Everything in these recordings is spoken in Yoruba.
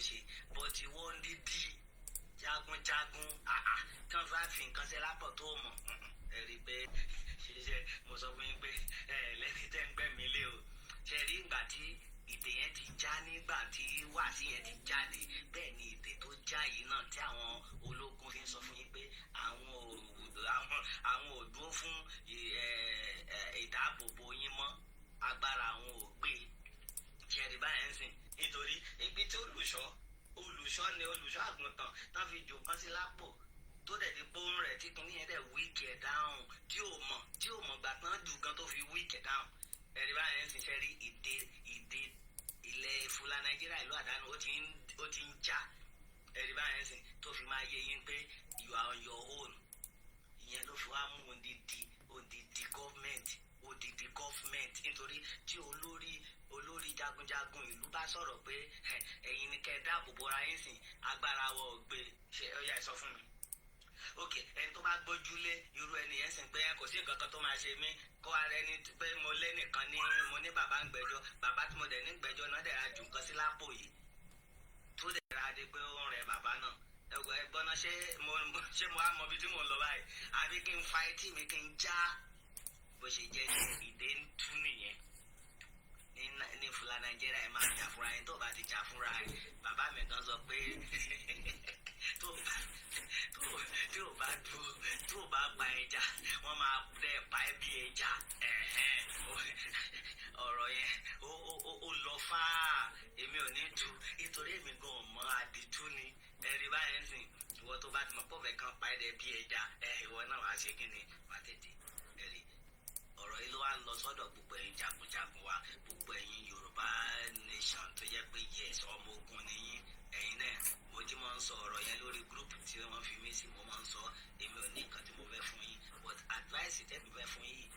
ṣe bọ́tí wọ́n dídí jagunjagun tí wọ́n bá fi nǹkan ṣe lápọ̀ tó mọ̀ ẹ rí i pé ṣiṣẹ́ mo sọ fún yín pé lẹ́ni tẹ́ ń gbẹ̀mí lé o ṣe rí ìgbà tí ìdè yẹn ti já nígbà tí wàásì yẹn ti jáde bẹ́ẹ̀ ni ìdè tó já yìí náà tí àwọn ológun fi ń sọ fún yín pé àwọn ò dúró fún ìdáàbòbò yín mọ́ agbára àwọn ò gbé ṣẹ̀rí báyẹn ń sìn nítorí ibi tí olùṣọ́ ni olùṣọ́ àgùntàn tán fi jò kan sí lápò tó dẹ̀ ti gbóhùn rẹ̀ tí kìnìún yẹn dẹ̀ wíìkì ẹ̀ dáhùn tí ò mọ̀ gbà tán jù gan tó fi wíìkì ẹ̀ dáhùn ẹ̀rí báyẹn ń sìn ṣẹ́rí ìdè ilẹ̀ Fúlàní Nàìjíríà ìlú àdánù ó ti ń jà ẹ̀rí báyẹn ń sìn tó fi máa yé yín pé you are on your own ìyẹn ló fi wá mú odidi gọ́fmẹ̀ntì nítorí tí olórí jagunjagun ìlú bá sọ̀rọ̀ pé ẹ̀yin ni kẹ́ ẹ dáàbò bora yín sìn agbára wọ gbé ṣe ọyà ẹ sọ fún mi. ok ẹni tó bá gbójúlé irú ẹni yẹn sìn pé kò sí nǹkan kan tó máa ṣe mí kó ara ẹni pé mo lẹ́nìkan mo ní bàbá ń gbẹ́jọ́ bàbá tí mo dẹ̀ ní gbẹ́jọ́ náà dẹ̀ ra jù nǹkan sí lápò yìí tó dẹ̀ ra dé pé ó ń rẹ bàbá náà ẹgbọ́n náà ṣé mo á mọ ibi tí mò ń lọ báyìí àbí kí n fa etí mi kí n já bó ṣe jẹ́ ìdè ń tú nìyẹn ní Fúlàní Nàìjíríà ẹ máa jà fúnra yín tó bá ti jà fúnra yín bàbá mi kan sọ pé tó bá pa ẹja wọ́n máa dẹ̀ pa ẹ́ bí ẹja ọ̀rọ̀ yẹn ó lọ fáà èmi ò ní tu nítorí èmi gan mọ́ àdìtú ni ẹ̀rí báyẹn sìn ìwọ tó bá ti mọ̀ pọ̀fẹ́ kan pa ẹ́ dẹ̀ bí ẹja ìwọ náà wàá ṣe kí ni wàá tètè ẹ̀rí ọ̀rọ̀ yìí ló wá lọ sọ́dọ̀ gbogbo ẹ̀yin jagunjagun wa gbogbo ẹ̀yin Yorùbá nation tó yẹ pé yes ọmọ ogun nìyí ẹ̀yin náà mo ti máa ń sọ ọ̀rọ̀ yẹn lórí group tí wọ́n fi mí sí mo máa ń sọ èmi ò ní nǹkan tí mo fẹ́ fún yín but advice tẹ́mi fẹ́ fún yín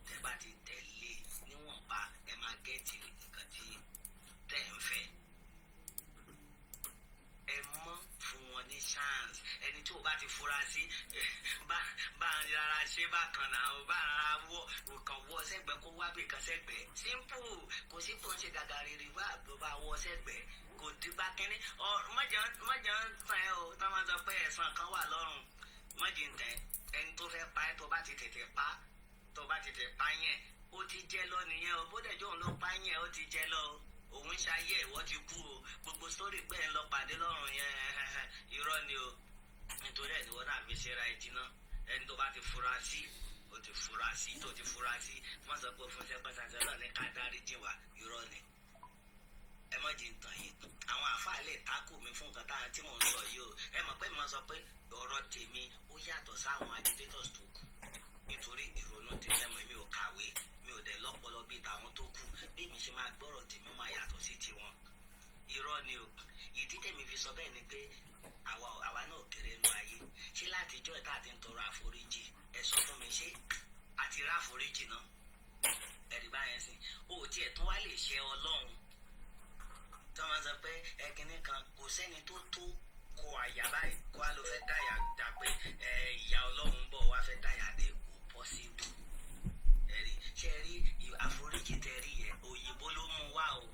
tẹ́ bá ti tẹ̀lé níwọ̀nba ẹ máa gẹ́ẹ̀tì nǹkan tí tẹ́ ń fẹ́ ẹ mọ́ fún wọn ní chance ẹni tí o bá ti fura sí bá ń rárá ṣe bákan náà o bá rárá kàn wọ sẹ́gbẹ̀ẹ́ kó wá bí kan sẹ́gbẹ̀ẹ́ simple kò sí bó ń ṣe gàgà rírì wá ló bá wọ sẹ́gbẹ̀ẹ́ kò dìgbà kínní mọ̀jẹ̀ ń tàn ẹ́ o tá máa sọ pé ẹ̀san kan wà lọ́rùn mọ̀jẹ̀ ń tẹ̀ ẹni tó fẹ́ pa ẹ́ tó bá ti tètè pa yẹn ó ti jẹ́ lọ nìyẹn o bó dẹ̀ jọ òun ló pa yẹn ó ti jẹ́ lọ òun ṣayé ìwọ ti kú o gbogbo sórí pé ẹ lọ pàdé lọ́rùn yẹn irọ́ ni o nítorí ẹ̀ ni wọ́n náà fi ṣe ra ìdíná ẹni tó bá ti fura sí o ti fura sí tó ti fura sí wọ́n sọ pé fún sẹ́pẹ́sàṣẹ́ náà ní ká dárí jìn wá irọ́ ni ẹ mọ̀ jí ń tàn yín àwọn àfáà lè takò mi fún nǹkan táwọn tí mò ń sọ yìí o ẹ mọ̀ pé mo sọ pé ọ̀rọ̀ tèmi ó yàtọ̀ sáwọn agitators tó kù nítorí ìrònú tèmi ẹ̀mọ́ mi ò kàwé mi ò dẹ̀ lọ́pọlọ bíi tàwọn tó kù bí mi ṣe máa gbọ́rọ̀ tèmi máa yàtọ̀ sí tiwọn irọ́ ni o ìdí tèmi fi sọ bẹ́ẹ̀ ni pé àwa náà kéré nù ayé ṣé látijọ́ ìta àti ń tọrọ àforíjì ẹ sọ fún mi ṣé àti rá àforíjì náà ẹ̀rí báyẹn sìn ó tiẹ̀ tún wá lè ṣe Ọlọ́run tí wọ́n sọ pé ẹ̀kíní kan kò sẹ́ni tó kó àyà báyìí kó wá ló fẹ́ dáyà dá pé ìyá Ọlọ́run bọ̀ wá fẹ́ dáyà dé kò pọ́sibú ẹ̀rí ṣe rí àforíjì tẹ̀rí yẹn òyìnbó ló mú wá o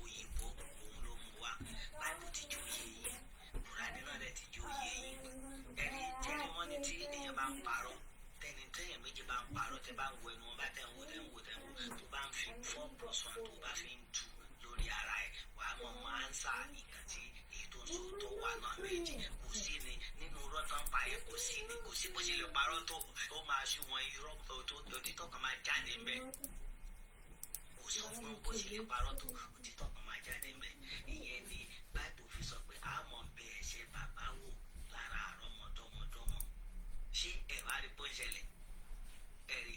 òyìnbó òun ló mú wá báìbù ti jó yé yín Kùránì náà dẹ̀ ti jó yé yín ẹ̀rí tẹ́rí wọ́n ní tí èèyàn bá ń parọ́ tẹ́yìn méjì bá ń parọ́ tẹ́ bá ń wo ẹnu wọn bá tẹ́ ń wo tó bá ń fi 4+1 tó bá fi ń tu lórí ara ẹ̀ wàá mọ̀ mọ́ ánsà nǹkan tí èyí tó ń sọ tó wà náà méjì kò sí ni nínú rọ́tàn pa ẹ̀ kò sí bó ṣe lè parọ́ tó ó máa ṣe wọn irọ́ òtítọ́ kan máa jáde ń bẹ̀ kò sọ fún bó ṣe lè parọ́ tó òtítọ́ kan máa jáde ń bẹ̀ ìyẹn ni báìbù fi sọ pé àmọ́ bẹ́ẹ̀ ṣe bàbá wò lára àrọ́mọdọ́mọdọ́mọ ṣé ẹ̀ wá rí bó ń ṣẹlẹ̀ ẹ̀rí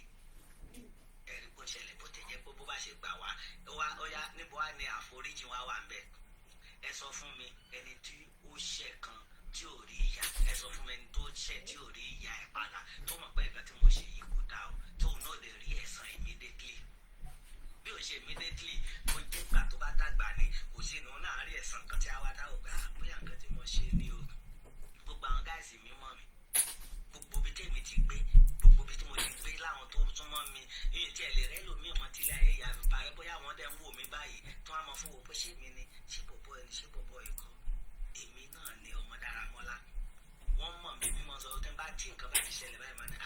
bó ń ṣẹlẹ̀ bó ti jẹ́ pé bó bá ṣe gbà wá ó yá níbo wá ní àforíjì wá wà ń bẹ̀ ẹ sọ fún mi ẹni tí ó ṣẹ̀ kan tí ò rí ìyá ẹ sọ fún mi ẹni tó ṣẹ̀ tí ò rí ìyá ẹ̀ padà tó mọ̀ pé nǹkan tí mo ṣe yìí kò dáa o tóun náà lè rí ẹ̀san immediately bí ó ṣe immediately ó jẹ́ ìgbà tó bá dàgbà ni kò sí inú náà rí ẹ̀san kan tí a wá dáwọ̀ pé bóyá nǹkan tí mo ṣe ni o gbogbo àwọn gáàsì mi mọ̀ mi gbogbo bí tèmi ti gbé gbogbo bí tí mo ti gbé láwọn tó súnmọ́ mi iye tí ẹ lè rẹ́ lómi ọmọ tí ilé ayé ìyá mi parẹ́ bóyá àwọn dẹ̀ ń wò mí báyìí tí wọ́n á mọ fún wò bó ṣe mi ni ṣé bọ̀bọ̀ ẹni ṣé bọ̀bọ̀ ẹ̀kọ́ èmi náà ni ọmọ Dáramọ́lá wọ́n mọ̀ mí bí mo sọ pé bá tí nǹkan bá ti ṣẹlẹ̀ báyìí máa ní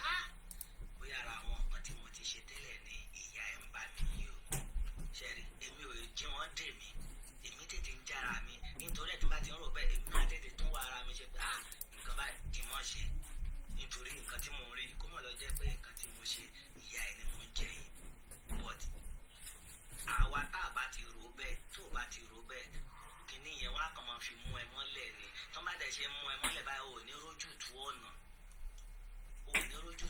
bóyá ara àwọn nǹkan tí mo ti ṣe tẹ́lẹ̀ ní ìyá ẹ̀ ń bá mi yìí o ṣẹ́rí èmi ò jí wọ́n dè mí èmi tètè ń jára mi nítorí ẹ̀ tó bá ti ń rò bẹ́ẹ̀ èmi náà tètè tún wà ara mi ṣe pé nǹkan bá ti mọ̀ ṣe nítorí nǹkan tí mo rí kó mọ̀ lọ jẹ́ pé nǹkan tí mo ṣe ìyá ẹ̀ ni mo ń jẹ yìí but àwa tá a bá ti rò bẹ́ẹ̀ tó bá ti rò bẹ́ẹ̀ kìíní yẹn wọ́n á kàn máa fi mú ẹ mọ́lẹ̀ ni tó bá dẹ̀ ṣe mú ẹ mọ́lẹ̀ báyìí ò ní rójú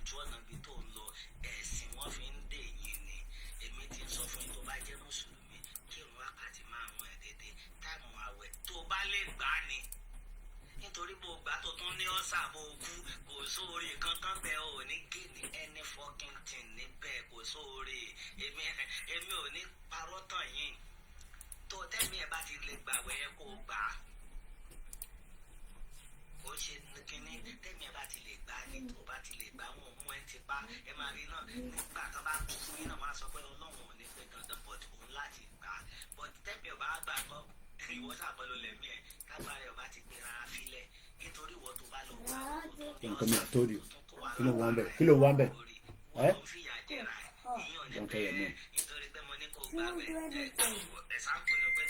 tú ọ̀nà bí tó ń lọ ẹ̀sìn wọ́n fi ń dè yín ni èmi ti ń sọ fún yín tó bá jẹ́ mùsùlùmí kírun wákàtí márùn-ún ẹ̀ dédé táìmù àwẹ̀ tó bá lè gbà á ni nítorí bó gbà tó tún ní ọ̀sà bó kú kò sóore kankan bẹ́ẹ̀ ò ní gèlè any fucking thing níbẹ̀ kò sóore èmi ò ní parọ́ tàn yín tó tẹ́mi ẹ̀ bá ti lè gbàwẹ̀ yẹn kó gbà á ó ṣe kínní tẹ́mi ẹ̀ bá ti lè gbà á ní tó bá ti lè gbà á wọn mú ẹ ti pa ẹ máa rí náà nígbà tó bá kú fún yín náà máa sọ pé ọlọ́run ò ní pé dandan but òun láti gbà á but tẹ́mi ẹ̀ bá gbà gbọ́ ìwọ sábà ló lẹ̀mí ẹ̀ kágbá rẹ̀ ọba ti gbé rárá filẹ̀ nítorí ìwọ tó bá lọ wá nǹkan mi àtòrí kí ló wà ń bẹ̀ ẹ́ fìyà jẹra ìyàn ní bẹ́ẹ̀ nítorí pé mo ní kó gbàwẹ̀ ẹ̀sánpù ni pé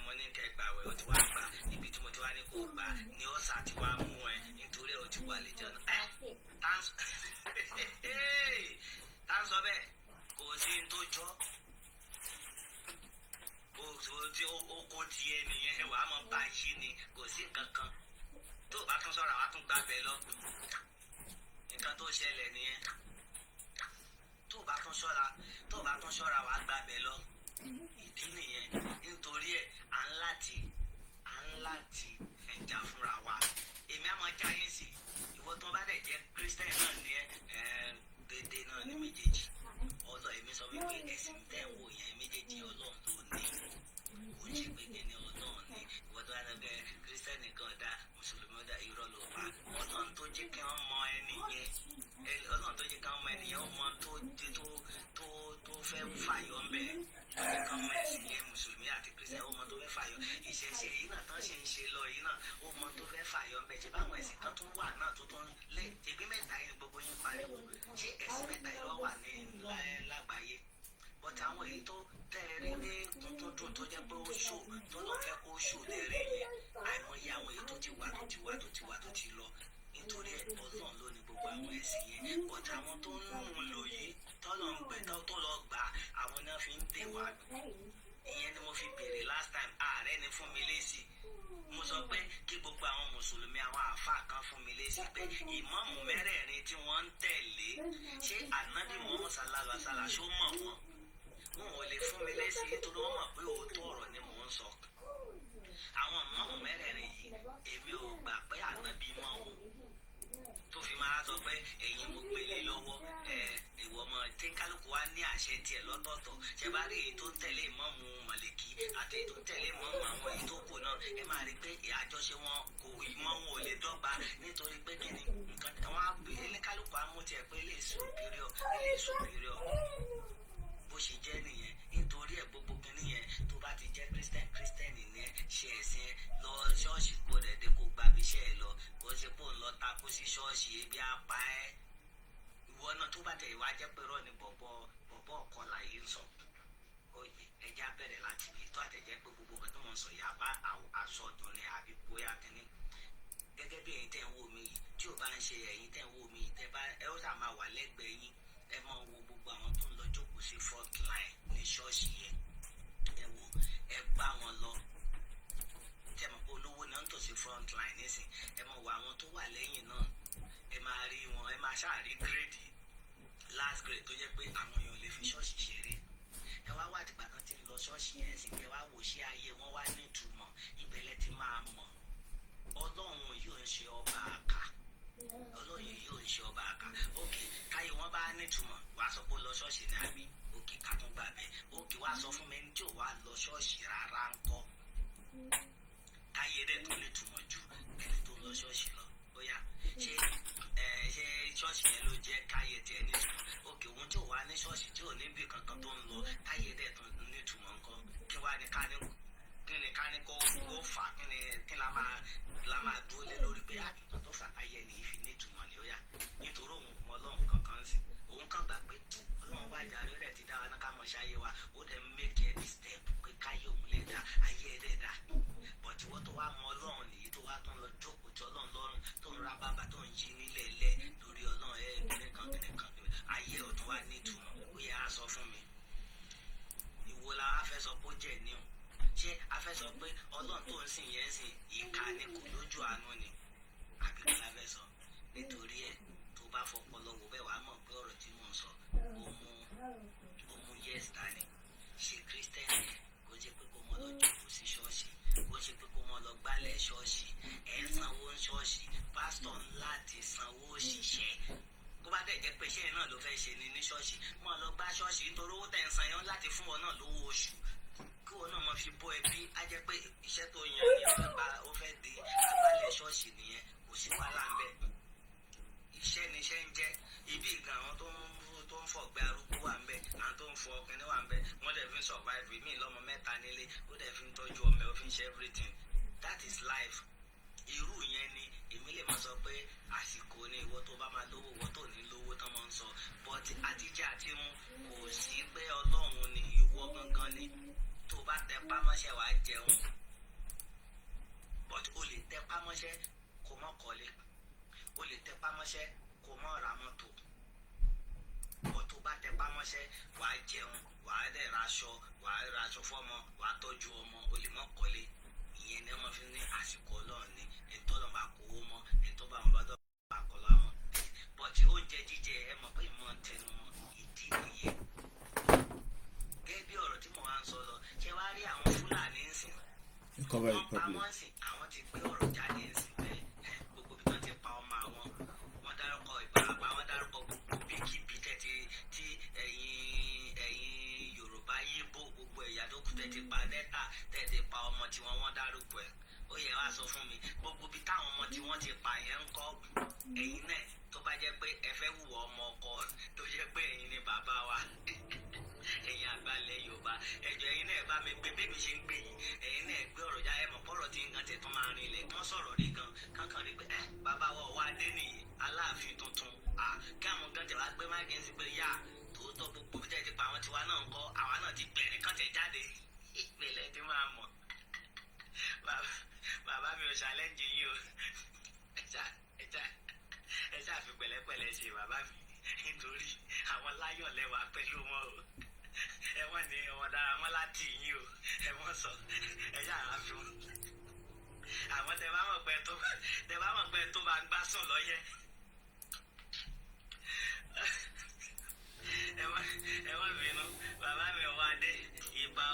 mo ní kẹ́ gbàwẹ̀ ó ti wá gbà ibi tí mo ti wá ní kó gbà ní ọ̀sà ti wá mú ẹ nítorí ó ti wà lè jẹun tá ń sọ bẹ́ẹ̀ kò sí ní tó jọ tí oko tiẹ̀ nìyẹn wàá mọ bá yí ni kò sí nǹkan kan tó o bá tún sọ̀rọ̀ àwa tún gbàgbẹ́ lọ nǹkan tó ṣẹlẹ̀ nìyẹn tó o bá tún ṣọ́ra wàá gbàgbẹ́ lọ ìdí nìyẹn nítorí ẹ̀ à ń láti ẹ̀jà fúnra wa èmi àmọ́ jáyé sí ìwọ tó bá dẹ̀ jẹ́ Christian náà ní dédé náà ní méjèèjì ọlọ́ èmi sọ wípé ẹ̀sìn tẹ̀ wò yẹn méjèèjì ọlọ́run tó ní kò ṣe pé kíni ọlọ́run ní ìwọ tó bá dẹ̀ kírísítẹ́nì kan dá mùsùlùmí ọ̀dà irọ́ ló pa ọlọ́run tó jẹ́ kí wọ́n mọ ẹni yẹn ọlọ́run tó jẹ́ kí wọ́n mọ ẹni yẹn ó mọ tó fẹ́ fàyọ̀ ń bẹ̀ kan mọ ẹ̀sìn yẹn mùsùlùmí àti kírísítẹ́nì ó mọ tó fẹ́ fàyọ̀ ìṣẹ̀ṣe yìí náà tán ṣe ń ṣe lọ yìí náà ó mọ tó fẹ́ fàyọ̀ ń bẹ̀ ṣe báwọn ẹ̀sìn kan tún wà náà tó tún lé ẹbí mẹ́ta yìí gbogbo yín pariwo ṣé ẹ̀sìn mẹ́ta yìí ló wà ní lágbàáyé but àwọn èyí tó tẹ̀rí ní tuntun tó jẹ́ pé ó ṣò tó lọ fẹ́ kó ṣò lẹ́rẹ̀ yẹn àìmọye àwọn èyí tó ti wà tó ti lọ nítorí ọlọ́run ló ní gbogbo àwọn ẹ̀sìn yẹn but àwọn tó ń mú un lò yìí tọ́lọ̀ ń gbẹ tó lọ gbà àwọn náà fi ń dè wá ìyẹn ni mo fi béèrè last time ààrẹ ni fún mi lésì mo sọ pé kí gbogbo àwọn mùsùlùmí àwọn àáfàá kan fún mi lésì pé ìmáàmù mẹ́rẹ̀ẹ̀rin tí wọ́n ń tẹ̀lé ṣé ànábì Muhammad sallallahu alaihi wasallam ṣó mọ̀ wọ́n wọn ò lè fún mi lésì nítorí wọ́n mọ̀ pé òótọ́ ọ̀rọ̀ ni mò ń sọ àwọn ìmáàmù mẹ́rẹ̀ẹ̀rin yìí èmi ò gbà pé ànábì mọ̀ wọn tó fi máa sọ pé ẹ̀yin mo gbélé lọ́wọ́ ìwọ ọmọ tí kálukú wa ní àṣẹ tiẹ̀ lọ́tọ̀ọ̀tọ̀ ṣe bá rí èyí tó ń tẹ̀lé ìmáàmù Màlíkì àti èyí tó ń tẹ̀lé ìmáàmù àwọn èyí tó kù náà ẹ máa rí pé àjọṣe wọn kò ìmọ̀ wọn ò lè dọ́gba nítorí pé kí ni nǹkan wọn á gbé kálukú á mú tiẹ̀ pé ilé superior bó ṣe jẹ́ nìyẹn nítorí ẹ̀ gbogbo kìíní yẹn tó bá ti jẹ́ Christian ní ṣe ẹ̀sìn lọ ṣọ́ọ̀ṣì kó dẹ̀dẹ̀ kó gbàbí iṣẹ́ ẹ̀ lọ kó ṣe kó lọ takú sí ṣọ́ọ̀ṣì ebi apá ẹ̀ ìwọ náà tó bá tẹ̀ ìwà jẹ́ pé rọ́ ni bọ̀bọ̀ ọ̀kọ́lá yìí ń sọ oyè ẹja bẹ̀rẹ̀ láti ibi tó àtẹ̀jẹ́ pé gbogbo kan tó mọ̀ ń sọ yà bá aṣọ ọ̀dùn ní àbí bóyá kìíní gẹ́gẹ́ bí ẹ̀yin tẹ̀ ń wò mí yìí tí ò bá ń ṣe ẹ̀yin tẹ̀ ń wò mí yìí ẹ ó sà máa wà lẹ́gbẹ̀ẹ́ yín ẹ máa wo gbogbo àwọn tó ń lọ jókòó sí front line ní ṣọ́ọ̀ṣì yẹn ẹ wo ẹ bá wọn lọ tẹ mọ̀ pé olówó náà ń tò sí front line nísìn ẹ máa wo àwọn tó wà lẹ́yìn náà ẹ máa rí wọn ẹ máa ṣáà rí gírèdì last grade tó jẹ́ pé àwọn èèyàn lè fi ṣọ́ọ̀ṣì ṣeré ẹ wá wá àtìgbà kan ti lọ ṣọ́ọ̀ṣì yẹn sì kẹ wá wò ṣé ayé wọn wá ní ìtumọ̀ ìbẹ̀lẹ̀ ti máa mọ̀ ọlọ́run yóò ń ṣe ọba àká òkè káyé wọn bá nítumọ̀ wàá sọ pé ó lọ ṣọ́ọ̀ṣì ní àbí òkè ká tún gbà bẹ́ẹ̀ òkè wàá sọ fún mi ní tí ò wá lọ ṣọ́ọ̀ṣì rárá ń kọ́ káyé dẹ̀ tó nítumọ̀ ju ẹni tó lọ ṣọ́ọ̀ṣì lọ ó yá ṣé ṣọ́ọ̀ṣì yẹn ló jẹ́ káyé tiẹ̀ nítumọ̀ òkè òun tí ò wá ní ṣọ́ọ̀ṣì tí ò níbi kankan tó ń lọ káyé dẹ̀ tó nítumọ̀ nǹkan kí wá ní ká ní kó fà kí la máa dúró lé lórí pé àtúntò tó fà káyé ní ìfi nítumọ̀ ni ó yá nítorí òun mọ ọlọ́run kankan sí òun kan gbà pé ọlọ́run wá jà lórí ẹ̀ ti dá wa náà ká mọ̀ ṣáyé wa ó dẹ̀ make any step pé káyé òun lè dá ayé ẹ̀ dẹ̀ dá bọ̀tí wọ́n tó wá mọ ọlọ́run nìyí tó wá tó ń lọ jókòó tí ọlọ́run lọ́rùn tó ń ra bàbá tó ń yí nílẹ̀ lẹ̀ lórí ọlọ́run kìnìkan ayé ọ̀tún wá nítumọ̀ ó yẹ á sọ fún mi ìwo la wá fẹ́ sọ pé ó jẹ́ ní o ṣé a fẹ́ sọ pé ọlọ́run tó ń sìn yẹn ń sìn ìka ni kò lójú àánú ni àbí kí la fẹ́ sọ nítorí ẹ̀ tó bá fọpọlọ wò bẹ́ẹ̀ wàá mọ̀ pé ọ̀rọ̀ tí mò ń sọ ó mú yẹ́sì dání ṣe kírísítẹ́nì kó jẹ́ pé kó mọ́ lọ jókòó sí ṣọ́ọ̀ṣì kó ṣe pé kó mọ́ lọ gbálẹ̀ ṣọ́ọ̀ṣì ẹ̀ ń sanwó ṣọ́ọ̀ṣì pásítọ̀ láti sanwó òṣìṣẹ́ bó bá dẹ̀ jẹ́ pé iṣẹ́ náà ló fẹ́ ṣe ni ní ṣọ́ọ̀ṣì mọ́ lọ gbá ṣọ́ọ̀ṣì nítorí owó tẹ̀ ń san yẹn láti fún ọ náà lówó oṣù kí wọn náà mọ fi bọ́ ẹbí á jẹ́ pé iṣẹ́ tó yàn ní ó fẹ́ di agbálẹ̀ ṣọ́ọ̀ṣì nìyẹn kò sí wàhálà ń bẹ̀ iṣẹ́ níṣẹ́ ń jẹ́ ibi ìgbà àwọn tó ń fọ̀gbẹ́ arúgbó wà ń bẹ̀ àwọn tó ń fọ ọkùnrin wà ń bẹ̀ wọ́n dẹ̀ fi ń survive mí lọ́mọ mẹ́ta nílé ó dẹ̀ fi ń tọ́jú ọmọ ẹ̀ ó fi ń ṣe everything that is life irú yẹn ni èmi lè máa sọ pé àsìkò ni ìwọ tó bá máa lówó ìwọ tó ní lówó tán máa ń sọ but àtijọ́ àti mú kò sí pé ọlọ́run ni ìwọ gangan ni tó bá tẹ pámọ́ṣẹ́ wàá jẹun but o lè tẹ pámọ́ṣẹ́ kó mọ́ kọ́lé o lè tẹ pámọ́ṣẹ́ kó mọ́ ra mọ́tò but tó bá tẹ pámọ́ṣẹ́ wàá jẹun wàá dẹ̀ raṣọ fọ́mọ wàá tọ́jú ọmọ o lè mọ́ kọ́lé ìyẹn ni wọ́n fi ní àsìkò ọlọ́run ni ètò ọlọ́run bá kówó mọ́ ètò bá wọn bá dọ́ bá kọ́ láwọn but oúnjẹ jíjẹ ẹ mọ̀ pé ìmọ̀ tẹnu mọ́ ìdí nìyẹn gẹ́gẹ́ bí ọ̀rọ̀ tí mo máa ń sọ lọ ṣé wàá rí àwọn fúlàní ń sìn wọ́n pa wọ́n sìn àwọn ti gbé ọ̀rọ̀ jáde ń sìn bẹ́ẹ̀ gbogbo bí wọ́n ti pa ọmọ àwọn wọ́n dárúkọ Ìbàràpá wọ́n dárúkọ gbogbo bíkíbi tí ẹ̀yin Yorùbá Yíbò gbogbo ẹ̀yà tó kù tẹ́tí pa dẹ́ta tẹ́tí pa ọmọ tí wọ́n dárúkọ ẹ̀ ó yẹ wá sọ fún mi gbogbo bí táwọn ọmọ tí wọ́n ti pa yẹn ń kọ́ ẹ̀yin náà tó bá jẹ́ pé ẹ fẹ́ wùwọ́ ọmọ ọkọ tó jẹ́ pé ẹ̀yin ni bàbá wa ẹ̀yin àgbàlẹ̀ Yorùbá ẹ̀jọ̀ ẹ̀yin náà bá mi gbé bébí ṣe ń gbé yìí ẹ̀yin náà gbé ọ̀rọ̀ já ẹ̀mọ̀ pọ̀rọ̀ tí nǹkan tẹ̀ tún máa rin ilẹ̀ kán sọ̀rọ̀ rí gan kankan rí pé bàbá wa wá dé nìyí Aláàfin tuntun kí àwọn gan tẹ̀ wá gbé máàkì ń sí pé yá tòótọ́ gbogbo bí tẹ̀ ti pa àwọn tiwa náà ń kọ́ àwa náà ti bẹ̀rẹ̀ kán tẹ̀ jáde ìpìlẹ̀ tí máa mọ̀ bàbá mi ò ṣàlẹ́ǹjì yín o ẹ ṣáà fi pẹ̀lẹ́pẹ̀lẹ́ ṣe bàbá mi nítorí àwọn láyọ̀ lẹ́wà pẹ̀lú wọn o ẹ wọ́n ní ọmọ dára mọ́ láti yín o ẹ wọ́n sọ ẹ ṣáà fi wọn àwọn tẹ bá mọ̀ pé tó bá gbá sùn lọ́yẹ́ ẹ wọ́n bínú bàbá mi ò wá dé ìbá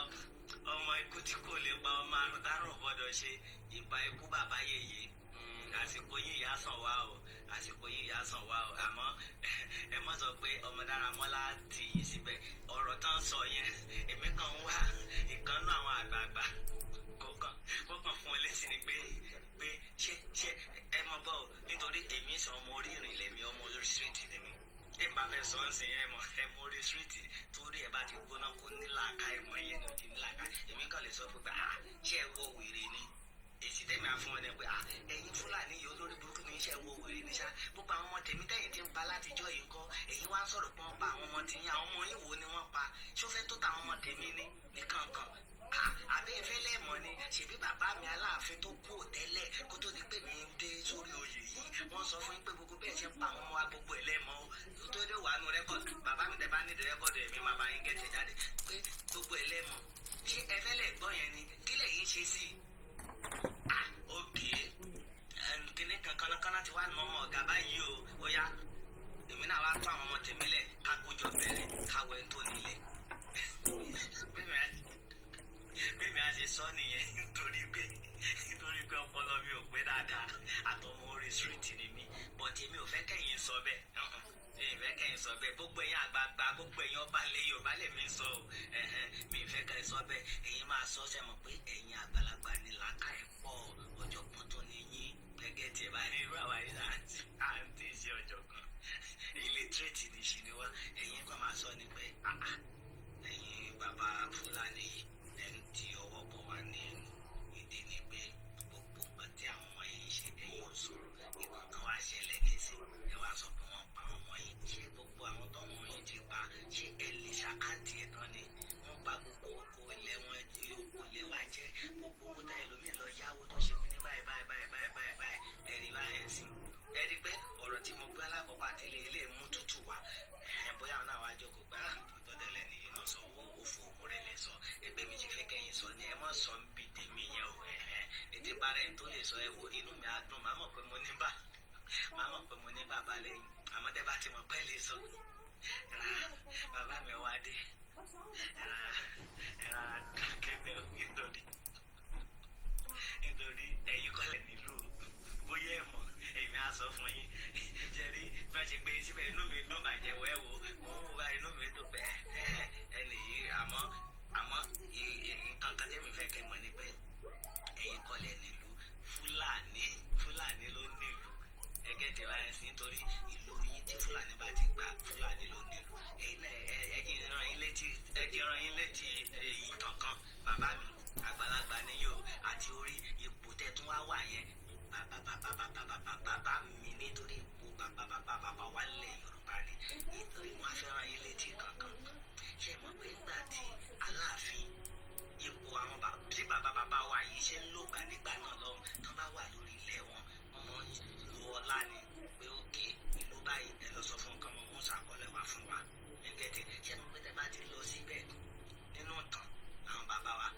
ọmọ ikú tí kò lè pa ọmọ àrùn dárò gbọ́dọ̀ ṣe ìbá ikú bàbá yèyé àsìkò yìí yà sàn wá o àsìkò yìí yà sàn wá o àmọ́ ẹ mọ̀ sọ pé ọmọ dára mọ́lá ti yìí síbẹ̀ ọ̀rọ̀ tán sọ yẹn èmi kàn ń wá ìkànnú àwọn àgbààgbà kó kàn fún ẹ lẹ́sìn ni pé ṣé ẹ mọ̀ bọ́ nítorí èmi sọ ọmọ orí ìrìn lèmi ọmọ orí street lèmi ẹ bá fẹ́ sọ ń sìn ẹ mọ̀ orí street torí ẹ bá ti gbóná kó nílàáká ẹ mọ̀ yẹn ní ti nílàáká èmi kàn lè sọ pé ṣé ẹ wọ wèrè ni èsì tẹ́mi àfún ọ ní pé ẹ̀yin Fúlàní yìí olórí burúkú ní iṣẹ́ wo wèrè ní sá gbogbo àwọn ọmọ tèmi tẹ́yìn ti ń pa látijọ́ yìí kọ́ ẹ̀yin wá ń sọ̀rọ̀ pé wọ́n pa àwọn ọmọ tìyín àwọn ọmọ yín wo ni wọ́n pa ṣófẹ́ tó ta àwọn ọmọ tèmi ní nìkankan àbẹ́ ìfẹ́ lẹ́ẹ̀mọ́ ni ṣèbí bàbá mi Aláàfin tó kú òtẹ́lẹ̀ kó tó di pé mi ń dé sórí oyè yìí wọ́n sọ fún yín pé gbogbo bẹ́ẹ̀ ṣe ń pa àwọn ọmọ wa gbogbo ẹ̀ lẹ́ẹ̀mọ́ o tó dé wà nù rẹ́kọ̀dù bàbá mi tẹ́ bá nídìí rẹ́kọ̀dù ẹ̀mí máa bá yín gẹ̀ẹ́sẹ̀ jáde pé gbogbo ẹ̀ lẹ́ẹ̀mọ́ ṣé ẹ fẹ́ lẹ̀ gbọ́ yẹn ni kí lẹ̀ yín ṣe sí òkè kíní kankanakana ti wá nù ọmọ ọ̀gá báyìí ó yá èmi náà wá tó àwọn ọmọ tèmi lẹ̀ ká kójọ bẹ̀rẹ̀ káwọ́ ẹ̀ tó nílẹ̀ bẹ́ẹ̀ni a ṣe sọ nìyẹn nítorí pé ọpọlọ mi ò pé dáadáa àtọmọ orí street ni mí bọ́tí mi ò fẹ́ kẹ́yìn sọ bẹ́ẹ̀ gbogbo ẹ̀yin àgbààgbà gbogbo ẹ̀yin ọba lè Yorùbá lè mi sọ o mi fẹ́ kẹ́ sọ bẹ́ẹ̀ ẹ̀yin máa sọ sẹ́mọ̀ pé ẹ̀yin àgbàlagbà ni làákà ẹ̀ pọ̀ ọ̀jọ̀gbọ́n tó ní yín gẹ́gẹ́ tí ẹ bá ní irú àwa yìí mọ̀ sọ ń bi tèmi yẹn o ètè bára ẹni tó lè sọ ẹ wo inú mi á dùn màá mọ̀ pé mo ní bàbá lẹ́yìn àmọ́ tẹ́ bá ti mọ̀ pẹ́ lè sọ bàbá mi wá dé kẹ́kẹ́ nítorí ẹ̀yin kọ́lẹ̀ nílùú bóyá ẹ̀ mọ̀ èmi á sọ fún yín jẹ́rí bá ṣe gbé síbẹ̀ inú mi dùn bàjẹ́ wẹ́ wo mo ń wá inú mi dùn pẹ́ ẹnì yìí àmọ́ nǹkan kan tẹ́mi fẹ́ kẹ́ mọ̀ ni pé ẹ̀yin kọ́lẹ̀ nílùú Fúlàní ló nílùú ẹgẹ́ tẹ̀ wáyé sí nítorí ìlú yín tí Fúlàní bá ti gbà Fúlàní ló nílùú ẹ̀yin rán yín létí ìtàn kan bàbá mi àgbàlagbà níyò àti orí ipò tẹ́tún wá wà yẹn bàbá mi nítorí ipò bàbá wà lẹ̀ Yorùbá ni nítorí wọn fẹ́ràn yín létí kankan ṣe mọ̀ pé nígbà tí Aláàfin ipò àwọn tí bàbá wa yìí ṣe ń lògbà nígbà náà lọ́hùn tán bá wà lórí ilẹ̀ wọn ọmọ ìlú ọlá ni pé ókè ìlú báyìí ẹ lọ sọ fún nǹkan mọ̀ wọ́n ṣàkọọ́lẹ̀ wá fún wa nígbẹ̀tẹ̀ ṣe mọ̀ pé tẹ́ bá ti lọ síbẹ̀ nínú ìtàn àwọn bàbá wa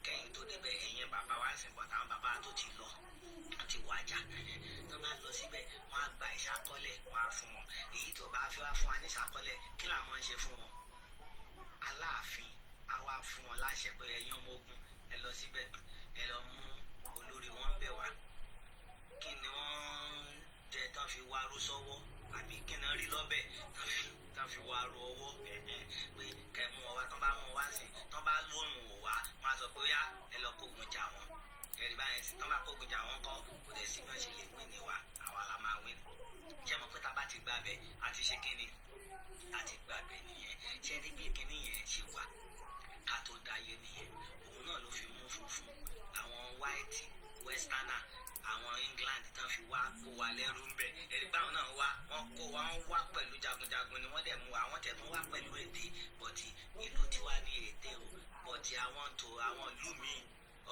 kẹ́yìn tó débẹ̀ ẹ̀yìn bàbá wa sì pọ̀ táwọn bàbá tó ti lọ àti wájà tó bá lọ síbẹ̀ wọ́n á gba ìṣàkọọ́lẹ̀ wá fún wọn èyí tó bá fẹ́ wá fún wa ní ìṣàkọọ́lẹ̀ kí làwọn ń ṣe fún wọn Aláàfin á wá fún wọn láṣẹ pé ẹ̀yin ọmọ ogun ẹ lọ síbẹ̀ ẹ lọ mú olórí wọn bẹ̀ wá kí ni wọ́n jẹ tán fi wá rú sọ́wọ́ àbí kí ni wọ́n rí lọ́bẹ̀ tán fi wá rú ọwọ́ pé kẹ́ mú wọn wá tán bá mú wọn wá sí tán bá lóhùn wò wá wọn á sọ pé yá ẹ lọ kógun jà wọn ẹ̀rí báyẹn sí tán bá kógun jà wọn kọ́ kò dẹ̀ sí bí wọ́n ṣe lè wí ní wa àwa la máa wí ṣé mo pé tá a bá ti gbà bẹ́ẹ̀ a ti ṣe kíni a ti gbà bẹ́ẹ̀ nìyẹn ṣé ní bí kíní yẹn ṣe wà ká tó dáyé nìyẹn òun náà ló fi mú funfun àwọn white westerner àwọn England tán fi wá kó wa lẹ́rú ń bẹ̀ ẹ̀rí báwọn náà wọ́n wá pẹ̀lú jagunjagun ni wọ́n dẹ̀ mú àwọn tẹ̀ mú wá pẹ̀lú èdè bọ̀tì ìlú tiwa ní èdè o bọ̀tì àwọn ìlú míì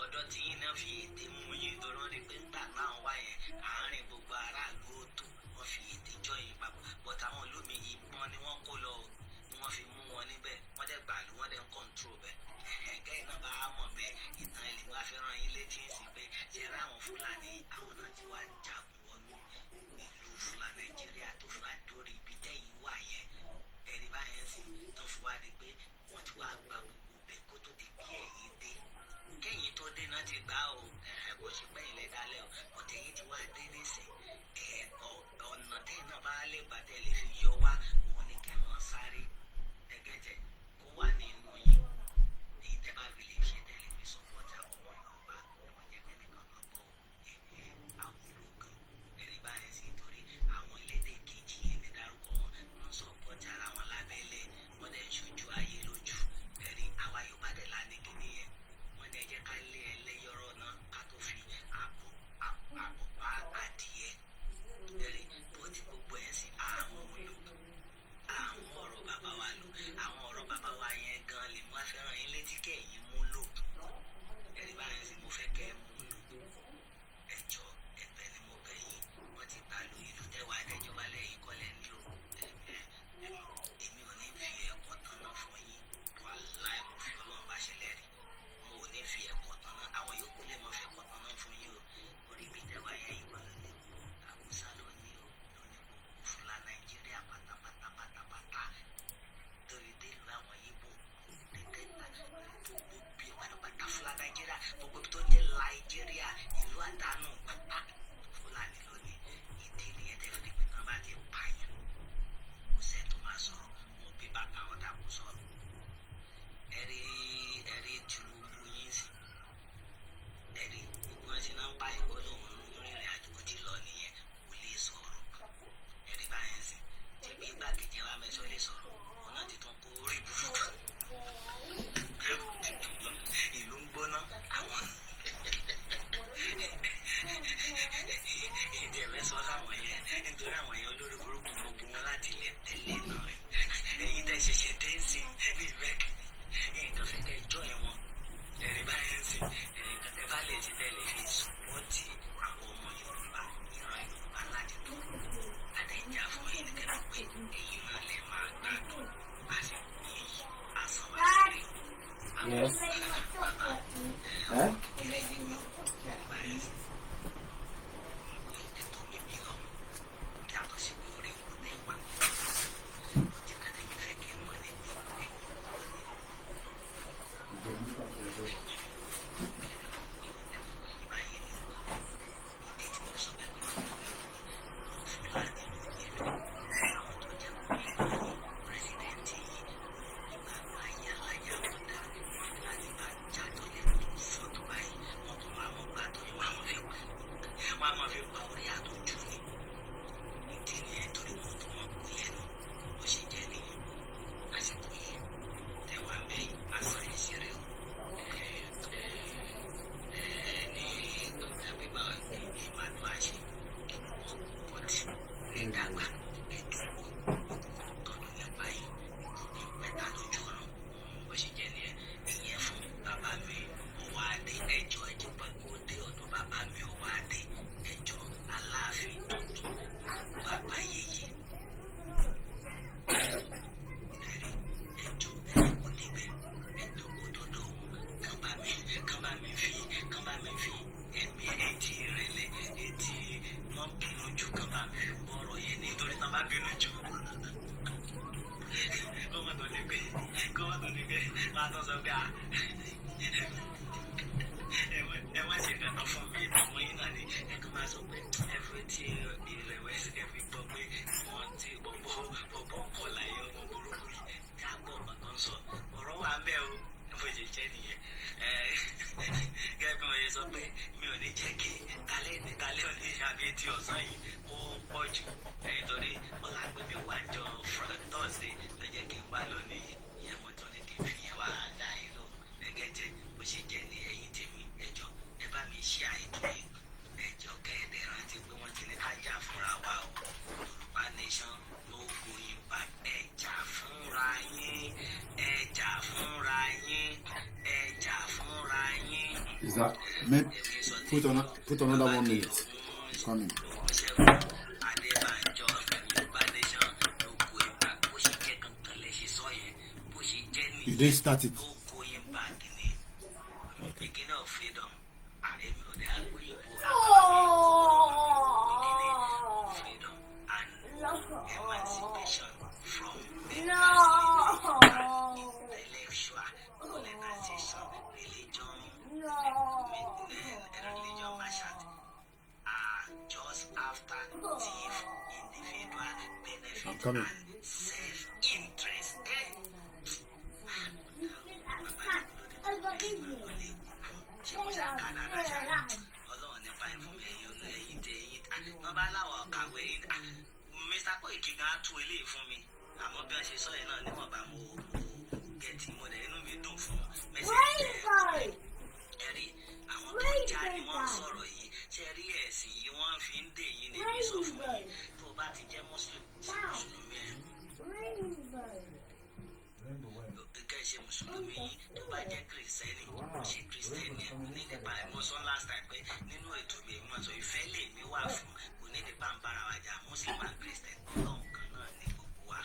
ọ̀dọ̀ tí yín náà fi èdè mú yín tó rán ni pé ń tà náà wá yẹn àárín gbogbo aráàlú òtò wọ́n fi èdè jọ yín papọ̀ bọ̀tì àwọn ìlú míì ìbọn ni wọ́n kó lọ ni wọ́n fi mú wọn níbẹ̀ wọ́n dẹ̀ gbàlú wọ́n dẹ̀ ń kọ́ńtró bẹ̀ ẹ̀ẹ́dẹ́ iná bá mọ̀ bẹ́ẹ̀ ìtàn ilé wa fi ràn yín létí sí pé ṣe rá àwọn Fúlàní àwọn náà ti wá jagun wọnú ìlú Fúlàní Nàìjíríà tó fi wá dórí ibi tẹ́yìn wà yẹn ẹ̀rí báyẹn sì tó fi wá di pé wọ́n ti wá gba gbogbo bẹ̀ kó tó di bí ẹ̀yìn dé kẹ́yìn tó dé náà ti gbá o kò sí pẹ́yìn lẹ́ dálẹ̀ o ọ̀tẹ̀yìn ti wá dé nísìn ọ̀nà tẹ́yìn náà bá lè gbà tẹ́ lè fi yọ wá wọn ni kẹ́ mọ́ sáré ẹ̀gẹ́jẹ̀ kó wà nínú yín èyí tẹ́ bá fi lè ṣe tẹ́lẹ̀ fi sọ́pọ́tà ọmọ Yorùbá wọ́n jẹ́ pé nìkan kan bọ̀ àwọn ológun ẹ̀rí báyìí sí torí àwọn elédè kejì èmi dárúkọ wọn wọ́n sọ́pọ́tà ara wọn lábẹ́lẹ̀ wọ́n dẹ̀ ń ṣojú ayé lójú ẹ̀rí àwa Yorùbá dẹ̀ lá ní kíní yẹn wọ́n ní ẹ jẹ́ ká lé ẹlẹ́yọ̀rọ̀ náà ká tó fi àbò bá adìyẹ ẹ̀rí bó ti gbogbo ẹ̀ sí àwọn ológun àwọn ọ̀rọ̀ bàbá wa lò àwọn ọ̀rọ̀ bàbá wa yẹn bínú jù. Kó má tó ní pé máa tó sọ pé ẹ má ṣe dandan fún mi ọmọ yìí náà ni ẹ kó máa sọ pé ẹ fi tí ìrẹ̀wẹ̀sì ẹ fi gbọ́ pé wọ́n ti bọ̀bọ̀ kọ̀ láyé ọmọ burúkú yìí ká gbọ́ ọ̀nà tó ń sọ ọ̀rọ̀ wà bẹ́ẹ̀ o ẹ fọ́ ṣe jẹ́ nìyẹn gẹ́gẹ́ bí wọ́n ṣe sọ pé mi ò ní jẹ́ kí kálẹ̀ òní àbí ti ọ̀sán yìí ó pọ̀ jù nítorí ọ̀làgbẹ̀mí wà jọ tọ́sí ló jẹ́ kí n wá lónìí ìyẹn mo tún ní kí n fi yẹn wá dá yín lò gẹ́gẹ́ jẹ́ bó ṣe jẹ́ ní ẹ̀yìn tèmi ẹjọ́ ẹ bá mi ṣe àìtó yìí ẹjọ́ kẹ́ẹ̀dẹ̀ rántí pé wọ́n ti ní ká jà fúnra wa o Yorùbá nation ló gbóyin bá ẹjà fúnra yín ẹjà fúnra yín ẹjà fúnra yín. Is that put another 1 minute? Coming. You didn't start it. I'm coming. Mr. Koiki gan tú eléyìí fún mi àmọ́ bí wọ́n ṣe sọ yẹn náà níwọ̀n bá mo gẹ̀ẹ́tì mo dẹ̀ inú mi dùn fún mẹ́sẹ̀jì ẹ̀rí àwọn tó ń já ni wọ́n ń sọ̀rọ̀ yìí ṣe rí ẹ̀sìn yìí wọ́n fi ń dè yín níbi sọ fún mi tó bá ti jẹ́ mùsùlùmí ẹ̀ kẹ́ ṣe mùsùlùmí yìí tó bá jẹ́ kìrìsìtẹ́nì ṣe kìrìsìtẹ́nì ẹ̀ kò ní nípa ẹ̀mọ́sán last time pé nínú ètò mi mọ̀ sọ ìfẹ́ lè mi wà fún kò ní nípa ń bára wa jà muslim and christian ọlọ́run kan náà ní gbogbo wa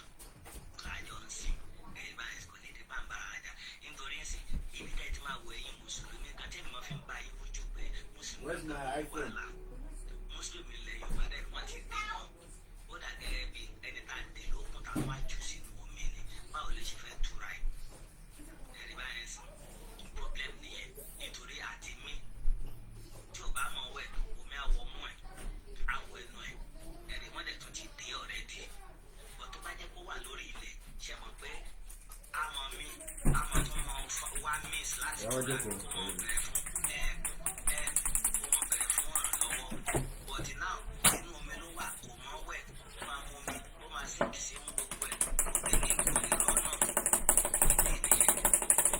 kájọ ń sìn ẹ̀yìn báyìí kò ní nípa ń bára wa jà nítorí ń sìn ibi tẹ́ ti máa wọ ẹ̀yìn mùsùlùmí kan tí mo fi ń bá yín ojú pé mùsùlùmí wàhálà mùsùlùmí ilẹ̀ yorùbá dẹ̀ wọ́n ti dé wọn ó dà gẹ́gẹ́ bí ẹni tá a dé lókun táwọn wá jù sínú omi ni báwo lè ṣe fẹ́ túra ẹ̀ ẹ̀rí báyìí sìn problem nìyẹn nítorí àti mí tí ò bá mọ̀ wẹ̀ omi àwọ̀ mú ẹ̀ àwọ̀ ẹnu ẹ̀ ẹ̀rí wọ́n dẹ̀ tún ti dé ọ̀rẹ́ dì bọ́ tó bá jẹ́ kó wà lórí ilẹ̀ ṣe mọ̀ pé àmọ́ tó mọ̀ wá miss láti tó láti kó mọ̀ bẹ̀rẹ̀ fún ọ̀ràn lọ́wọ́ but now inú omi ló wà kò mọ̀ wẹ̀ ó máa mú omi ó máa sì kì sí mú gbogbo ẹ̀ ẹni kò lè lọ náà ìdí nìyẹn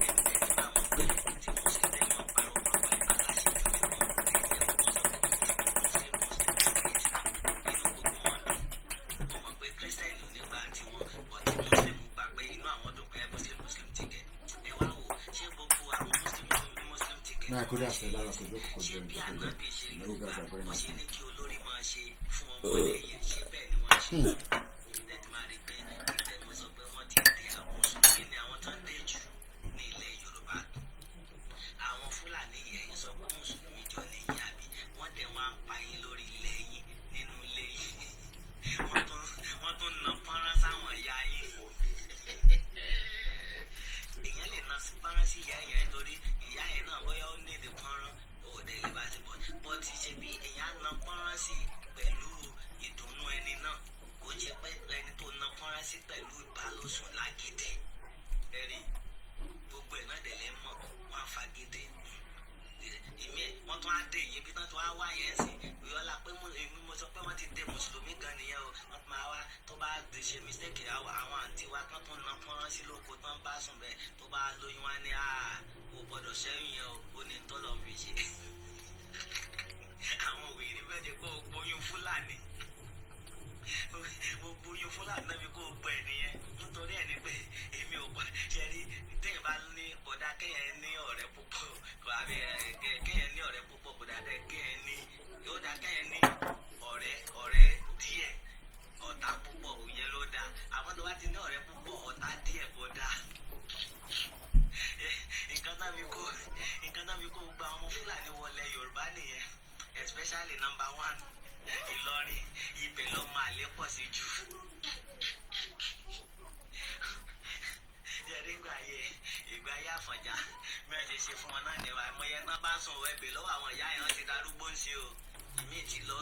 ẹni tẹ́tí máa mọ̀ pé tí mo sì tẹ́ mọ̀ parọ́ pàpà aláṣẹ fún mi mọ̀ ẹ̀jẹ̀ ọkọ̀ sọ pé inú gbogbo wọn dùn mo mọ̀ pé kírísítẹ́nì nígbà tí wọ́n ọtí mùsùlùmí gbà pé inú àwọn dùn pé muslim ticket ẹ wá wò ṣé gbogbo àwọn muslim ticket Nah, I could have said that. I could look for ṣé them. bí ànábì ṣe ló You gbà guys are very bó nice. ṣe ní kí olórí máa ṣe fún ọmọ lẹ́yìn ṣé bẹ́ẹ̀ ni wọ́n ṣe ìdẹ́tí máa rí pé ìdẹ́tí sọ pé wọ́n ti dé àwọn mùsùlùmí ní àwọn tó ń dé jù ní ilẹ̀ Yorùbá àwọn Fúlàní yẹn sọ pé mùsùlùmí jọ ní ìyá mi wọ́n dẹ̀ wọ́n á pa yín lórí ilẹ̀ yín nínú ilé yín wọ́n tún ná pọ́nrán sáwọn ìyá yín èèyàn lè ná pọ́nrán sí ìyá yẹn nítorí ìyá yẹn náà bóyá ó ní èdè pọ́nrán òde lè bá ti bọ́ ti ṣe bí èèyàn ná pọ́nrán sí pẹ̀lú ìdùnnú ẹni náà kò jẹ́ pé ẹni tó ná pọ́nrán sí pẹ̀lú ìbálòsùn lágídí ẹ̀rí gbogbo ẹ̀ náà dẹ̀lẹ́ mọ̀ wọ́n á fagídí ìmí ẹ̀ wọ́n tún á dé yìí bí wọ́n tún á wá yẹn sí ìyọ́lá pé èmi mo sọ pé wọ́n ti dé mùsùlùmí gan nìyẹn o wọ́n tún máa wá tó bá ṣe mistake àwọn àǹtí wa kan tún ná pọ́nrán sí lóko tán bá sùn bẹ́ẹ̀ tó bá lóyún wá ní kò gbọ́dọ̀ ṣẹ́yìn yẹn o ó ní tọ́lọ̀ fi ṣe àwọn wèrè bẹ́ẹ̀ ni kó o gbóyún Fúlàní mo gbóyún Fúlàní náà mi kó o gbọ́ ẹ̀ nìyẹn nítorí ẹ̀ ni pé èmi ò gbọ́ ṣe rí téèyàn bá ní kódà kéèyàn ní ọ̀rẹ́ púpọ̀ àbí kéèyàn ní ọ̀rẹ́ púpọ̀ kódà kéèyàn ní yóò kéèyàn ní ọ̀rẹ́ díẹ̀ ọ̀tá púpọ̀ òyìn ló dáa àwọn tó bá ti ní ọ̀rẹ́ púpọ̀ ọ̀tá díẹ̀ kó dáa nǹkan náà mi kó gba ọmọ Fúlàní wọlé Yorùbá nìyẹn especially number 1 Ìlọrin ibẹ̀ ló máa lé pọ̀ sí jù. Jẹ́rí ìgbà ayé Àfọ̀njá bí wọ́n ṣe ṣe fún wọn náà ní wa àìmọye náà bá sùn ẹbẹ̀ lọ́wọ́ àwọn ìyá yẹn ti darúgbó ń ṣe o. Ìmí ti lọ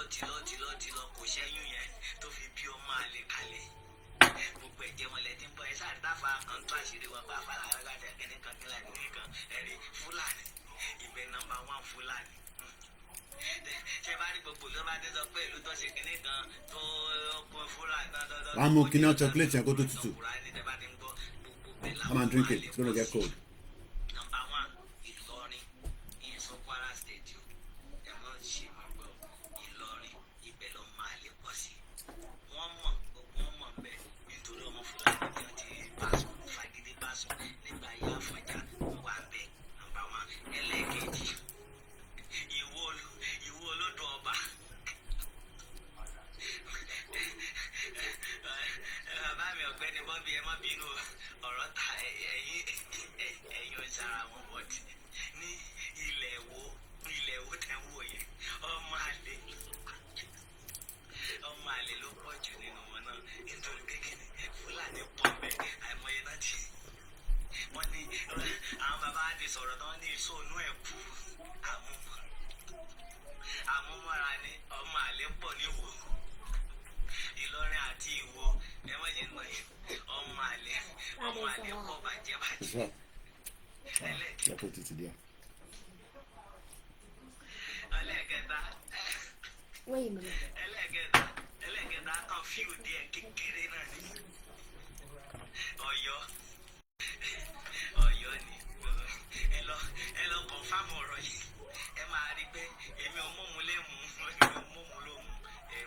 kò ṣẹ́yún yẹn tó fi bí ọmọ àlè kalẹ̀. Gbogbo ẹ̀jẹ̀ wọn lẹ́tí ń bọ̀ ẹ́ sáré táfà kan tó àṣírí wọn bá fàlà alágbàtà kẹ́ni kan kí láti ní kan ẹ̀rí Fúlàní ibẹ̀ nọ́mbà 1 Fúlàní. Ṣé bá rí gbogbo ló bá dé sọ pé ìlú tó ṣe kinní kan tó kó Fúlàní dandan. Wàá mú kíní chocolate yẹn kó tó tutù. Come and drink it, it's gonna get cold. Number 1 Ìlọrin ìyẹn sọ Kwara State o. Ẹ mọ̀ ṣe mọ̀ gbọ́ Ìlọrin ibẹ̀ ló máa lè pọ̀ sí. Wọ́n mọ̀ bẹ́ẹ̀ nítorí ọmọ Fúlàní ni ọtí báṣọ fagídí báṣọ nígbà ayé Àfọ̀njá wà bẹ́ẹ̀. Number 1 ẹlẹ́ẹ̀kejì Ìwó olódò ọba. Bàbá mi ọ̀gbẹ́ni Bọ́bí ẹ má bínú ọ̀rọ̀ ta ẹ̀yin ọ̀sára wọn bọ̀dì ní ilẹ̀ wo tẹ̀ ń wò yẹn ọmọ àlè ló pọ̀ jù nínú wọn náà nítorí kékeré Fúlàní pọ̀ bẹ́ẹ̀ àìmọye náà ti wọ́n ní àwọn bàbá á ti sọ̀rọ̀ tán ní ìsọ̀nù ẹ̀kú àmúmọ́ra ni ọmọ àlè pọ̀ níwò Ìlọrin àti Ìwó ẹ má jẹ́ nù ọmọ àlè pọ̀ bàjẹ́. Ẹlẹ́gẹ̀dá kan fíù díẹ̀ kékeré náà ni Ọ̀yọ́ ni ẹ lọ kọ̀ǹfàmù ọ̀rọ̀ yìí ẹ máa rí pé èmi ò mọ̀mú lé mú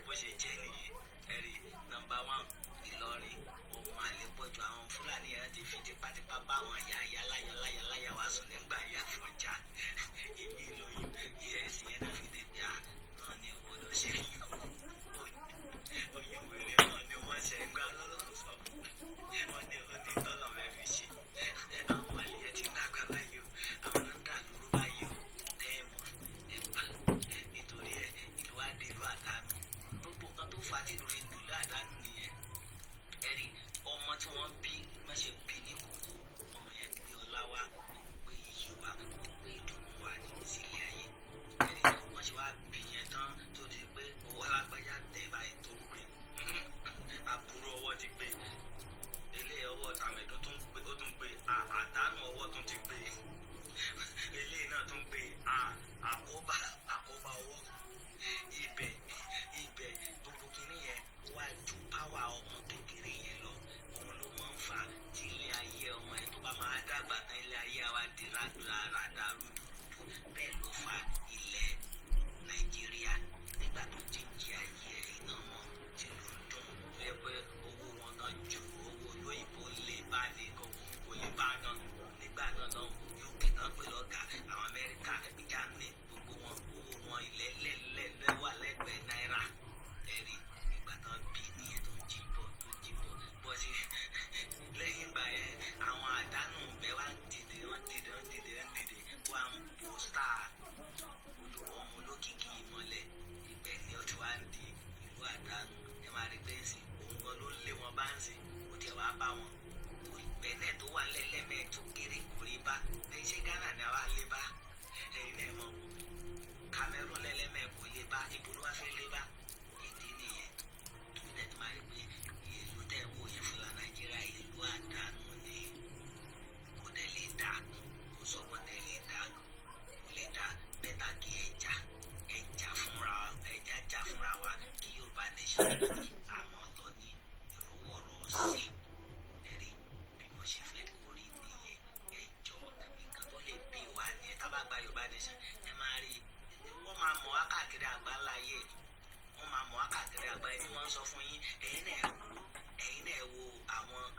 bó ṣe jẹ́ nìyẹn ẹ̀rí. Number 1 Ìlọrin ọmọ àlè pọ̀ jù àwọn Fúlàní yẹn ti fi tipátipá bá àwọn ìyá láyà wá sùn nígbà ayé Àfọ̀njá. Èmi lóyún yẹ́sì yẹn náà fi dé bí náà ni ọ̀gbọ́dọ̀ ṣe oyún wèrè náà ni wọ́n ṣe ń gbá lọ́lọ́run sọ wọ́n ní tọ́lọ̀ rẹ̀ fi ṣe. Àwọn àlè yẹn ti dàgbà báyìí o àwọn náà dà lóru báyìí o tẹ́ẹ̀mọ̀ ẹ̀pà nítorí ìlú adé ìlú àdánù gbogbo nǹkan tó fà á ti lórí ìlú àdánù nìyẹn. Ẹ̀rí ọmọ tí wọ́n bí má ṣe bí ní kókó ọmọ yẹn gbé ọlá wa gbé iyì wa gbé ìdùnnú wa ní sílé ayé. Ẹ̀rí wọ́n ṣe wá bí yẹn tán tó di pé owó alágbájá tẹ̀ báyìí tó gbé àbúrò ọwọ́ ti gbé ilé ọwọ́ tàmẹ̀dó tó ń gbé ó tún gbé àdánù ọwọ́ tó ti gbé ilé náà tó ń gbé àkóbá ọwọ́ ibẹ̀ gbogbo kìíní yẹn wá ju páwà ọmọ kékeré yẹn lọ òun ló máa ń fa tí ilé ayé ọmọ yẹn tó bá máa dàgbà tán ilé ayé àwa di rádaràdàrú bẹ́ẹ̀ ló fa ilẹ̀ Nàìjíríà nígbà tó jíjí ayé iná wọn tí ló ń dùn lé pé owó wọn náà ju owó olóyìnbó lè bá ní kò lè bá náà nígbà náà UK náà pè lọ́gà àwọn Amẹ́ríkà Germany gbogbo wọn owó wọn ilẹ̀ wà lẹ́gbẹ̀ẹ́ náírà ẹ̀rí ìgbà náà bí nìyẹn tó ń jí bọ̀ bọ́ sí lẹ́yìn ìgbà yẹn àwọn àdánù bẹ́ẹ̀ wá ń dìde wọ́n wá ń bò star ọmọ olókìkí ìmọ̀lẹ̀ ibẹ̀ ni ó ti wá ń di ìlú àdánù ẹ máa rí bẹ́ẹ̀sì òun gan ló lé wọn bá ń sìn ó tiẹ̀ wá bá wọn bẹ́ẹ̀ tó wà lẹ́lẹ́mẹ̀ tó kéré kò rí bá lẹ́yìn ṣe Ghana ni àwa lé bá ẹ̀yin náà mọ̀ Cameroon lẹ́lẹ́mẹ̀ kò lé bá ibo ló wá fẹ́ lé bá ìdí nìyẹn tó ní ẹ̀tọ́ máa rí pé ìlú tẹ̀ wò yẹn fúnra Nàìjíríà ìlú àdánù ni kò dẹ̀ lè dá kò sọ pé dẹ̀ lè dá kò lè dá bẹ́tà kí ẹja jà fúnra wa kí Yorùbá nation àmọ́ ọ̀tọ̀ ní ìrọwọ́rọ̀ sí ẹ̀rí bí mo ṣe fẹ́ kórè nìyẹn ẹjọ́ nǹkan tó lè bí wa ní ẹ̀ tábà gba Yorùbá nation ẹ máa rí wọ́n máa mọ̀ wá káàkiri àgbáláyé ẹni wọ́n sọ fún yín ẹ̀yin náà wo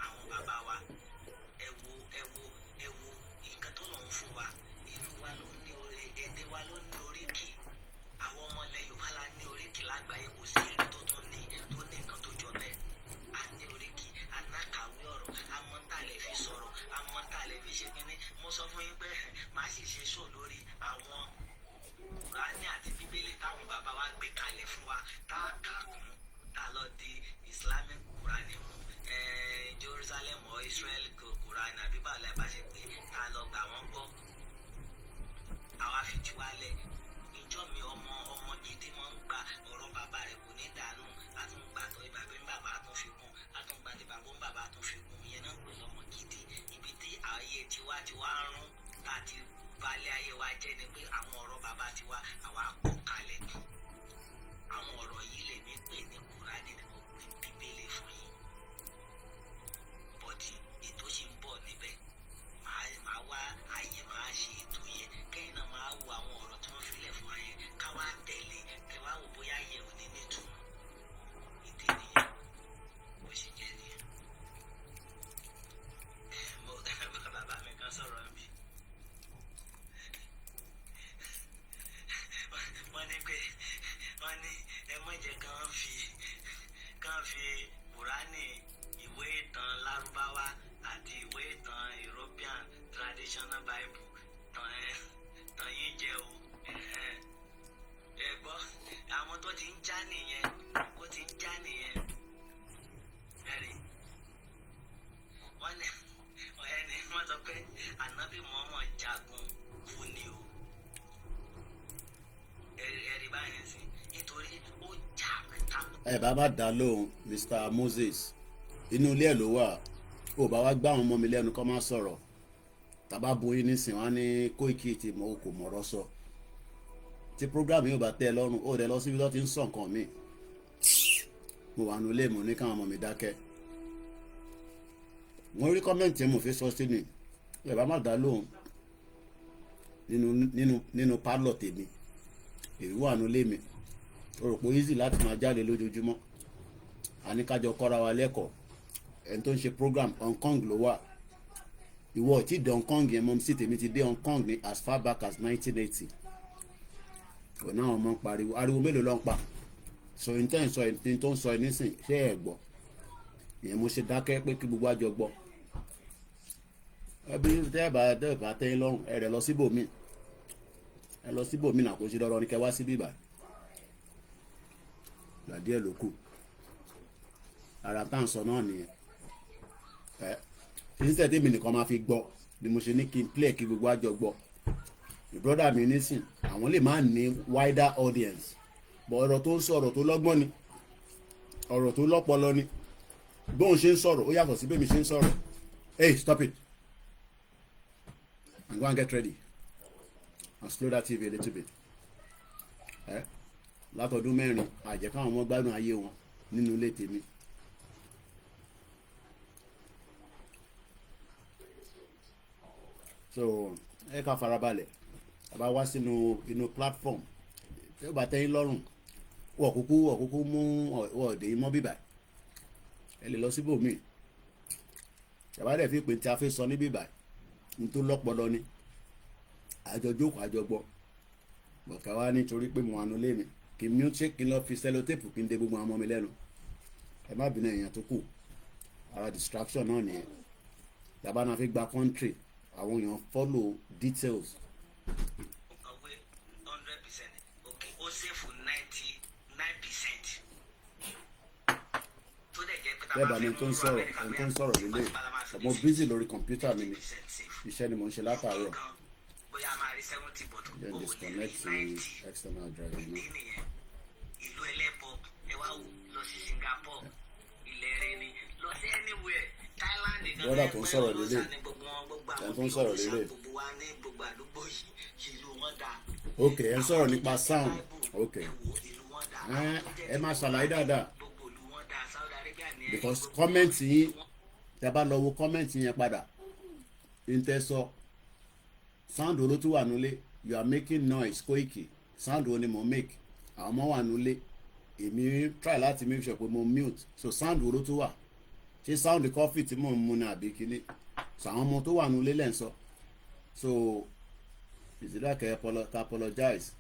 àwọn bàbá wa ẹ wo nǹkan tó lọ́n fún wa ìlú wa ló ní èdè wa ló ní oríkì àwọn ọmọ ilẹ̀ Yorùbá la ní oríkì lágbàáyé kò sí ìlú tó ní nǹkan tó jọ bẹ́ẹ̀ a ní oríkì anákàwé ọ̀rọ̀ amọ́ntàlẹ̀ fi sọ̀rọ̀ amọ́ntàlẹ̀ fi ṣe kínní mo sọ fún yín pé màá sì ṣe sọ lórí àwọn Kùránì àti Bíbélì táwọn bàbá wa gbé kalẹ̀ fún wa tá a kà kún tá a lọ di Islamic Quran mú Jerusalem or Israel Quran àbí báwo la bá ṣe pé tá a lọ gbà wọ́n gbọ́ àwa fi ti wálẹ̀ ìjọ mi ọmọ gidi máa ń gba ọ̀rọ̀ bàbá rẹ̀ kò ní dànù àtúngbà tó ìbàbí ń bàbá tó fi kún àtúngbà tí bàbá ń bàbá tó fi kún ìyẹn náà pè lọ́mọ gidi ibi tí ayé tiwa ti wá rún láti balẹ̀ ayé wa jẹ́ ni pé àwọn ọ̀rọ̀ bàbá tiwa àwa kọ́ kalẹ̀ àwọn ọ̀rọ̀ yìí lè ní pè ní Kùránì ni mo pè Bíbélì fún yín bọ́dì ètò ṣì ń bọ̀ níbẹ̀ máa wá àyè máa ṣe ètò yẹn kẹ́yìn náà máa wo àwọn ọ̀rọ̀ tí wọ́n filẹ̀ fún wa yẹn ká wá tẹ̀lé kẹ́ wá wò bóyá yẹ ò ní nítumọ̀ ìdí nìyẹn bó ṣe jẹ́ nìyẹn. Bàbá mi kan sọ̀rọ̀ níbí wọ́n ní pé wọ́n ní ẹ má jẹ́ kán fi Kùránì ìwé ìtàn Lárúbáwá àti ìwé ìtàn European traditional Bible tàn yín jẹ o ẹ gbọ́ àwọn tó ti ń já nìyẹn ó ti ń já nìyẹn ẹ̀rí wọ́n sọ pé ànábì Muhammad jagun kú ni o ẹ̀rí báyẹn sí nítorí ó jà takò. ẹ bá má dá lóhùn Mr. Moses inú ilé ẹ̀ ló wà ó bá wá gbá àwọn ọmọ mi lẹ́nu kọ́ máa sọ̀rọ̀ tàbá boyin nísìn wá ní Koiki tí mo kò mọ̀rọ̀ sọ tí program yóò bá tẹ́ ẹ lọ́rùn ó dẹ lọ síbi tó ti ń sọ nǹkan mi mo wà nílé mo ní káwọn ọmọ mi dákẹ́ wọ́n rí kọ́mẹ́ǹtì mo fi sọ sí ni ẹ bá má dá lóhùn nínú pálọ̀ tèmi èyí wà nílé mi o rò pé easy láti máa jáde lójoojúmọ́ àníkájọ kọ́ra wa lẹ́kọ̀ọ́ ẹni tó ń ṣe program Hong Kong ló wà ìwọ tí dé Hong Kong yẹn mọ́ sí tèmi ti dé Hong Kong ní as far back as 1980 kò náà ọmọ ń pariwo ariwo mélòó ló ń pa so n tó ń sọ ẹ nísìn ṣé ẹ gbọ́ ìyẹn mo ṣe dákẹ́ pé kí gbogbo àjọ gbọ́ ẹbí tẹ́ẹ̀bà tẹ́yìn lọ́rùn ẹ rẹ̀ lọ síbòmí ẹ lọ síbòmí náà kò ṣe dọ́rọ́ ní kẹ wá síbí ìbà gbàdí ẹ̀ ló kù ara tá à ń sọ náà nìyẹn ẹ ìṣẹ́ tèmi nìkan máa fi gbọ́ ni mo ṣe ní kí n play kí gbogbo àjọ gbọ́ ìbrọ́dà mi nísìn àwọn lè má ní wider audience bọ̀ ọ̀rọ̀ tó ń sọ ọ̀rọ̀ tó lọ́gbọ́n ni ọ̀rọ̀ tó lọ́pọlọ ni bóun ṣe ń sọ̀rọ̀ ó yàtọ̀ sí bẹ́ẹ̀ mi ṣe ń sọ̀rọ̀ hey stop it and go and get ready and slow that TV a little bit látọdún mẹ́rin àjẹ́ káwọn ọmọ gbádùn ayé wọn nínú ilé tèmi so ẹ ká farabalẹ̀ àbá wá sínú inú platform tí ó bá tẹ́yìn lọ́rùn wọ́n kúkú mú ọ̀dẹ̀ yìí mọ́ bíbà ẹ lè lọ síbòmíì ìjọba dẹ̀ fi pé tí a fi sọ ní bíbà ní tó lọ́pọlọ ni àjọjókòó àjọgbọ́ bọ̀ká wá nítorí pé mo wà nù lé mi kì í mú ṣé kí n lọ fi sẹlótéèpù kí n dé gbogbo àwọn ọmọ mi lẹ́nu ẹ má bínú èèyàn tó kù ara distraction náà nìyẹn yàbá náà fi gba country àwọn èèyàn follow details. ọ̀wé 100% ok ó ṣèfù 99% tó dẹ̀ jẹ́ pé tá a bẹ́ẹ̀ bá mi tó ń sọ̀rọ̀ nílé mo busy lórí kọ̀mpútà mi ni iṣẹ́ ni mo ń ṣe látàárọ̀ bóyá máa rí 70 bọ̀tù then disconnect to external drive ìdí nìyẹn ìlú ẹlẹ́bọ ẹ wá wò lọ sí Singapore ilẹ̀ rẹ ni lọ sí anywhere Thailand gan brother tó ń sọ̀rọ̀ lélẹ̀ ẹni tó ń sọ̀rọ̀ lélẹ̀ gbogbo wa ní gbogbo àdúgbò yìí ìlú wọn dá ok ẹ ń sọ̀rọ̀ nípa sound ok ìlú wọn dá ẹ máa ṣàlàyé dáadáa gbogbo ìlú wọn dá Saudi Arabia ní because comment yín tẹ bá lọ wo comment yẹn padà n tẹ sọ sound wo ló tún wà nílé you are making noise Koiki sound wo ni mo make àwọn ọmọ wà nílé èmi try láti make sure pé mo mute so sound wo ló tún wà ṣé sound coffee tí mò ń mu ní àbí kíní so àwọn ọmọ tó wà nílé lẹ́ ń sọ so ìdílé kẹ apologize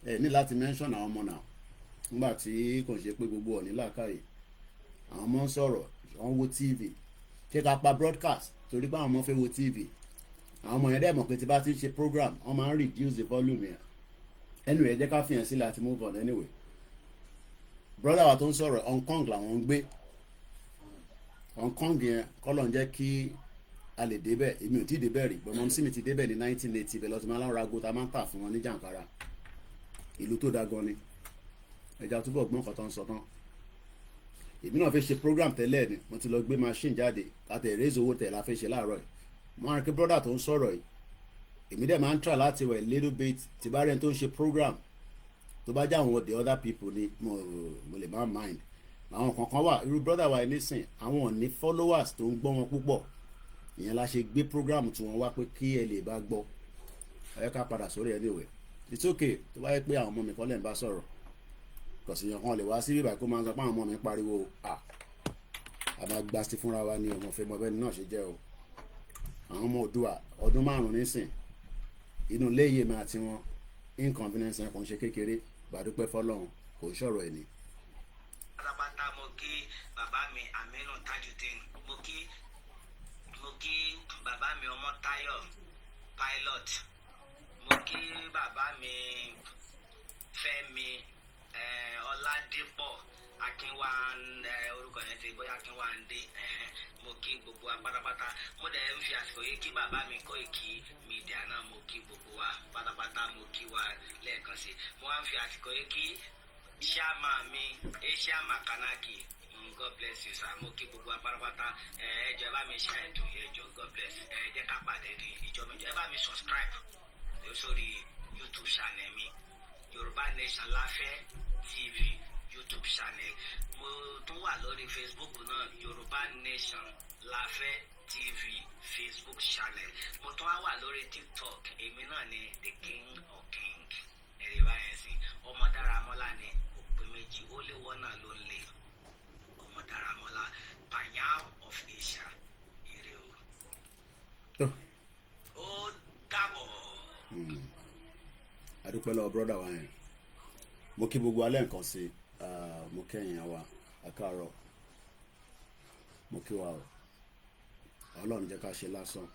ẹ ní láti mention àwọn ọmọ náà nígbà tí kò ṣe pé gbogbo ọ̀ní làákàyè àwọn ọmọ ń sọ̀rọ̀ wọ́n wo TV ṣé ká pa broadcast torí pé àwọn ọmọ fẹ́ wo TV àwọn ọmọ yẹn dẹ̀ mọ̀ pé tí bá ti ń ṣe program wọ́n máa ń reduce the volume yẹn anyway ẹ jẹ́ ká fi hàn sílẹ̀ àti move on anyway brother wa tó ń sọ̀rọ̀ Hong Kong làwọn ń gbé Hong Kong yẹn kọ́lọ̀ ń jẹ́ kí a lè débẹ̀ èmi ò tí ì débẹ̀ rí gbọmọ sí mi ti débẹ̀ ní 1980 bẹ̀ lọ́tí máa ń ra ago tá a máa ń tà fún wọn ní jàǹkárà ìlú tó da gan ni ẹja túbọ̀ gbọ́n kan tó ń sọ tán èmi náà fẹ́ ṣe program tẹ́lẹ̀ ni mo ti lọ gbé machine jáde láti raise owó tẹ̀ la fẹ́ ṣe láàárọ̀ yìí mo máa ń rí brother tó ń sọ̀rọ̀ yìí èmi dẹ̀ máa ń try láti wẹ̀ little bit tí bá rẹ̀ tó ń ṣe program tó bá jẹ́ àwọn the other people ni mo lè má mind àwọn kankan wà irú brother wa nísìn àwọn ò ní followers tó ń gbọ́ wọn púpọ̀ ìyẹn la ṣe gbé program tí wọ́n wá pé kí ẹ lè bá gbọ́ ẹ ká padà sórí anyway it's okay tó bá yẹ pé àwọn ọmọ mi kọ́ lẹ́ ń bá sọ̀rọ̀ kọ̀sìyàn kan lè wá sí bíbá kó máa ń sọ pé àwọn ọmọ mi pariwo a máa gbá sí fúnra wa ní ọmọ fẹ́ mọ bẹ́ẹ̀ náà ṣe jẹ́ o àwọn ọmọ Oòduà ọdún 5 nísìn inú léyè mi àti wọn inconvenience kò ń ṣe kékeré gbàdúpẹ́ fọlọ́run kò ń sọ̀rọ̀ ẹ̀ ní. pátápátá mo kí bàbá mi Aminu Tajudeen mo kí bàbá mi Ọmọ́táyọ̀ pilot mo kí bàbá mi Fẹ́mi Ọládépọ̀ Akínwá orúkọ yẹn ti bóyá Akínwándé mo kí gbogbo wa pátápátá mo dẹ̀ ń fi àsìkò yìí kí bàbá mi Koikimedia náà mo kí gbogbo wa pátápátá mo kí wa lẹ́ẹ̀kan sí mo wá ń fi àsìkò yìí kí ṣáàmà mi Asia Makanaki God bless you sir mo kí gbogbo wa pátápátá ẹ jọ̀ọ́ ẹ bá mi ṣe ètò ẹ jọ̀ọ́ God bless ẹ jẹ́ ká pàdé ní ìjọ mi ẹ bá mi subscribe sórí YouTube channel mi Yorùbá Nation Láfẹ́ TV YouTube channel mo tún wà lórí Facebook náà Yorùbá Nation Láfẹ́ TV Facebook channel mo tún wà lórí TikTok èmi náà ni the king of king ẹ̀rí báyẹn sí ọmọ Dáramọ́lá ni òpin méjì ó lé wọ́n náà ló lè ọmọ Dáramọ́lá Panyam of Asia ire o ó dàbọ̀. adúpẹ́ lọ́wọ́ brother wa yẹn mo kí gbogbo alẹ́ nǹkan sí mo kẹ́yìn wa àkàrọ̀ mo kí wa o ọlọ́run jẹ́ ká ṣe lásán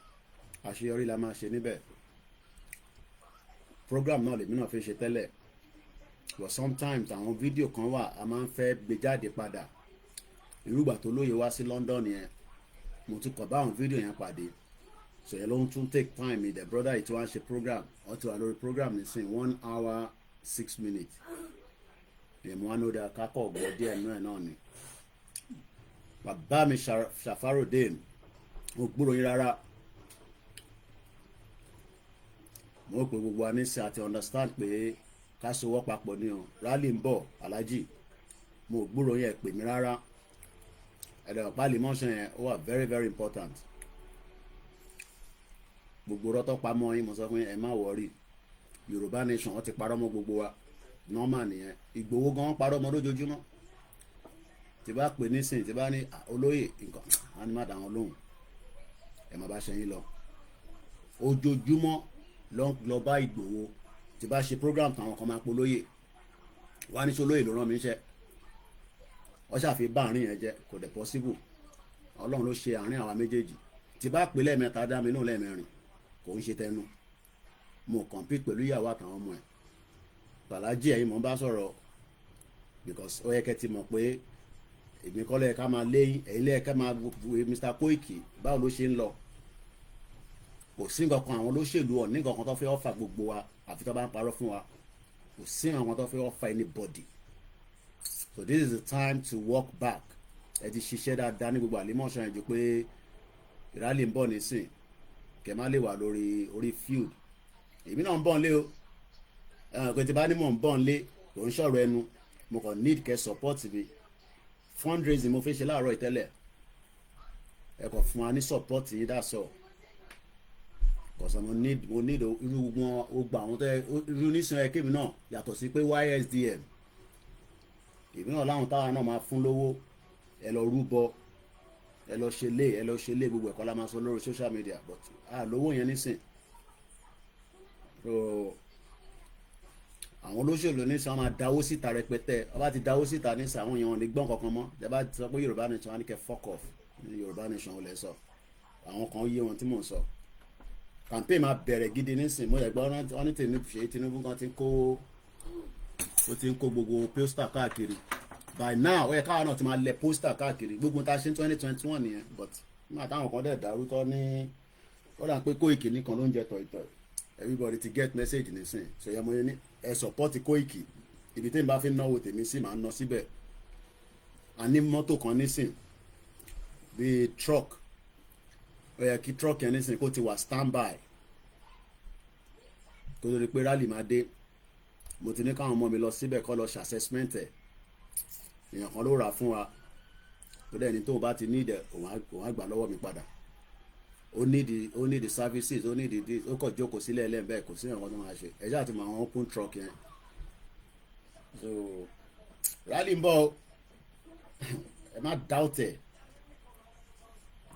àṣeyọrí la máa ṣe níbẹ̀ program náà lèmi náà fi ṣe tẹ́lẹ̀ but sometimes àwọn fídíò kan wà a máa ń fẹ́ gbé jáde padà irúgbà tó lóye wá sí London yẹn mo tún kọ̀ bá àwọn fídíò yẹn pàdé so yẹn ló ń tún take time mi the brother yìí tí wọ́n á ṣe program wọ́n ti wà lórí program nísìn 1 hour 6 minutes èmi wọn ló dáa kákọ̀ ọ̀gbọ́ díẹ̀ nú ẹ̀ náà ni bàbá mi Shafarudeen mo gbúrò yín rárá mo pè gbogbo wa nísìn àti understand pé ká sowọ́ papọ̀ ni o rally ń bọ̀ alájì mo gbúrò yín ẹ̀ pè mí rárá ẹ̀dẹ̀ pálí mọ́ṣẹ́ yẹn ó wà very very important gbogbo rọ́tọ́ pamọ́ yín mo sọ fún yín ẹ má wọrí Yorùbá Nation wọ́n ti parọ́ mọ́ gbogbo wa normal nìyẹn Ìgbòho gan parọ́ mọ́ lójoojúmọ́ tí bá pè nísìn tí bá ní olóyè nǹkan á ní má dá wọn lóhùn ẹ má bá ṣẹyìn lọ ojoojúmọ́ lọ bá Ìgbòho tí bá ṣe program táwọn kan máa polóyè wá ní sólóyè ló rán mi iṣẹ́ wọ́n ṣàfi bá àárín yẹn jẹ́ kò dẹ̀ possible Ọlọ́run ló ṣe àárín àwa méjèèjì tí bá pè lẹ́ẹ̀mẹ́ta dá mi náà lẹ́ẹ̀mẹ́rin kò ń ṣe tẹnu mo compete pẹ̀lú ìyàwó àtàwọn ọmọ ẹ̀ bàlájì ẹ̀yin mọ̀ bá sọ̀rọ̀ because ó yẹ kẹ́ ti mọ̀ pé èmi kọ́ lẹ́ẹ̀ká máa léyìn ẹ̀yin lẹ́ẹ̀ká máa wo Mr. Koiki báwo ló ṣe ń lọ kò sí nǹkan kan àwọn olóṣèlú ọ̀ ní nǹkan kan tó fẹ́ ọ̀fà gbogbo wa àfi tó bá ń parọ́ fún wa kò sí nǹkan kan tó fẹ́ ọ̀fà anybody so this is the time to walk back ẹ ti ṣiṣẹ́ dáadáa ní gbogbo àlímọ̀ṣọ́ yẹn ju pé ìrálẹ̀ ń bọ̀ nísìn kẹ́ má lè wà orí field èmi náà ń bọ̀ nílé o pé tí bá ní mò ń bọ̀ nílé kò ń sọ̀rọ̀ ẹnu mo kàn need kẹ́ support mi fundraising mo fi ṣe láàárọ̀ ìtẹ́lẹ̀ ẹ kàn fún wa ní support yìí dá sọ kọ̀sán mo need irú wọn ó gba àwọn tẹ́ irú nísìnyí ẹ kémi náà yàtọ̀ sí pé YSDM èmi náà láwọn táwa náà máa fún lówó ẹ lọ rúbọ ẹ lọ ṣe lé gbogbo ẹ̀kọ́ la máa sọ lórí social media but lówó yẹn nísìn so àwọn olóṣèlú nísìn wọn máa dáwó síta rẹpẹtẹ wọn bá ti dáwó síta nísìn àwọn èèyàn ò ní gbọ́n kankan mọ́ ẹ bá sọ pé Yorùbá Nation wọn ní kẹ́ fuck off Yorùbá Nation ò lè sọ àwọn kan yé wọn tí mò ń sọ campaign máa bẹ̀rẹ̀ gidi nísìn mo yẹ gbọ́ wọn ní Tinubu kan ti ń kó ó ti ń kó gbogbo pósítà káàkiri by now ó yẹ káwọn náà ti máa lẹ pósítà káàkiri gbogbo tá a ṣe 2021 nìyẹn but nígbà táwọn kan dẹ̀ dàrú tọ́ ní ó dà pé Koiki nìkan ló ń jẹ tọ̀ìtọ̀ everybody ti get message nísìn so yẹ mo ní ẹ support Koiki ibi tí n bá fi náwó tèmi sí màá ná síbẹ̀ a ní mọ́tò kan nísìn bíi truck ó yẹ kí truck yẹn nísìn kó ti wà standby kó tó di pé rally máa dé mo ti ní káwọn ọmọ mi lọ síbẹ̀ kọ́ lọ ṣe assessment ẹ̀ èèyàn kan ló rà fún wa tó dẹ̀ ní tó o bá ti ní ìdẹ̀ òun á gbà lọ́wọ́ mi padà ó ní the services ó ní the ó kọ̀ jókòó sílẹ̀ ẹlẹ́mbẹ́ kò sí ìrànwọ́ tó máa ṣe ẹ̀já àti àwọn open truck yẹn so rally ń bọ̀ ẹ má doubt ẹ̀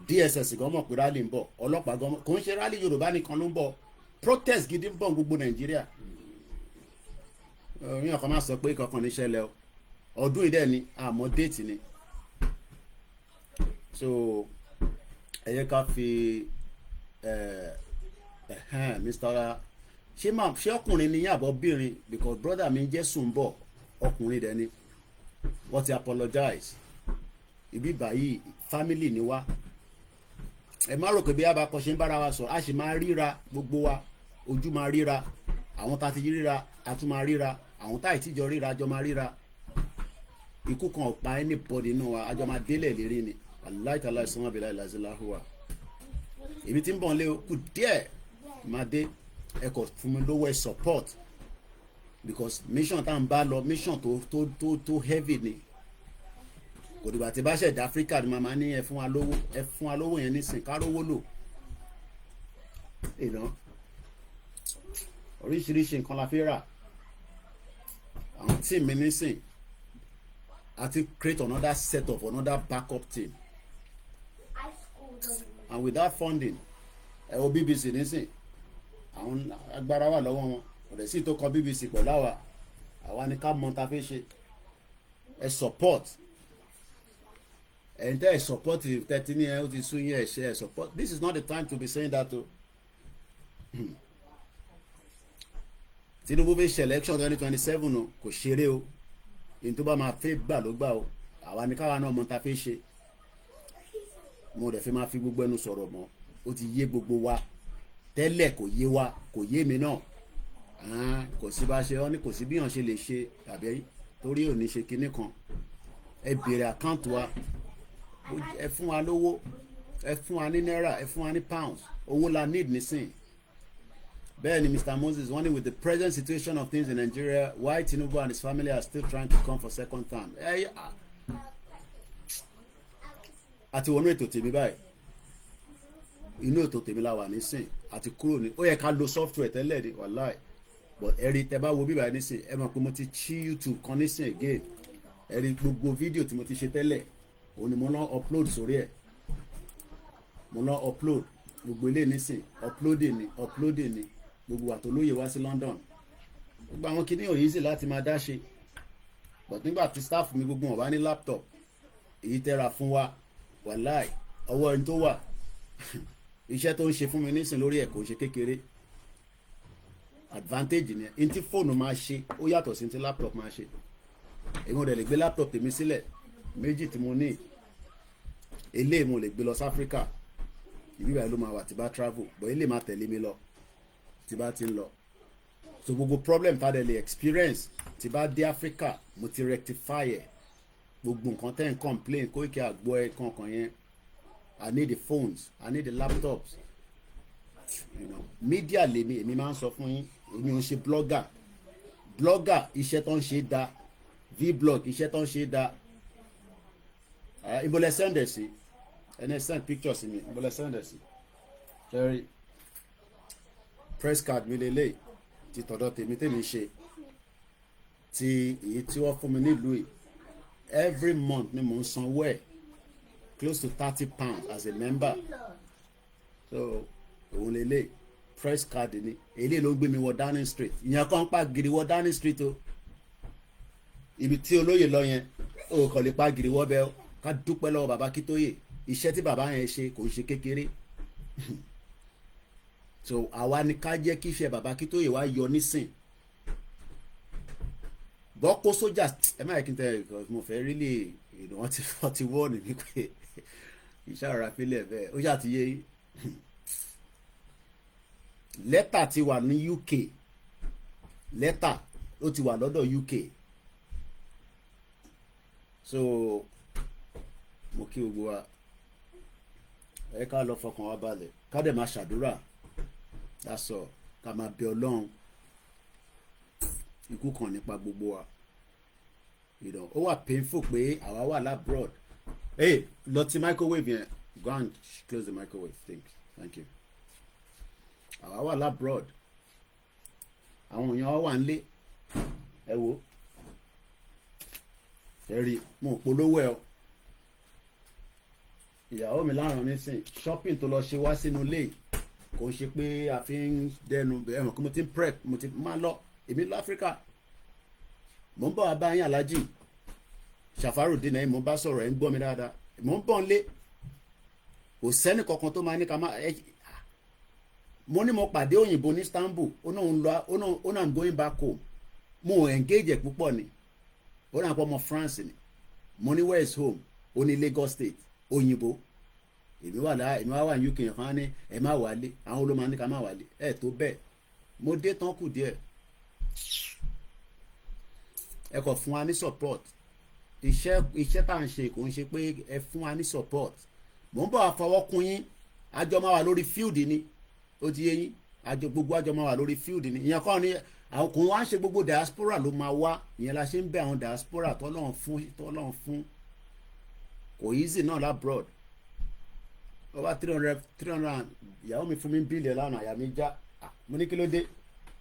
DSS gan mọ̀ pé rally ń bọ̀ ọlọ́pàá gan kò ń ṣe rally Yorùbá nìkan ló ń bọ̀ protest gidi ń bọ̀ gbogbo Nàìjíríà yíyan kan máa sọ pé kankan ní ṣẹlẹ̀ ọdún ìdẹ́ ni àmọ́ déètì ni so ẹ yẹ ká fi Mr. ṣé ọkùnrin ni yín àbọ̀bìnrin because brother mi jẹ́ Sùnbọ̀ ọkùnrin dẹ̀ ni wọ́n ti apologize ibi báyìí family ni wá ẹ má rò pé bí abakọ ṣe ń bára wa sọ a sì máa ríra gbogbo wa ojú máa ríra àwọn tá a ti ríra a tún máa ríra àwọn tá ìtìjọ ríra àjọ máa ríra ikú kan ò pa anybody inú wa àjọ máa délẹ̀ lérí ni aláìtàlá ìsanwó abilá ìlàzíláhùwà èmi tí ń bọ̀ lé kù díẹ̀ máa dé ẹ kò fún mi lówó ẹ support because mission tá à ń bá lọ mission tó heavy ni kò dìgbà tí bá ṣẹ̀dá Áfíríkà ni màmá ní ẹ fún wa lówó yẹn nísìn ká rówó lò oríṣiríṣi nǹkan la fi rà àwọn team mi nísìn àti create another set of another backup team and with that funding ẹ wo BBC nísìn àwọn agbára wà lọ́wọ́ wọn kò dẹ̀ sí tó kọ BBC pẹ̀lú àwa ni ká mọ ta fi ṣe ẹ support ẹ̀ ń tẹ́ ẹ support tẹ́tí ní ẹ ó ti sún yín ẹ̀ ṣe ẹ support this is not the time to be saying that o. Tinubu fi ṣe election 2027 o kò ṣeré o èyí tó bá máa fẹ́ gbà ló gbà o àwa ni káwa náà mọ ta fi ṣe mo dẹ̀ fi máa fi gbogbo ẹnu sọ̀rọ̀ mọ́ ó ti yé gbogbo wa tẹ́lẹ̀ kò yé wa kò yé mi náà kò sí bá ṣe ọ́ ní kò sí bí yàn ṣe lè ṣe tàbí torí ò ní ṣe kinní kan ẹ béèrè àkáǹtì wa ẹ fún wa lówó ẹ fún wa ní náírà ẹ fún wa ní pounds owó la need nísìn bẹ́ẹ̀ ni Mr. Moses wọ́n ní with the present situation of things in Nigeria why Tinubu and his family are still trying to come for second term àti wọnú ètò tèmi báyìí inú ètò tèmi la wà nísìn àti kúrò ní ó yẹ ká lo software tẹ́lẹ̀ ní wàláì but ẹ̀rí tẹ́ bá wo bíbá nísìn ẹ mọ̀ pé mo ti ṣí YouTube kan nísìn again ẹ̀rí gbogbo fídíò tí mo ti ṣe tẹ́lẹ̀ òun ni mo lọ upload sórí ẹ̀ mo lọ upload gbogbo ilé nísìn uploading ni gbogbo àtolóyè wá sí London gbogbo àwọn kìíní ò easy láti máa dá ṣe but nígbà tí staff mi gbogbo wọn bá ní laptop èyí tẹ́ra fún wa wàláì ọwọ́ ẹni tó wà iṣẹ́ tó ń ṣe fún mi nísìn lórí ẹ̀ kò ń ṣe kékeré advantage ni n tí fóònù máa ṣe ó yàtọ̀ sí n tí laptop máa ṣe èmi ò dẹ̀ lè gbé laptop tèmi sílẹ̀ méjì tí mo ní eléyìí mo lè gbé lọ sí Africa ìbí báyìí ló máa wà tí bá travel but eléyìí máa tẹ̀lé mi lọ tí bá ti ń lọ so gbogbo problem tá a dẹ̀ lè experience tí bá dé Africa mo ti rectify ẹ̀ gbogbo nǹkan tẹ́ ń complain Koiki àgbọ̀ ẹ̀ kankan yẹn I need the phones I need the laptops media lèmi èmi máa ń sọ fún yín èmi ò ń ṣe blogger iṣẹ́ tó ń ṣe dá vblog iṣẹ́ tó ń ṣe dá ìbọ̀lẹ̀ sẹ́ndẹ̀ sí ẹni send pictures mi ìbọ̀lẹ̀ sẹ́ndẹ̀ sí jerry press card mi lélẹ̀ ti tọ̀dọ̀ tèmi ṣe ti èyí tí wọ́n fún mi nílùú yìí every month ni mò ń sanwó ẹ̀ close to £30 as a member so òun lélẹ̀ press card ni èyí ló ń gbé mi wọ Downing Street ìyẹn kan pa gidi wọ Downing Street o ibi tí olóyè lọ yẹn o kàn lè pa gidi wọ bẹ́ẹ̀ ká dúpẹ́ lọ́wọ́ bàbá Kítóyè iṣẹ́ tí bàbá yẹn ṣe kò ń ṣe kékeré so àwa ni ká jẹ́ kí iṣẹ́ bàbá Kítóyè wá yọ nísìn bọ́ kó sójà ẹ má yẹ kí n tẹ mo fẹ́ rí lè wọ́n ti wọ́ọ̀nù mi pé iṣẹ́ ara fílẹ̀ bẹ́ẹ̀ ó ṣáà ti yé lẹ́tà ti wà ní UK lẹ́tà ó ti wà lọ́dọ̀ UK so mo kí gbogbo wa ẹ ká lọ fọkàn wa balẹ̀ ká dẹ̀ máa ṣàdúrà dasọ ká máa bẹ Ọlọ́run ikú kan nípa gbogbo wa ó wà painful pé àwa wà labroad hey lọ ti microwave yẹn go and close the microwave thank you àwa wà labroad àwọn èèyàn wà nílé ẹ wo ẹ rí mo polówó ẹ o ìyàwó mi láràn nísìn shopping tó lọ ṣe wá sínú ilé kò ń ṣe pé a fi ń dẹnu ẹ̀wọ̀n kí mo ti ń prep mo ti máa lọ èmi lọ Áfíríkà mo ń bọ̀ wá bá yín alájì Ṣàfárùdín náà mo bá sọ̀rọ̀ ẹ̀ ń gbọ́ mi dáadáa mo ń bọ̀ ń lé kò sẹ́ni kankan tó máa ní ká má mo ní mo pàdé òyìnbó ní Istanbul ó náà ń going back home mo engage ẹ̀ púpọ̀ ni ó náà pọ̀ ọmọ France ni mo ní where is home ó ní Lagos State òyìnbó èmi wà ní UK yẹn kan ní ẹ má wálé àwọn olóma ní ká má wálé ẹ tó bẹ́ẹ̀ mo dé tán kù díẹ̀ ẹ kò fún wa ní support iṣẹ́ tá à ń ṣe kò ń ṣe pé ẹ fún wa ní support mò ń bọ̀ àfọwọ́kun yín àjọ máa wà lórí field ni ó ti yé yín gbogbo àjọ máa wà lórí field ni ìyẹn kọ́ ni àwọn kò wá ń ṣe gbogbo diaspora ló máa wá ìyẹn la ṣe ń bẹ àwọn diaspora tọ́lọ́run fún kò easy náà labroad over 300 ìyàwó mi fún mi bílẹ̀ lánàá àyà mi já mo ní kí ló dé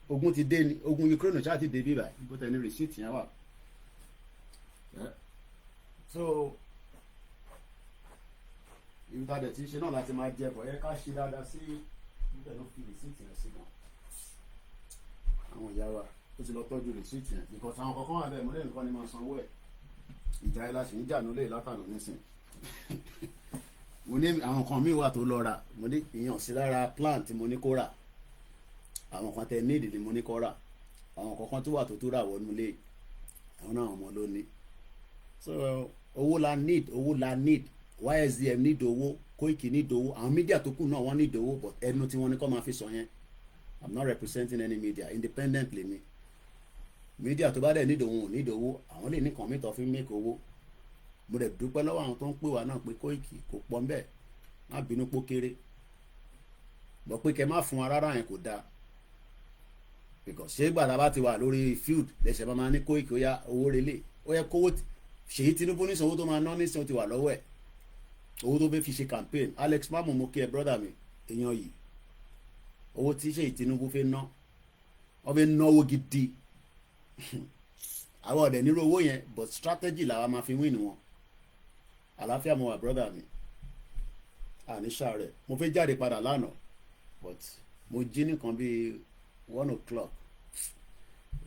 ogun ti dé ni ogun Ukraine ṣáà ti dé bí báyìí bó tẹ ní receipt yẹn wà so ìbúdàdẹ̀ tí ń ṣe náà láti máa jẹ bọ̀ ẹ ká ṣe dáadáa sí níbẹ̀ ló fi receipt yẹn sí gan àwọn ìyá wa ó ti lọ tọ́jú receipt yẹn because àwọn kọ̀ọ̀kan wà bẹ́ẹ̀ mo lè nìkan ni máa sanwó ẹ̀ ìjà ẹ̀ la sì ń jà nílé látànà nísìn mo ní àwọn kan míì wà tó lọ rà mo ní ìyàn sí lára plant tí mo ní kó rà àwọn kan tẹ níìdì ni mo ní kó rà àwọn kọ̀ọ̀kan tó wà tó rà wọnú lé àwọn náà ọmọ ló ní so owó la need YSDM need owó Koiki need owó àwọn media tó kù náà wọ́n need owó but ẹnu tí wọ́n ní kó máa fi sọ yẹn I'm not representing any media independently mi media tó bá dẹ̀ need owó need owó àwọn lè ní kàn mí tó fi make owó mo dẹ̀ dúpẹ́ lọ́wọ́ àwọn tó ń pè wá náà pé Koiki kò pọ̀ mbẹ́ má bínú pó kéré bọ̀ pé kẹ́ má fún wa rárá yẹn kò dáa because ṣé gbàdá bá ti wà lórí field lẹ́sẹ̀ máa ní Koiki ó yá owó relé ó yẹ kówó Ṣèyí Tinubu ní sanwó tó máa ná nísìnyí ó ti wà lọ́wọ́ ẹ̀ owó tó fẹ́ fi ṣe campaign Alex Mamu mo kí ẹ brother mi èèyàn yìí owó tí Ṣèyí Tinubu fẹ́ ná wọ́n fẹ́ náwó gidi àwọn ọ̀dẹ̀ nírú owó yẹn but strategy làwa máa fi win wọn àlàáfíà mo wà brother mi àníṣà rẹ̀ mo fẹ́ jáde padà lánàá but mo jí nìkan bíi 1 o'clock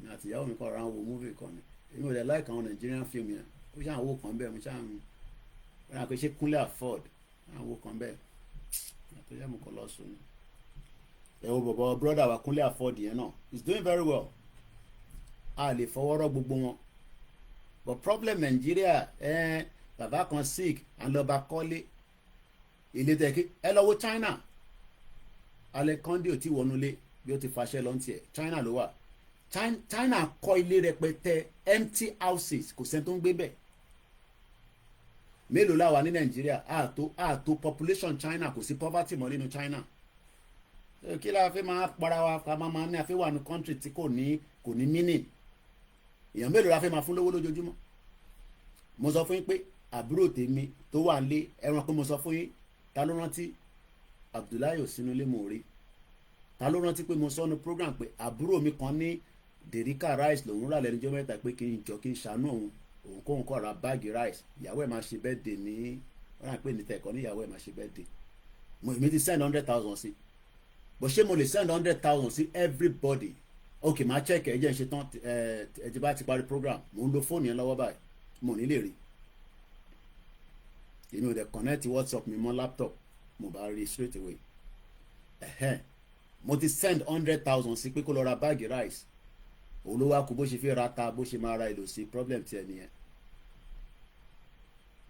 ní àtìyàwó mi kọ́ ra wo movie kan ni èmi ò dẹ̀ like àwọn Nigerian film yẹn ó ṣáà wò kàn bẹ́ẹ̀ mo ṣáà ń wọ́n yà pé ṣé Kúnlé afford àwọn wò kàn bẹ́ẹ̀ àti yẹ́ mo kọ́ lọ sùn ẹ wo bọ̀bọ̀ brother wa Kúnlé afford yẹn náà he's doing very well a lè fọwọ́rọ́ gbogbo wọn but problem Nigeria bàbá kan sick àlọ́ba kọ́lé ilé tẹ̀kí ẹ lọ wo China alẹ́ kọ́ndé ò tí wọnúlé bí ó ti fàṣẹ lọ́ntì ẹ̀ China ló wà China kọ́ ilé rẹpẹtẹ empty houses kò sẹ́ni tó ń gbé bẹ́ẹ̀ mélòó la wà ní Nàìjíríà ààtò population China kò sí poverty mọ́ nínú China kí la fi máa para wa ká máa ní àfi wà ní country tí kò ní meaning èèyàn mélòó la fi máa fún lówó lójoojúmọ́ mo sọ fún yín pé àbúrò tèmi tó wà ń lé ẹran pé mo sọ fún yín ta ló rántí Abdullahi Osinule mo rí ta ló rántí pé mo sọ ní program pé àbúrò mi kan ní Derika rice lòun rà lẹ́nu jọ́ mẹ́ta pé kí n ṣàánú òun kóun kọ́ ra báàgì rice ìyàwó ẹ̀ máa ṣe birthday ní wọ́n rà pé ní tẹ̀kọ́ ní ìyàwó ẹ̀ máa ṣe birthday èmi ti send 100,000 sí bó ṣé mo lè send 100,000 sí everybody ok máa check ẹ jẹ́ ń ṣe tán ẹ ti bá ti parí program mo ń lo fóònù yẹn lọ́wọ́ báyìí mo ní lè rí èmi ò dẹ̀ connect WhatsApp mi mọ́ laptop mo bá rí straight away mo ti send 100,000 sí pé kó lọ ra báàgì rice òun ló wá kú bó ṣe fi ra ta bó ṣe máa ra èlò sí problem tiẹ̀ nìyẹn.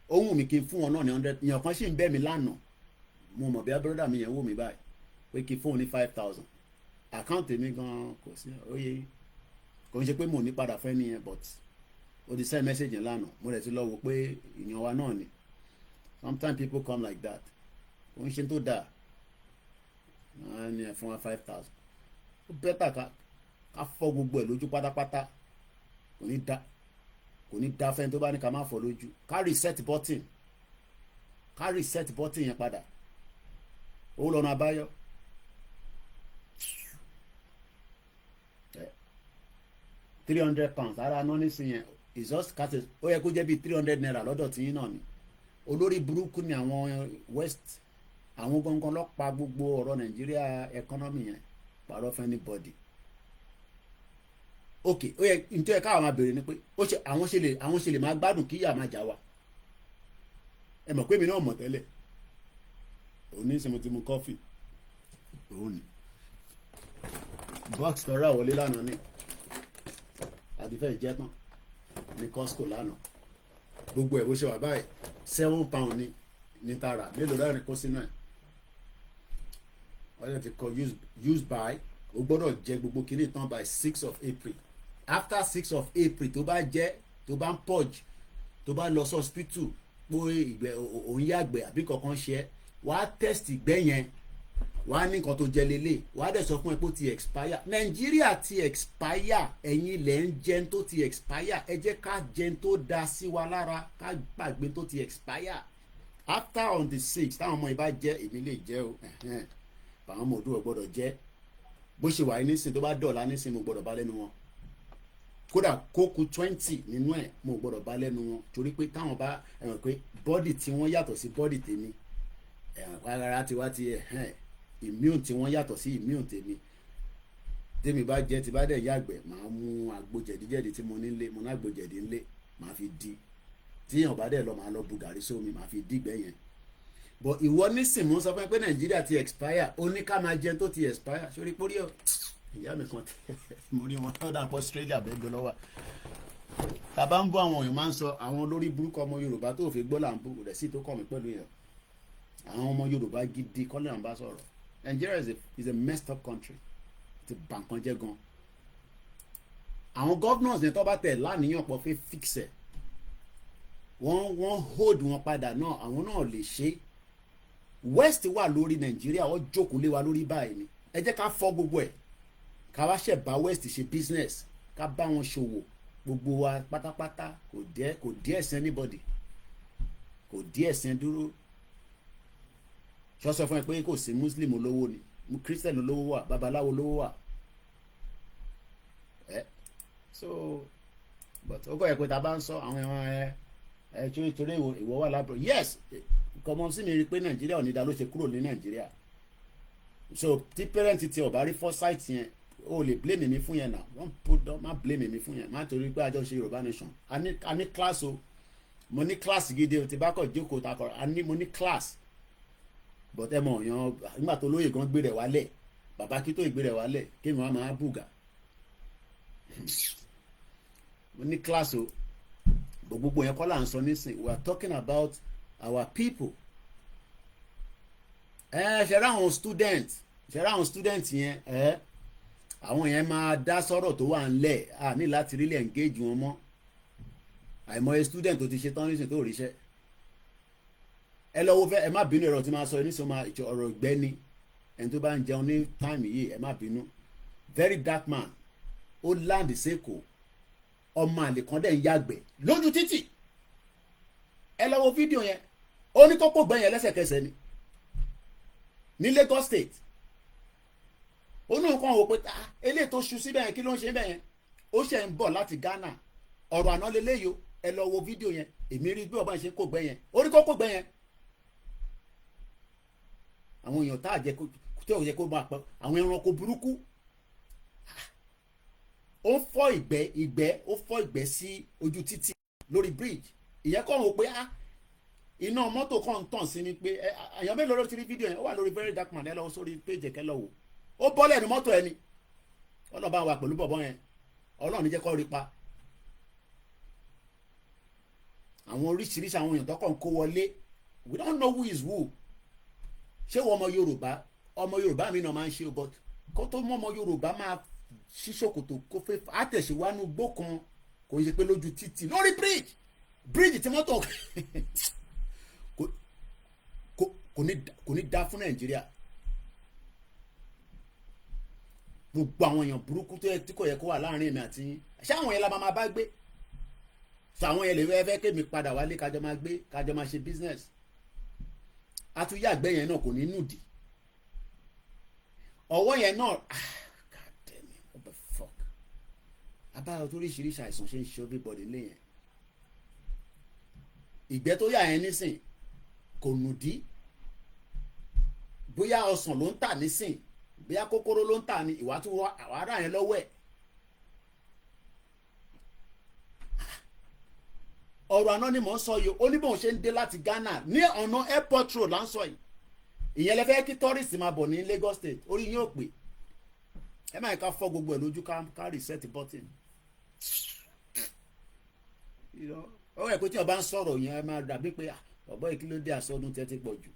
ohun mi kì í fún wọn náà ní 100 èèyàn kan sì ń bẹ́ mi lánàá mo mọ̀ bí abúrọ́dà mi yẹn wò mí báyìí pé kí fóun ní 5,000 àkáǹtì mi gan kò sí oyè kò ń ṣe pé mo ní padà fẹ́ nìyẹn but ó ti send message yẹn lánàá mo rẹ̀ ti lọ wò pé ìyàn wa náà ni sometimes people come like that ó ń ṣe tó dáa wọ́n ní ẹ̀ fún wa 5,000 ó bẹ́tà ká fọ́ gbogbo ẹ̀ lójú pátápátá kò ní dá fẹ́ni tó bá ní ká má fọ́ lójú ká reset button yẹn padà ó lọ́nà àbáyọ. £300 ara náà nísìnyí yẹn is just cut ó yẹ kó jẹ́ bíi 300 naira lọ́dọ̀ tí yín náà ni olórí burúkú ni àwọn west àwọn gangan ló pa gbogbo ọ̀rọ̀ nàìjíríà economy yẹn pàrọ̀ fún anybody. ok ó yẹ nítorí káwọn máa béèrè ni pé àwọn ṣe lè máa gbádùn kí ìyà máa jà wá ẹ mọ̀ pé mi náà mọ̀ tẹ́lẹ̀ òun ní ìsinmi tí mo kọ́fì òun ni box tọrọ àwọlé lánàá ni àdìfẹ́ ìjẹ́ tán ní Costco lánàá gbogbo ẹ̀ bó ṣe wà báyìí £7 ní tààrà mélòó láàrin kó sínú ẹ̀ wọ́n yẹ ti kọ use by o gbọ́dọ̀ jẹ gbogbo kìíní tán by 6 of April after 6 of April tó bá jẹ́ tó bá ń purge tó bá lọ sí hospital pé ìgbẹ́ òun yàgbẹ́ àbí kankan ṣe é wàá test ìgbẹ́ yẹn wàá ní nǹkan tó jẹ lélẹ̀ wàá dẹ̀ sọ fún ẹ pé ó ti expire nàìjíríà ti expire ẹ̀yin lẹ̀ ń jẹun tó ti expire ẹ jẹ́ ká jẹun tó da sí wa lára ká gbàgbé tó ti expire after on the 6 táwọn ọmọ ìbá jẹ́ èmi lè jẹ́ o àwọn ọmọ òdúró gbọ́dọ̀ jẹ́ bó ṣe wà nísìn tó bá dọ̀la nísìn mo gbọ́dọ̀ bá lẹ́nu wọn kódà kókù 20 nínú ẹ̀ mo gbọ́dọ̀ bá lẹ́nu wọn torí pé táwọn bá ẹ̀wọ̀n pé bọ́dì tí wọ́n yàtọ̀ sí bọ́dì tèmi ara tiwa ti immune tí wọ́n yàtọ̀ sí immune tèmi bá jẹ́ ti bá dẹ̀ yàgbẹ́ màá mú àgbo jẹ̀díjẹ̀dí tí mo nílé mo ní àgbo jẹ̀dí ńlé màá fi di tíyàn bá dẹ̀ lọ màá lọ bu gàrí sómi màá fi dìgbẹ́ yẹn but ìwọ nísìn mo sọ fún ẹ pé nàìjíríà ti expire ó ní ká máa jẹun tó ti expire sórí pórí ọ ìyá mi kan mo rí wọn lọ́dà pọ̀ Australia bẹ́ẹ̀ gbọ́ lọ́wọ́ tàbá ń bọ́ àwọn èèyàn máa ń sọ àwọn olórí burúkú ọmọ yorùbá tó fi gbọ́ là ń bú rẹ̀ sí tó kọ̀ mí pẹ̀lú yẹn àwọn ọmọ yorùbá gidi kọ́lé à ń bá sọ̀rọ̀ Nigeria is a messed up country ti bà nǹkan jẹ́ gan àwọn governors ní tó bá tẹ̀ láníyàn pọ̀ fẹ́ fix ẹ̀ wọ́n hold wọn padà náà àwọn náà lè ṣe west wà lórí nàìjíríà wọ́n jókòó lé wa lórí báyìí ni ẹ jẹ́ ká fọ́ gbogbo ẹ̀ ká wá ṣẹ̀ bá west ṣe business ká bá wọn ṣòwò gbogbo wa pátápátá kò dí ẹ̀sìn anybody kò dí ẹ̀sìn dúró sọ fún ẹ pé kò sí muslim olówó ni christian olówó wà babaláwo olówó wà so but ó kọ́ ẹ̀ pé ta bá ń sọ àwọn ẹ̀wọ̀n tí torí ìwọ wà lábúrò yes kọ́mọ sí mi rí i pé nàìjíríà ò ní dá ló ṣe kúrò ní nàìjíríà so tí parent ti ọ̀bá rí foresight yẹn o lè blame mi fún yẹn náà má blame mi fún yẹn má torí pé àjọ ṣe yorùbá nation a ní class o mo ní class gidi o ti bá kọ̀ jókòó takọ̀ mo ní class but ẹ mọ̀ yan nígbà tó lóye gan gbé rẹ̀ wálẹ̀ bàbá kí tó ìgbé rẹ̀ wálẹ̀ kéèmì wọn máa bùgà mo ní class o gbogbo yẹn kọ́ là ń sọ nísìn we are talking about our people ṣẹ̀rẹ̀ àwọn student yẹn àwọn yẹn máa dá sọ̀rọ̀ tó wà ńlẹ̀ a ní láti really engage wọn mọ́ àìmọye student tó ti ṣe tán nísìn tó ríṣẹ́ ẹ lọ wo fẹ́ ẹ má bínú ẹ̀rọ tí máa sọ ẹ nísìn máa ọ̀rọ̀ ìgbẹ́ni ẹni tó bá ń jẹun ní time yìí ẹ má bínú very dark man ó land sẹ́kọ̀ọ́ ọmọ àlè kan dẹ̀ ń yàgbẹ́ lójú títì ẹ lọ wo fídíò yẹn ó ní kókó gbẹ̀yìn lẹ́sẹ̀kẹsẹ̀ ni ní Lagos State ó ní nǹkan wò pé eléyìí tó ṣu síbẹ̀ yẹn kí ló ń ṣe bẹ́ẹ̀ yẹn ó ṣe ń bọ̀ láti Ghana ọ̀rọ̀ àná lélẹ́yìí o ẹ lọ wo fídíò yẹn èmi rí bí ọba ṣe kó gbẹ̀yẹn ó ní kókó gbẹ̀yẹn àwọn èèyàn tá àjẹ tí ò yẹ kó máa pẹ́ àwọn ẹranko burúkú ó fọ́ ìgbẹ́ sí ojú títì lórí bridge ìyẹn kọ́ wò pé iná mọ́tò kan ń tàn sí ni pé àyàn mélòó ló ti rí fídíò yẹn ó wà lórí very dark man ẹ lọ sórí péjì ẹ̀kẹ́ lọ wò ó bọ́lẹ̀ ní mọ́tò ẹni ọlọ́ba wà pẹ̀lú bọ̀bọ́ yẹn Ọlọ́run jẹ́ kó rí pa. Àwọn oríṣiríṣi àwọn èèyàn tó kàn kó wọlé, we don't know who is who. Ṣé wọ́n ọmọ Yorùbá mi náà máa ń ṣe, but kó tó mọ́ ọmọ Yorùbá máa ṣí ṣòkòtò kó fẹ́ àtẹ̀síwánú gbó kan, kò yẹ pé lójú títì lórí bridge tí mọ́tò kò ní dá fún Nàìjíríà. Gbogbo àwọn èèyàn burúkú tí kò yẹ kó wà láàrin èmi àti yín, ṣé àwọn yẹn la máa bá gbé? So àwọn yẹn lè fẹ́ kémi padà wálé kájọ máa gbé, kájọ máa ṣe business. Àtúnyà àgbẹ̀ yẹn náà kò ní nùdí. Ọwọ́ yẹn náà God damn it, what the fuck. Abáyọ tó oríṣiríṣi àìsàn ṣe ń ṣe everybody lé yẹn. Ìgbẹ́ tó yà yẹn nísìn kò nùdí. Bóyá ọsàn ló ń tà nísìn, bóyá kókóró ló ń tà ní, ìwà tó àwọn ará yẹn lọ́wọ́ ẹ̀. Ọ̀rọ̀ àná ni mò ń sọ yìí, ó ní bóun ṣe ń dé láti Ghana ní ọ̀nà airport road là ń sọ yìí. Ìyẹn lẹ fẹ́ kí tourist máa bọ̀ ní Lagos State, orí yín ò pé. Ẹ máa ká fọ́ gbogbo ẹ̀ lójú ká reset button. Ó yẹ kó tí ọba ń sọ̀rọ̀ yẹn ẹ máa dàbí pé ọ̀bọ̀ yìí kí ló dé àsọdún tẹ́tí pọ̀ jù.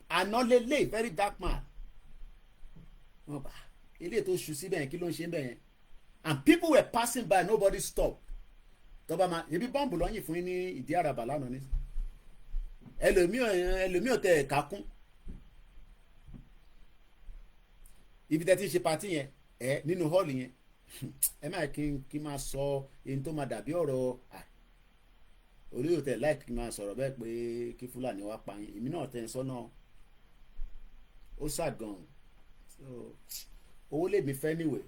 Àná lélẹ̀ very dark man. Wọ́n bá ilé tó ṣu síbẹ̀ yẹn kí ló ń ṣe bẹ̀ yẹn. And people were passing by, nobody stopped. Tọ́ba máa ebi bọ́ǹbù lọ́yìn fún yín ní ìdí àràbà lánàá ní. Ẹlòmíì ò tẹ ẹ̀ka kún. Ibi tẹ́ ti ń ṣe pàtí yẹn nínú hall yẹn ẹ máa kí n máa sọ ohun tó máa dàbí ọ̀rọ̀ orí òtẹ̀ láì kí n máa sọ̀rọ̀ bẹ́ẹ̀ pé kí Fúlàní wá pa yín. Èmi náà tẹ́ ń sọ́nà ó ṣàgàn. Owó lèmi fẹ́ níwèé,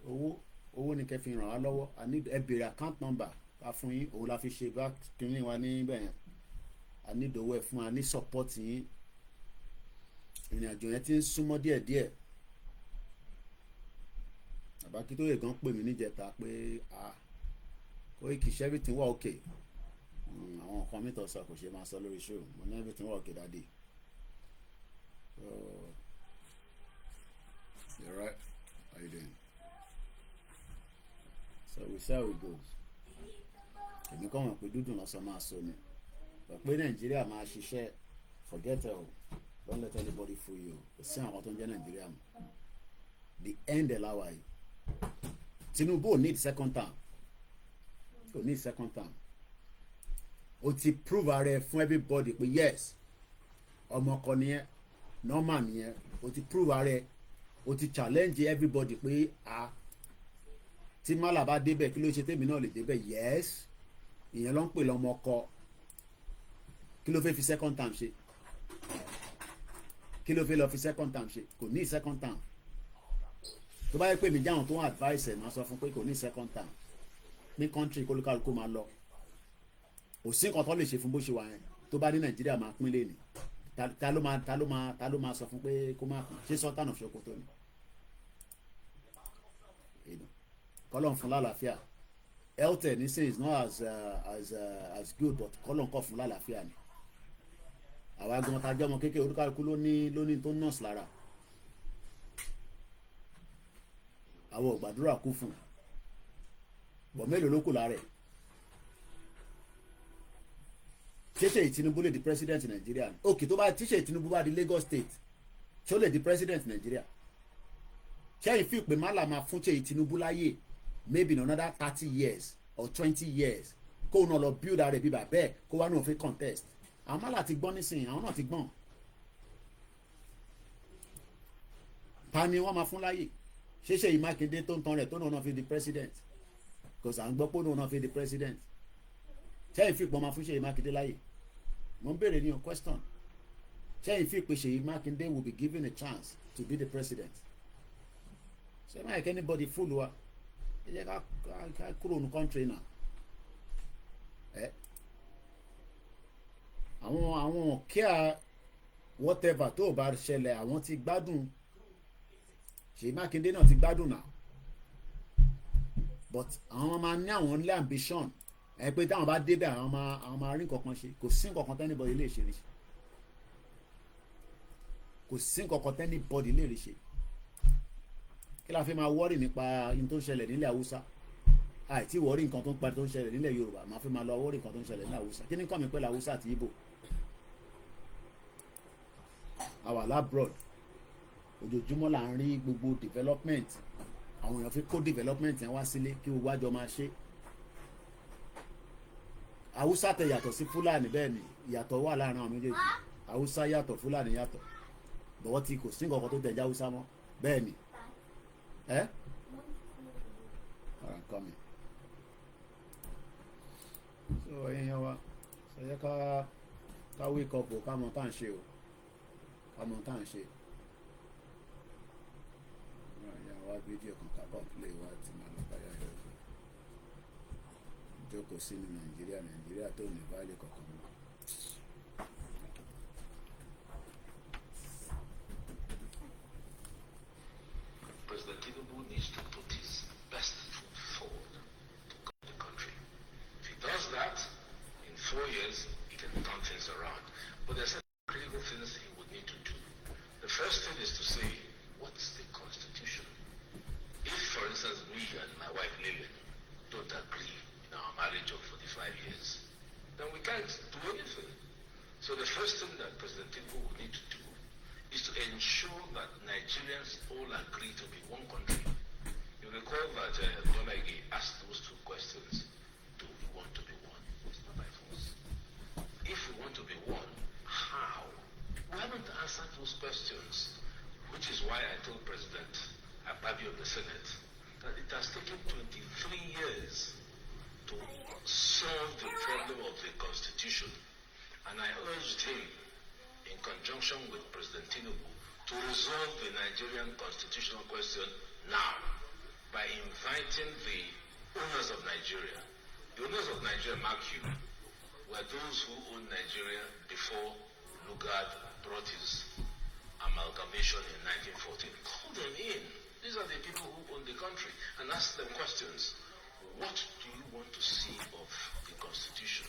owó ni kẹ́ fi ràn wá lọ́wọ́. Ẹ béèrè account number ká fún yín, òun la fi ṣe bá kínní wa níbẹ̀ yẹn. A ní ìdòwò ẹ̀ fún wa ní support yín. Ìrìn àjò yẹn ti ń súnmọ́ díẹ̀díẹ̀. Bàbá kí tó yẹ gan pè mí níjẹta pé Koiki ṣe everything wà okay. Àwọn nǹkan mi tó sọ kò ṣe máa sọ lórí show, mo ní everything wà okay daddy. You're right, how you doing? So we see how it goes. Èmi kọ́ mọ̀ pé dúdú náà sọ máa sọ ni. Pé Nàìjíríà máa ṣiṣẹ́, forget it o, don't let anybody fool you. Kò sí àwọn tó ń jẹ́ Nàìjíríà mọ́. The end ẹ̀ láwa yìí. Tinubu ò need second term. Ò need second term. O ti prove ara ẹ fún everybody pé yes, ọmọ ọkọ nìyẹn, normal nìyẹn. O ti prove ara ẹ, o ti challenge everybody pé tí mọ́là bá débẹ̀ kí ló ṣe tèmi náà lè débẹ̀ yes. Ìyẹn ló ń pè lọ́mọ ọkọ. Kí ló fẹ́ fi second term ṣe? Kí ló fẹ́ lọ fi second term ṣe? Kò ní second term. Tó bá yẹ pé mi jáwọn tó ń advice ẹ̀ máa sọ fún pé kò ní second term ní country kólúkálukú máa lọ. Kò sí nǹkan tó lè ṣe fún bó ṣe wà yẹn. Tó bá ní Nàìjíríà máa pín lé ní. Ta ló máa sọ fún pé kó máa pín? Ṣé Sultan of Sokoto ni? Kọ́lọ̀ ń fún lálàáfíà. Health nísìnyí is not as good, but kọ́lọ̀ ń kọ́ fún lálàáfíà ni. Àwa gan ta jẹ́ ọmọ kékeré olúkálukú ló ní tó nọ́ọ̀sì lára. Àwọn ògbàdúrà kú fún bọ̀ mélòó ló kù lára ẹ̀. Tíṣe Tinubu lè di president Nàìjíríà. Òkè tó bá tíṣe Tinubu bá di Lagos State ṣó lè di president Nàìjíríà. Ṣẹ́yìn fi pé málà máa fún ṣe Tinubu láyè maybe in another 30 years or 20 years kó náà lọ build ara ẹ̀ bíbà bẹ́ẹ̀ kó wá náà fi contest. Àwọn málà ti gbọ́n nísìnyí, àwọn náà ti gbọ́n. Ta ni wọ́n máa fún láyè? Ṣé Mákindé tó ń tan rẹ̀ tó náà fi di president? Because à ń gbọ́ pé náà fi di president. Ṣẹ́yìn fi pọ́n máa fún Ṣèyí Mákindé láyè? Mo ń béèrè ní question. Ṣẹ́yìn fi pé Ṣèyí Mákindé will be given a chance to be the president? Ṣé máa yẹ kí anybody fool wa? Ẹ jẹ́ ká kúrò ní country náà. Àwọn kíá whatever tó bá ṣẹlẹ̀ àwọn ti gbádùn. Ṣèyí Mákindé náà ti gbádùn náà. But àwọn máa ní àwọn ní ambition. Pé táwọn bá débẹ̀ àwọn máa rí nǹkan kan ṣe. Kò sí nǹkan kan tẹ́nibọ̀dì lè ṣe rí. Kò sí nǹkan kan tẹ́nibọ̀dì lè rí ṣe. Kí la fi máa wọ́rì nípa in tó ṣẹlẹ̀ nílẹ̀ Haúsá? àìtí wọ́ọ́rì nǹkan tó ń parí tó ń ṣẹlẹ̀ nílẹ̀ Yorùbá máa fi máa lọ wọ́ọ́rì nǹkan tó ń ṣẹlẹ̀ ní Haúsá kí ni kàn mí pẹ̀lú Haúsá àti Ìgbò àwa labroad ojoojúmọ́ là ń rí gbogbo development àwọn èèyàn fi kó development yẹn wá sílé kí gbogbo àjọ máa ṣe Haúsá tẹ yàtọ̀ sí Fúlàní bẹ́ẹ̀ ni ìyàtọ̀ wà láàrin àwọn méjèèjì Haúsá yàtọ̀ Fúlàní yàtọ̀ bọ̀wọ́ tí kò sí nǹkan kan tó tẹ̀jà Haúsá mọ́ bẹ́ẹ̀ ni ẹ́ ọ̀rọ̀ nǹkan mi so ẹ̀yin wa ṣe yẹ ká wake up o ká mọ tá à ń ṣe o ká mọ tá à ń ṣe ìyá wa fídíò kan ká kọ́ play wa ti máa lọ báyà yọ jókòó sínú Nàìjíríà tó ní báyìí kankan mọ́. President Tinubu needs to put his best foot forward to guide the country. If he does that, in 4 years, he can turn things around. But there's some critical things he would need to do. The first thing is to say, what's the Constitution? If, for instance, me and my wife Lillian don't agree in our marriage of 45 years, then we can't do anything. So the first thing that President Tinubu will need to do is to ensure that Nigerians all agree to be one country. You recall that Donaghy asked those two questions. Do we want to be one? It's not by force. If we want to be one, how? We haven't answered those questions, which is why I told President Ababi of the Senate that it has taken 23 years to solve the problem of the Constitution. And I urged him, in conjunction with President Tinubu, to resolve the Nigerian constitutional question now by inviting the owners of Nigeria. The owners of Nigeria, mark you, were those who owned Nigeria before Lugard brought his amalgamation in 1914. Call them in. These are the people who own the country, and ask them questions. What do you want to see of the Constitution?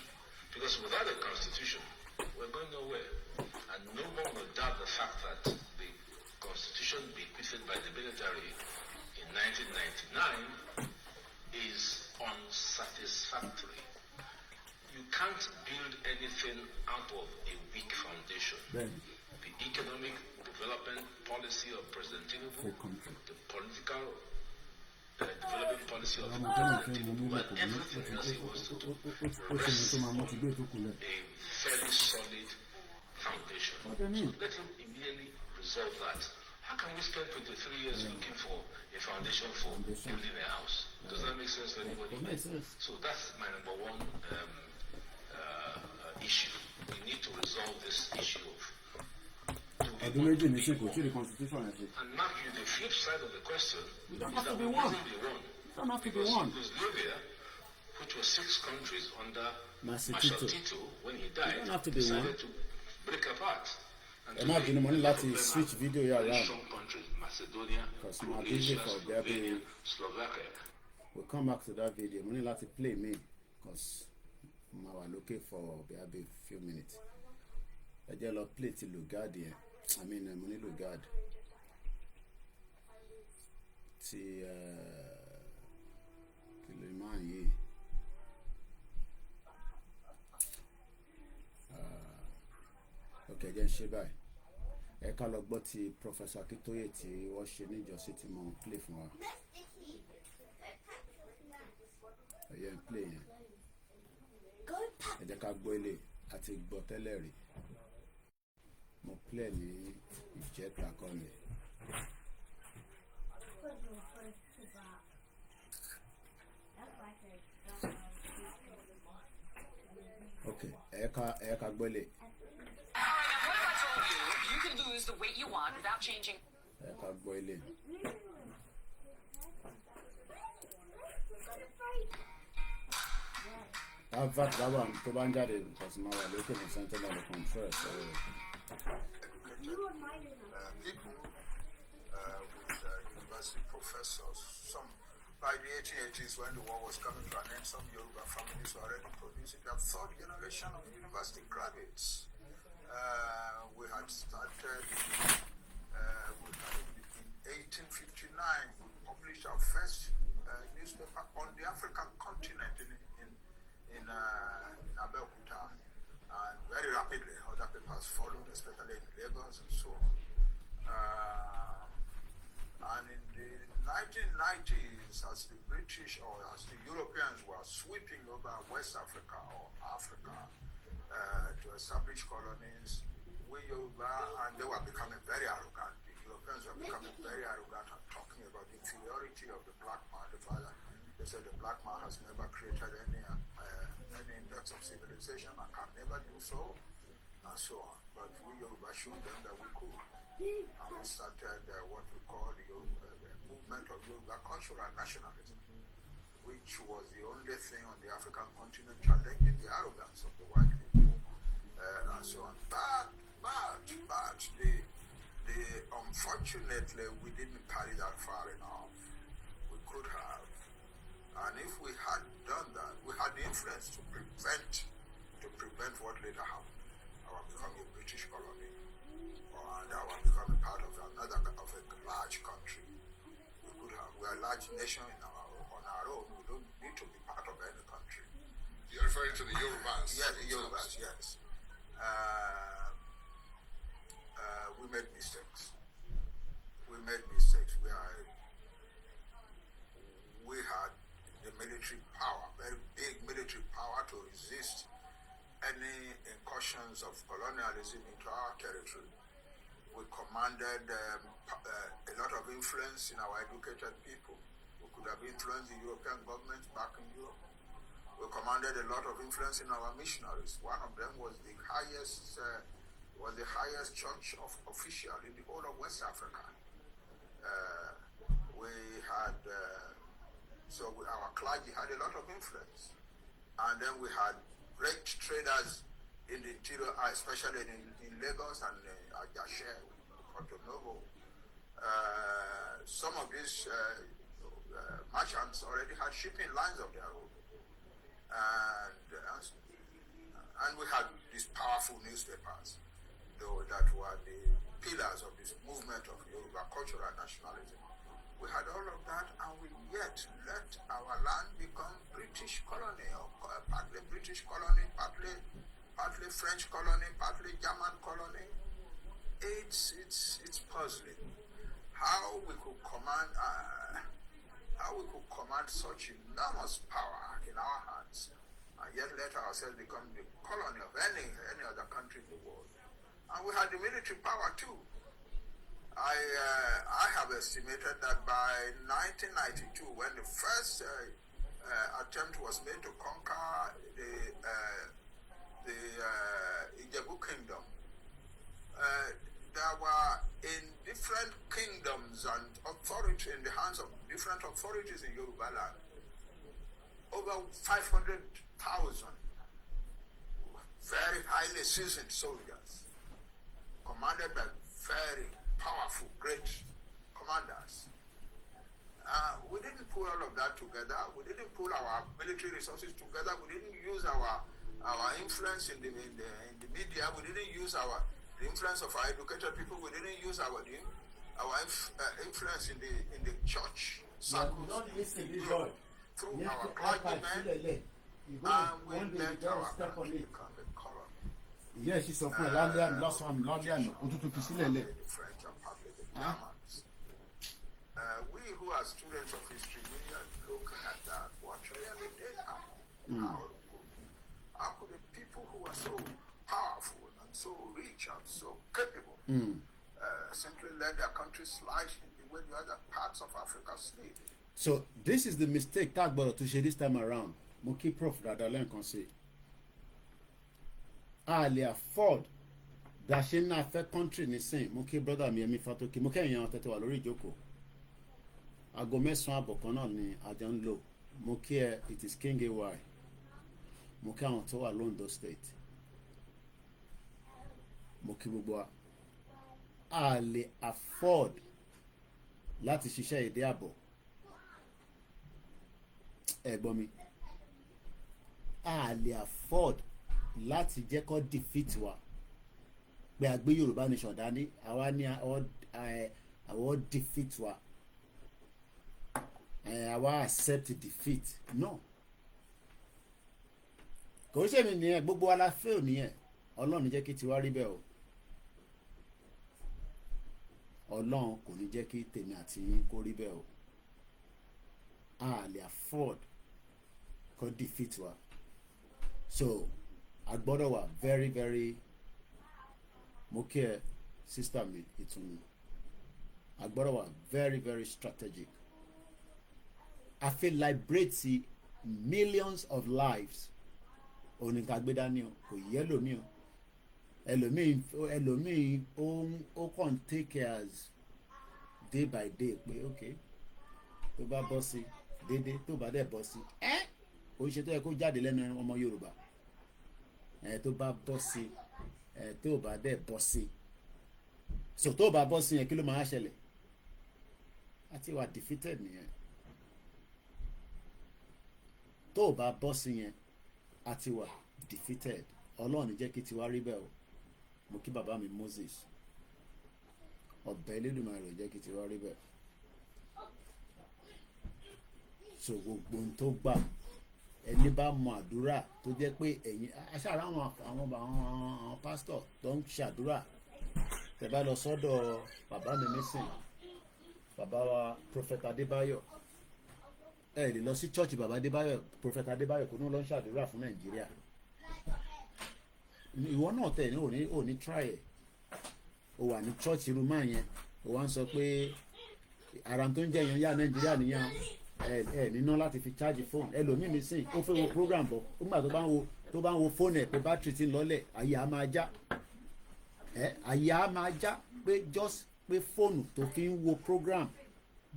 Because without a Constitution, we're going nowhere. And no one will doubt the fact that the Constitution bequeathed by the military in 1999 is unsatisfactory. You can't build anything out of a weak foundation. The economic development policy of President Tinubu, the political development policy of President Tinubu, and everything else he wants to do rests on a very solid foundation. So let him immediately resolve that. How can we spend 23 years looking for a foundation for building a house? Does that make sense to anybody? It makes sense. So that's my number one issue. We need to resolve this issue of and mark you, the flip side of the question we don't have to be one. We don't have to be one. Because Libya, which was 6 countries under Marshal Tito, when he died, decided to break apart. And not the money to switch video here around. Strong countries, Macedonia, Slovenia, Slovakia. We'll come back to that video. Money to play me because I was looking for a few minutes. I just play till Lugard here. I mean, money Lugard. See, Kiliman ye. Okay, then she bye. Ẹ ká lọ gbọ́ ti Professor Akintoye tí wọ́n ṣe níjọ́sí tí mo ń play fún wa. Ẹ̀yẹ́ ń play yẹn. Ẹ jẹ́ ká gbọ́ ilé àti gbọ́ tẹ́lẹ̀ rí. Mo play ní ìjẹta kan ni. Okay, ẹ ká gbọ́ ilé. You can lose the weight you want without changing. Ẹ ká gbọ́ ilé. Advert that one tó bá ń jáde because my local center of control. So people with university professors, some by the 1880s when the war was coming to an end, some Yoruba families were already producing their 3rd generation of university graduates. We had started in 1859, we published our first newspaper on the African continent in Abeokuta, and very rapidly other papers followed, especially in Lagos and so on. And in the 1990s, as the British or as the Europeans were sweeping over West Africa or Africa to establish colonies, we Yoruba, and they were becoming very arrogant. The Europeans were becoming very arrogant and talking about the inferiority of the black man. They said the black man has never created any index of civilization and can never do so, and so on. But we Yoruba showed them that we could. And we started what we call the movement of Yoruba cultural nationalism, which was the only thing on the African continent challenging the arrogance of the white people, and so on. But unfortunately, we didn't carry that far enough. We could have. And if we had done that, we had the influence to prevent what later happened, our becoming a British colony, and our becoming part of a large country. We could have. We are a large nation on our own. We don't need to be part of any country. You're referring to the Yorubas? Yeah, the Yorubas, yes. We made mistakes. We had the military power, very big military power to resist any incursions of colonialism into our territory. We commanded a lot of influence in our educated people. We could have influenced the European governments back in Europe. We commanded a lot of influence in our missionaries. One of them was the highest church official in the whole of West Africa. Our clergy had a lot of influence. And then we had great traders in the interior, especially in Lagos and Ajashe, Porto Novo. Some of these merchants already had shipping lines of their own. And we had these powerful newspapers, though, that were the pillars of this movement of Yoruba cultural nationalism. We had all of that, and we yet let our land become British colony, or partly British colony, partly French colony, partly German colony. It's puzzling how we could command such enormous power in our hands, and yet let ourselves become the colony of any other country in the world. And we had the military power too. I have estimated that by 1992, when the first attempt was made to conquer the Ijebu kingdom, there were in different kingdoms and authority in the hands of different authorities in Yoruba land over 500,000 very highly seasoned soldiers, commanded by very powerful, great commanders. We didn't pull all of that together. We didn't pull our military resources together. We didn't use our influence in the media. We didn't use the influence of our educated people. We didn't use our influence in the church circles. Through our clergymen, and we let our country become a colony. Yes, she's of London, last one, London, The French and partly the Germans. We who are students of history, we are looking at that. What really did happen? How could the people who are so powerful and so rich and so capable simply let their country slide the way the other parts of Africa slid? So this is the mistake that gbọ́dọ̀ to share this time around. Mo kí Prof dada lẹ́ǹkan sí. A lè afford dàṣe náà fẹ́ country nísìn. Mo kí brother mi Yẹmí Fátókì. Mo kẹ́yìn àwọn tẹ́tẹ́ wà lórí ìjókòó. Aago 9 àbọ̀ kan náà ni àjọ ń lò. Mo kí ẹ it is King AY. Mo kí àwọn tó wà l'Ondo State. Mo kí gbogbo wa. A lè afford láti ṣiṣẹ́ èdè àbọ̀. Ẹ̀gbọ́n mi, a lè afford láti jẹ́ kó defeat wa pé a gbé Yorùbá nation dání àwa ní àwọn defeat wa àwa accept defeat no kò ṣe mi nìyẹn gbogbo wa la fail nìyẹn ọlọ́run jẹ́ kí tiwa rí bẹ́ẹ̀ o ọlọ́run kò ní jẹ́ kí tèmi àti yín kó rí bẹ́ẹ̀ o a lè afford kó defeat wa so a gbọ́dọ̀ wà very very mo kí ẹ sister mi ìtùnú a gbọ́dọ̀ wà very very strategic a fẹ́ liberate millions of lives oníkàgbé dání o kò yẹ lómi o ẹlòmíì ó kàn take care as day by day pé ok tó bá bọ́ sí déédéé tó bá dẹ̀ bọ́ sí oríṣi tó yẹ kó jáde lẹ́nu ọmọ Yorùbá tó bá bọ́ sí tó bá dẹ̀ bọ́ sí so tó bá bọ́ sí yẹn kí ló máa ṣẹlẹ̀ àti wà defeated nìyẹn tó bá bọ́ sí yẹn àti wà defeated Ọlọ́run ní jẹ́ kí tiwa rí bẹ́ẹ̀ o mo kí bàbá mi Moses ọ̀bẹ Elédùmarè rẹ̀ jẹ́ kí tiwa rí bẹ́ẹ̀ so gbogbo ohun tó gbà ẹni bá mọ àdúrà tó jẹ́ pé ẹ̀yin aṣáára àwọn pásítọ̀ tó ń ṣàdúrà tẹ́ bá lọ sọ́dọ̀ bàbá mi nísìn bàbá wa Prophet Adébáyọ̀ ẹ lè lọ sí church bàbá Adébáyọ̀ Prophet Adébáyọ̀ kò ní lọ ń ṣàdúrà fún Nàìjíríà ìwọ náà tẹ̀ ní òní try ẹ̀ o wà ní church irú máa yẹn o wá ń sọ pé ara tó ń jẹ́ èèyàn yá Nàìjíríà nìyẹn ẹ níná láti fi charge phone ẹlòmíì ní sìn ó fẹ́ wo program bọ̀ nígbà tó bá ń wo fóònù ẹ̀ pé battery ti ń lọ́lẹ̀ àyè á máa já àyè á máa já pé just pé fóònù tó fi ń wo program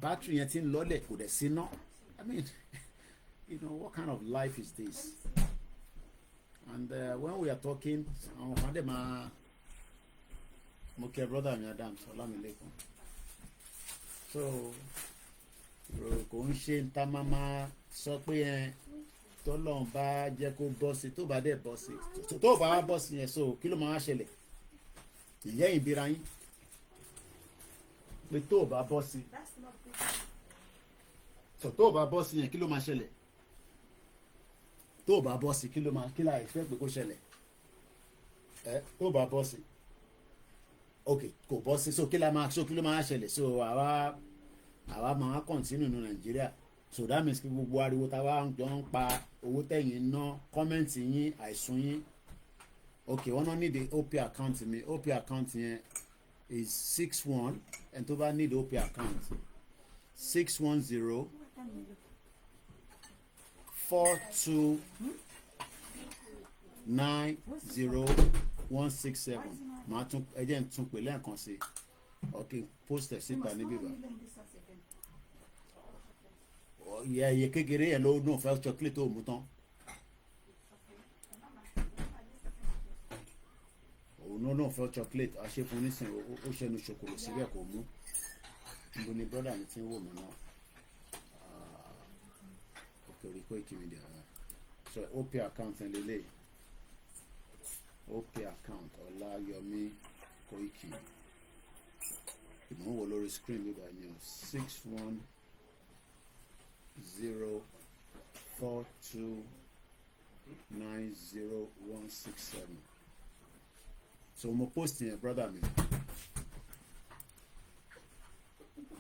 battery yẹn ti ń lọ́lẹ̀ kò dẹ̀ sí ná I mean you know what kind of life is this and when we are talking àwọn kan dẹ̀ máa mo kí ẹ brother mi Adams Ọlámilékan so kò ń ṣe ń ta máa sọ pé tọ́lọ́run bá jẹ́ kó bọ́ sí tó bá dẹ̀ bọ́ sí tó bá wá bọ́ sí yẹn so kí ló máa ṣẹlẹ̀ ìyẹ́ ìbíra yín pé tó bá bọ́ sí tó bá bọ́ sí yẹn kí ló máa ṣẹlẹ̀ tó bá bọ́ sí kí la expect pé kó ṣẹlẹ̀ tó bá bọ́ sí ok kò bọ́ sí so kí ló máa ṣẹlẹ̀ so àwa máa continue ní Nàìjíríà so that means kí gbogbo ariwo tá a wá jọ ń pa owó tẹ̀yìn ná kọ́mẹ́ǹtì yín àìsùn yín ok wọ́n náà need OP account mi OP account yẹn is 61 and tó bá need OP account 610 42 90167 màá tún ẹjẹ ń tún pè lẹ́ẹ̀kan sí ok post ẹ̀ síta níbí bá iye kékeré yẹn ló náà fẹ́ chocolate tó mú tán òun náà fẹ́ chocolate àṣefun nísìn ó ṣẹnu ṣòkòrò síbẹ̀ kò mú níbo ni brother mi ti ń wò mí náà orí Koikimedia so OP account ẹ̀ lélẹ̀ OP account Ọláyọmí Koiki ìmọ̀ ń wò lórí screen nígbà yẹn 61042900167 so mo post yẹn brother mi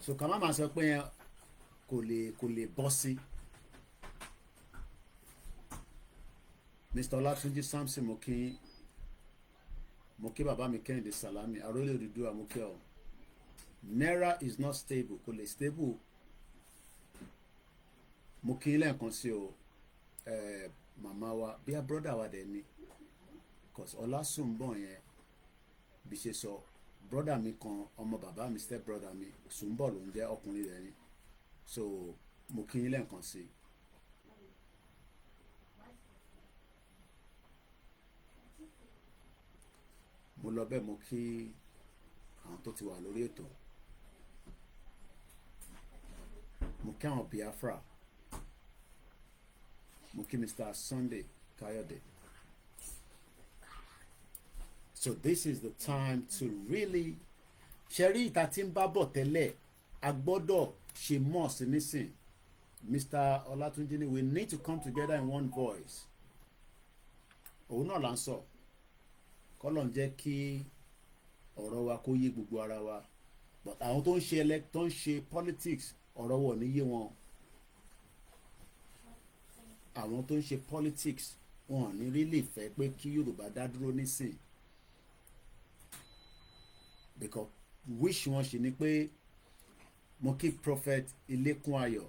so kàmá máa sọ pé kò lè bọ́ sí. Mr. Olatunji Samson mo kí bàbá mi Kẹ́hìndé Salami Arólé Odùduwà mo kí ọ naira is not stable kò lè stable mo kí lẹ́ẹ̀kan sí o màmá wa bí a brother wa dẹ̀ ni cause Ọlásùnbọ̀ yẹn bí ṣe sọ brother mi kan ọmọ bàbá mi step brother mi Sùnbọ̀ ló ń jẹ́ ọkùnrin rẹ̀ ni so mo kí lẹ́ẹ̀kan sí i. mo lọ bẹ́ẹ̀ mo kí àwọn tó ti wà lórí ètò mo kí àwọn Biafra mo kí Mr. Sunday Kayode so this is the time to really ṣẹ́rí ìta tí ń bá bọ̀ tẹ́lẹ̀ a gbọ́dọ̀ ṣe mọ̀ sí nísìn Mr. Olatunji ni we need to come together in one voice. Òun náà là ń sọ kọ́lọ̀ ń jẹ́ kí ọ̀rọ̀ wa kó yé gbogbo ara wa but àwọn tó ń ṣe politics ọ̀rọ̀ wọ̀ ní yé wọn. Àwọn tó ń ṣe politics wọn ò ní really fẹ́ pé kí Yorùbá dá dúró nísìn because wish wọn ṣe ni pé mo kí prophet Ilékún Ayọ̀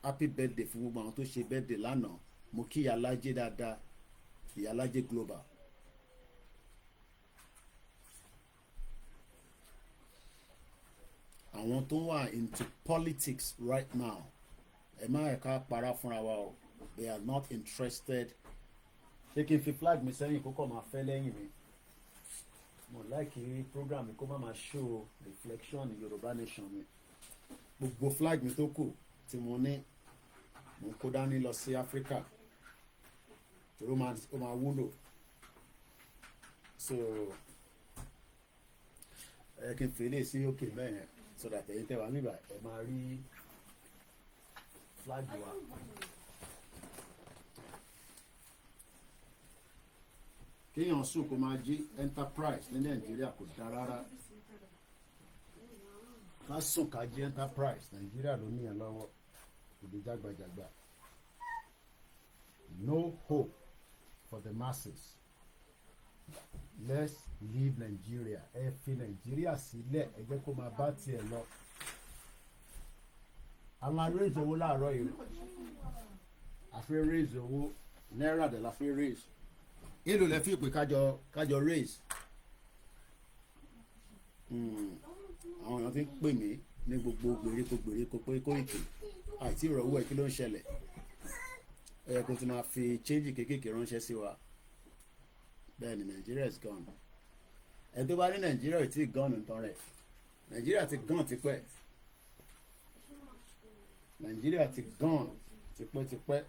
happy birthday fún gbogbo àwọn tó ṣe birthday lánàá mo kí Ìyálájé dáadáa Ìyálájé global. Àwọn tó wà into politics right now ẹ má ẹ̀ka para fúnra wa o they are not interested. Ṣé kí n fi flag mi sẹ́yìn kó kọ́ máa fẹ́ lẹ́yìn mi? Mo like program mi kó má máa show reflection Yorùbá nation mi. Gbogbo flag mi tó kù tí mo ní mo kó dání lọ sí Africa torí ó máa wúlò. So ẹ kí n fi lè sí òkè bẹ́ẹ̀ so that ẹ̀yin tẹ́ wà níbà ẹ máa rí flag wa. Kéèyàn sùn kó máa jí enterprise ní Nàìjíríà kò dáa rárá. Ká sùn ká jí enterprise Nàìjíríà ló ní ẹ̀ lọ́wọ́ òde jágbajàgba. No hope for the masses. Let's leave Nigeria. Ẹ fi Nàìjíríà sílẹ̀ ẹ jẹ́ kó máa bá tiẹ̀ lọ. A máa raise owó láàárọ̀ yìí. A fẹ́ raise owó náírà dẹ̀ la fẹ́ raise. Èlò lẹ fi pé kájọ raise. Àwọn èèyàn ti ń pè mí ní gbogbo gbèríko pé Kóìkì àìtí ìrọ̀wọ́ ẹ̀ kí ló ń ṣẹlẹ̀. Ó yẹ kó ti máa fi change kéékèèké ránṣẹ́ sí wa. Bẹ́ẹ̀ ni Nigeria is gone. Ẹ tó bá ní Nigeria ò tí ì gone nǹkan rẹ̀. Nigeria ti gone tipẹ́. Nigeria ti gone tipẹ́tipẹ́.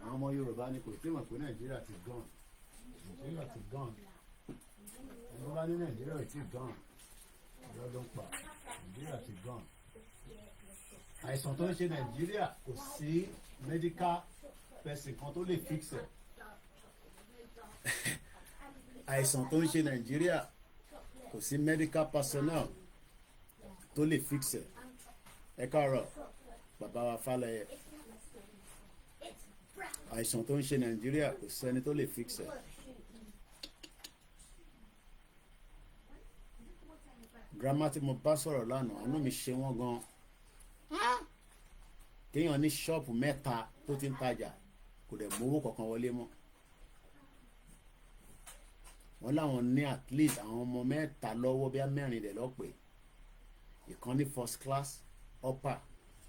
Àwọn ọmọ Yorùbá ni kò tí mọ̀ pé Nigeria ti gone. Nigeria ti gone. Ẹ tó bá ní Nigeria ò tí ì gone. Ọ̀rọ̀ ló ń pa. Nigeria ti gone. Àìsàn tó ń ṣe Nigeria kò sí medical person kan tó lè fix ẹ̀. Àìsàn tó ń ṣe Nàìjíríà kò sí medical personnel tó lè fix ẹ̀. Ẹ káàárọ̀ bàbá wa Fálẹyẹ. Àìsàn tó ń ṣe Nàìjíríà kò sẹ́ni tó lè fix ẹ̀. Grandma tí mo bá sọ̀rọ̀ lánàá àánú mi ṣe wọ́n gan. Kéèyàn ní ṣọ́ọ̀pù mẹ́ta tó ti ń tajà kò dẹ̀ mówó kankan wọlé mọ́. Wọ́n láwọn ní at least àwọn ọmọ mẹ́ta lọ́wọ́ bí mẹ́rin dẹ̀ lọ́pẹ́. Ìkan ní first class upper,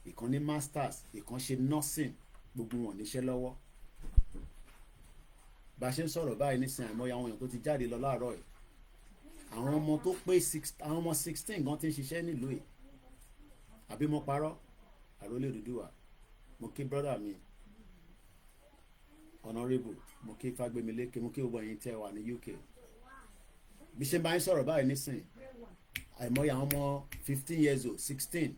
ìkan ní masters, ìkan ṣe nursing, gbogbo wọn níṣẹ́ lọ́wọ́. Bá a ṣe ń sọ̀rọ̀ báyìí nísìnyí àìmọye àwọn èèyàn tó ti jáde lọ láàárọ̀ yìí. Àwọn ọmọ tó pé àwọn ọmọ 16 gan ti ń ṣiṣẹ́ nílùú yìí. Àbí mo parọ́? Àrólé Odùduwà. Mo kí brother mi honourable, mo kí Fágbémiléké, mo kí gbogbo ẹ̀yin tẹ́ wà ní UK. Bí ṣe bá ń sọ̀rọ̀ báyìí nísìnyí àìmọye àwọn ọmọ 15 years old 16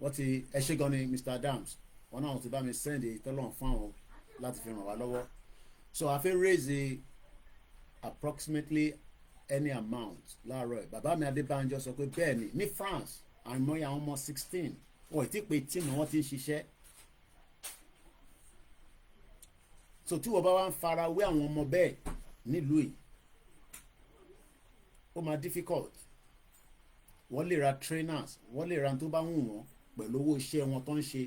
wọ́n ti ẹ ṣé gan ni Mr. Adams wọn náà ti bá mi send ìtọ́lọ́run fún àwọn láti fi ràn wá lọ́wọ́. So I fẹ́ raise approximately any amount láàárọ̀ ẹ̀. Bàbá mi Adébánjọ sọ pé bẹ́ẹ̀ ni ní France àìmọye àwọn ọmọ 16 wọ́n ì tí pé tí wọ́n ti ń ṣiṣẹ́. So tí wọ́n bá wá ń fara wé àwọn ọmọ bẹ́ẹ̀ nílùú yìí ó máa difficult. Wọ́n lè ra trainers, wọ́n lè ra tó bá wù wọ́n pẹ̀lú owó iṣẹ́ wọn tó ń ṣe.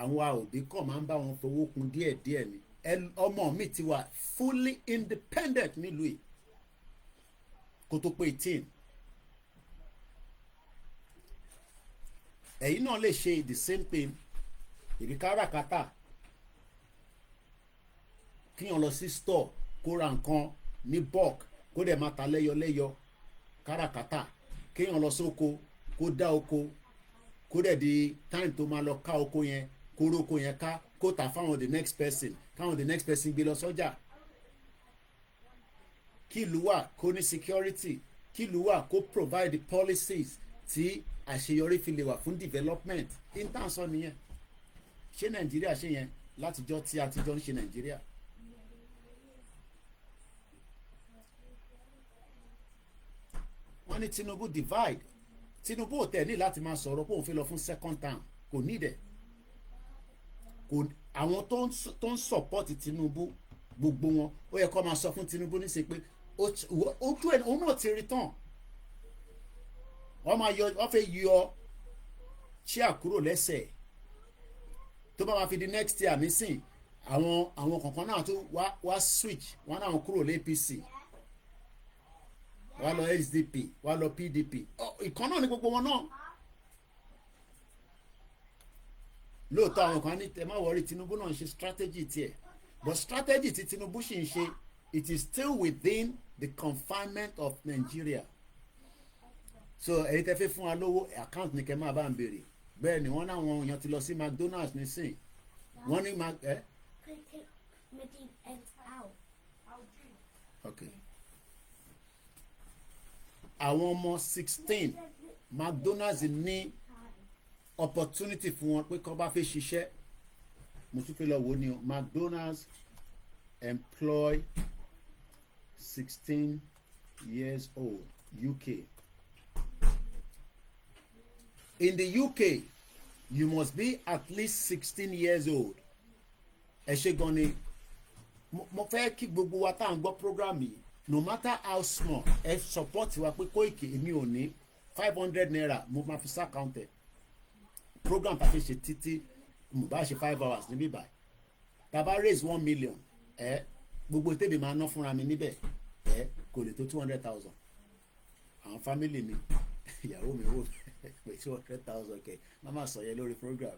Àwọn òbí kọ̀ máa ń bá wọn fowó kun díẹ̀díẹ̀ ni. Ọmọ mi ti wà fully independent nílùú yìí kó tó pé 18. Ẹ̀yin náà lè ṣe the same thing. Ìbí káràkátà kíyàn lọ sí store kó ra nǹkan ní bulk kó dẹ̀ máa ta lẹ́yọ káràkátà. Kéèyàn lọ sóko kó dá oko kó dẹ̀ di time tó máa lọ ká oko yẹn kó róko yẹn ká kó tà fáwọn the next person káwọn the next person gbé lọ sọ́jà. Kí ìlú wà kó ní security, kí ìlú wà kó provide the policies tí àṣeyọrí fi lè wà fún development. Intanṣọ nìyẹn. ṣé Nàìjíríà ṣe yẹn látijọ́ tí a ti jọ ń ṣe Nàìjíríà. wọ́n ní Tinubu divide. Tinubu ò tẹ̀ ní láti máa sọ̀rọ̀ pé òun fẹ́ lọ fún second term, kò ní dẹ̀. Àwọn tó ń support Tinubu gbogbo wọn ó yẹ kó máa sọ fún Tinubu ní ṣe pé ojú ẹ̀ òun náà ti return. wọ́n fẹ́ yọ chair kúrò lẹ́sẹ̀ tó bá máa fi di next year nísìn àwọn kankan náà tó wá switch wọn náà kúrò lé APC wá lọ SDP wá lọ PDP ìkan náà ní gbogbo wọn náà. lóòótọ́ àwọn kan ní ẹ má wọrí Tinubu náà ń ṣe strategy tiẹ̀ but strategy tí Tinubu sì ń ṣe it is still within the confinement of Nigeria. so èyí tẹ́ fẹ́ fún wa lówó account ní kẹ́ máa bá ń béèrè bẹ́ẹ̀ ni wọ́n náwọn èèyàn ti lọ sí McDonald's nísìn wọ́n ní okay. àwọn ọmọ 16 McDonald's ní opportunity fún wọn pé kọ́ bá fẹ́ ṣiṣẹ́ mo tún fẹ́ lọ wò ni o McDonald's employ 16 years old UK. In the UK you must be at least 16 years old. ẹ ṣe gan ni mo fẹ́ kí gbogbo wa tá à ń gbọ́ program yìí no matter how small ẹ support wa pé Koiki èmi ò ní 500 naira mo máa fi ṣàkàùntẹ̀ program tá a fi ṣe títí mo bá ṣe 5 hours níbí báyìí tá a bá raise 1 million gbogbo tèmi máa ná fúnra mi níbẹ̀ kò lè tó 200,000 àwọn family mi ìyàwó mi wò pé 200,000 kẹ má má sọ yẹn lórí program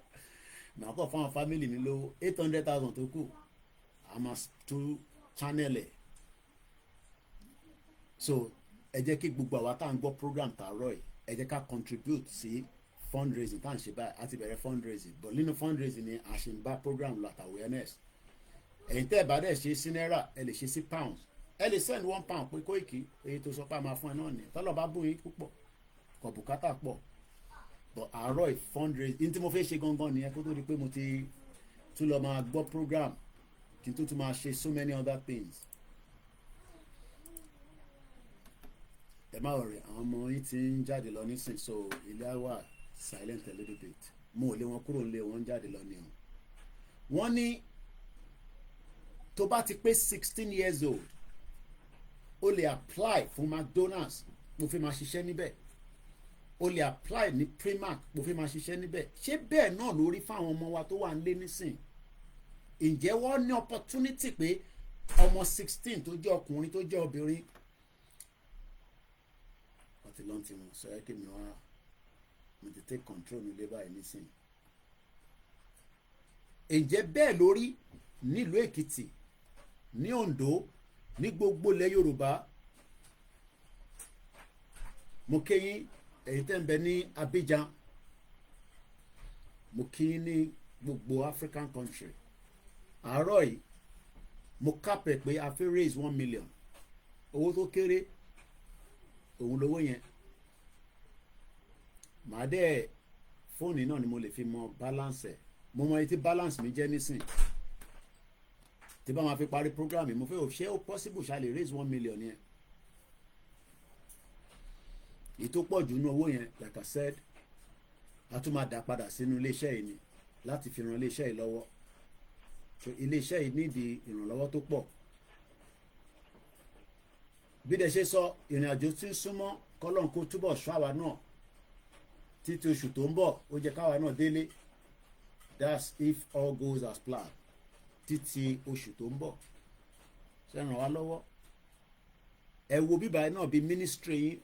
màá kọ́ fún àwọn family mi lówó 800,000 tó kù a máa tún channel ẹ̀ so ẹ jẹ́ kí gbogbo àwa tá à ń gbọ́ program tààrọ̀ yìí ẹ jẹ́ ká contribute sí fundraising tá à ń ṣe báyìí àti bẹ̀rẹ̀ fundraising but nínú fundraising ni a ṣe ń bá program lot awareness ẹ̀yin tẹ́ ẹ̀ bá dẹ̀ ṣe sí náírà ẹ lè ṣe sí pounds ẹ lè send £1 pé Koiki èyí tó sọ pé a máa fún ẹ náà ni tọ́lọ̀ bá bóyin púpọ̀ kò bùkátà pọ̀ but àárọ̀ ì fundraising ní tí mo fẹ́ ṣe gangan nìyẹn kó tó di pé mo ti tún lọ máa gbọ́ program kí n tó tún máa ṣe so many other things. ẹ má rẹ̀ àwọn ọmọ yìí ti ń jáde lọ nísìn so ilé wa silent a little bit mo ò lé wọn kúrò nílé wọn jáde lọ ní o. wọ́n ní tó bá ti pé 16 years old o lè apply fún McDonald's mo fi máa ṣiṣẹ́ níbẹ̀ o lè apply ní Primark mo fi máa ṣiṣẹ́ níbẹ̀ ṣé bẹ́ẹ̀ náà lórí fáwọn ọmọ wa tó wà ń lé nísìn ǹjẹ́ wọ́n ní opportunity pé ọmọ 16 tó jẹ́ ọkùnrin tó jẹ́ obìnrin ti lọ́n ti wọn sọ ẹ́ kí mi wá mo ti take control nílé báyìí nísìnyí. ǹjẹ́ bẹ́ẹ̀ lórí nílùú Èkìtì ní Oǹdó ní gbogbo ilẹ̀ Yorùbá mo kéyìn èyí tẹ́ ń bẹ ní Abidjan mo kéyìn ní gbogbo African country àárọ̀ yìí mo kápẹ̀ pé a fẹ́ raise 1 million owó tó kéré òun lówó yẹn màá dẹ̀ fóònù náà ni mo lè fi mọ balance ẹ̀ mo mọ etí balance mi jẹ́ nísìn tí bá máa fi parí program mo fẹ́ ṣé ó possible ṣá lè raise 1 million yẹn èyí tó pọ̀ jù nínú owó yẹn like I said a tún máa dà padà sínú iléeṣẹ́ yìí ni láti fi ran iléeṣẹ́ yìí lọ́wọ́ so iléeṣẹ́ yìí nídìí ìrànlọ́wọ́ tó pọ̀ bí dẹ̀ ṣe sọ ìrìn àjò tí ń súnmọ́ kọ́lọ́n kó túbọ̀ ṣọ́ àwa náà títí oṣù tó ń bọ̀ ó jẹ́ káwa náà délé that's if all goes as planned títí oṣù tó ń bọ̀ ṣe ràn wá lọ́wọ́ ẹ wo bíbá náà bí ministry yín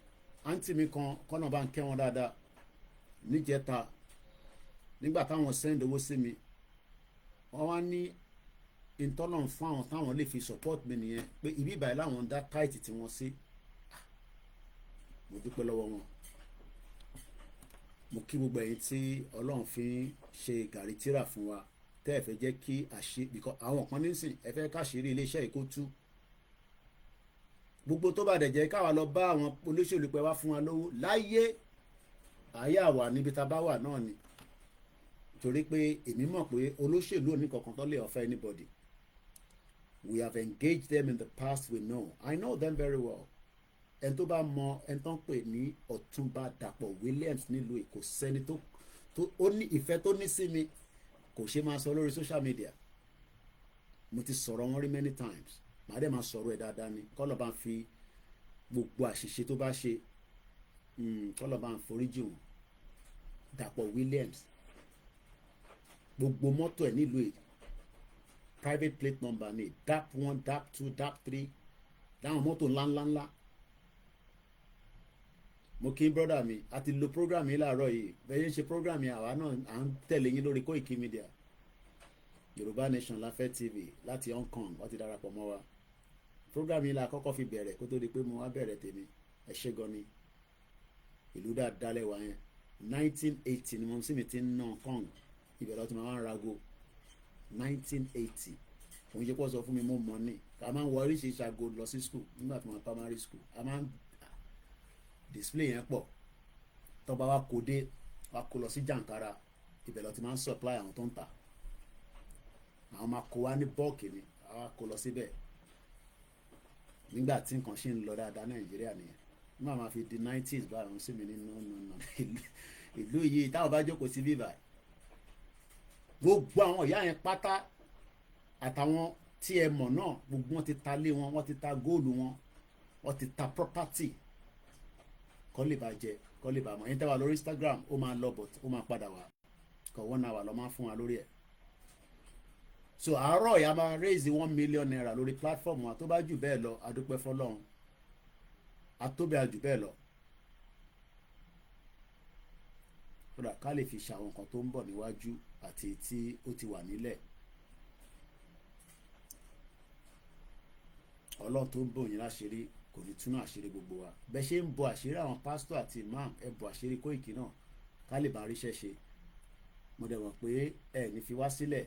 àǹtí mi kan kọ́nà bá ń kẹ́ wọn dáadáa níjẹta nígbà táwọn send owó sí mi wọ́n wá ní ìtọ́nà fún àwọn táwọn lè fi support mi nìyẹn pé ibi ìbàyẹ̀ láwọn ń dá táìtì tí wọ́n sí mo dúpẹ́ lọ́wọ́ wọn mo kí gbogbo ẹ̀yin tí Ọlọ́run fi ń ṣe gàrí tíra fún wa tẹ́ ẹ̀ fẹ́ jẹ́ kí àṣírí because àwọn kan nísìn ẹ fẹ́ káṣírí iléeṣẹ́ yìí kó tú gbogbo tó bá dẹ̀ jẹ́ káwa lọ bá àwọn olóṣèlú pẹ́ wá fún wa lówó láyé àyà wà níbi tá a bá wà náà ni torí pé èmi mọ̀ pé olóṣèlú ò ní kankan tó lè offer anybody. We have engaged them in the past, we know. I know them very well. Ẹni tó bá mọ ẹni tó ń pè ní Ọ̀túnba Dàpọ̀ Williams nílùú Èkó, sẹ́ni tó ó ní ìfẹ́ tó ní sí mi kò ṣe máa sọ lórí social media. Mo ti sọ̀rọ̀ wọn rí many times. Màá dẹ̀ máa sọ̀rọ̀ ẹ̀ dáadáa ni. Kọ́lọ̀ bá ń fi gbogbo àṣìṣe tó bá ṣe kọ́lọ̀ bá ń foríjì wọn. Dàpọ̀ Williams, gbogbo mọ́tò ẹ̀ nílùú Èkó, private plate number ni DAP 1, DAP 2, DAP 3, láwọn mọ́tò ńláńláńlá. Mo kí brọ́dà mi, a ti lo program yìí láàárọ̀ yìí, bẹ́ẹ̀ ṣe program yìí àwa náà à ń tẹ̀lé yín lórí Koikimedia, Yorùbá Nation Láfẹ́ TV láti Hong Kong, wọ́n ti darapọ̀ mọ́ wa. Program yìí la kọ́kọ́ fi bẹ̀rẹ̀ kó tó di pé mo wá bẹ̀rẹ̀ tèmi, ẹ ṣé gan ni. Ìlú dáadáa lẹ́wà yẹn, 1980 ni mo sì mi ti ń ná Hong Kong, ibẹ̀ lọ́ọ́ ti máa ń rago. 1980 òun ṣe pọ̀ sọ fún mi mo mọ̀ ní ká máa ń wọ oríṣiríṣi ago lọ sí school nígbà tí mo wà primary school, a máa ń display yẹn pọ̀ tọ́ba wa kó dé wa kó lọ sí jàǹkárà, ibẹ̀ lọ ti máa ń supply àwọn tó ń tà, àwọn máa kó wa ní bọ́ọ̀kì ni àwa kó lọ síbẹ̀ nígbà tí nǹkan ṣì ń lọ dáadáa Nàìjíríà nìyẹn. Nígbà máa fi di 90s báyìí wọ́n sì mí ní nọ́ọ̀nà ìlú yìí táwọn bá jókòó sí bíbá gbogbo àwọn ìyá yẹn pátá àtàwọn tí ẹ mọ̀ náà gbogbo wọn ti ta lé wọn, wọ́n ti ta góòlù wọn, wọ́n ti ta property kọ́ lè bá jẹ kọ́ lè bá mọ̀. ẹni tẹ́wà lórí Instagram ó máa lọ but ó máa padà wá kọ́ 1 hour lọ́ máa fún wa lórí ẹ̀. So àárọ̀ ìyá máa raise 1 million naira lórí platform wa, tó bá jù bẹ́ẹ̀ lọ adúpẹ́ fọlọ́run, àtóbẹ̀ àjù bẹ́ẹ̀ lọ. kódà ká lè fi ṣàwọn nǹkan tó ń bọ̀ níwájú àti tí ó ti wà nílẹ̀. Ọlọ́run tó ń bò yín láṣìírí kò ní túnú àṣírí gbogbo wa. Bẹ́ẹ̀ ṣe ń bò àṣírí àwọn pásítọ̀ àti imam, ẹ bò àṣírí Koiki náà ká lè bá ríṣẹ́ ṣe. Mo dẹ̀ mọ̀ pé ẹ ní fi wá sílẹ̀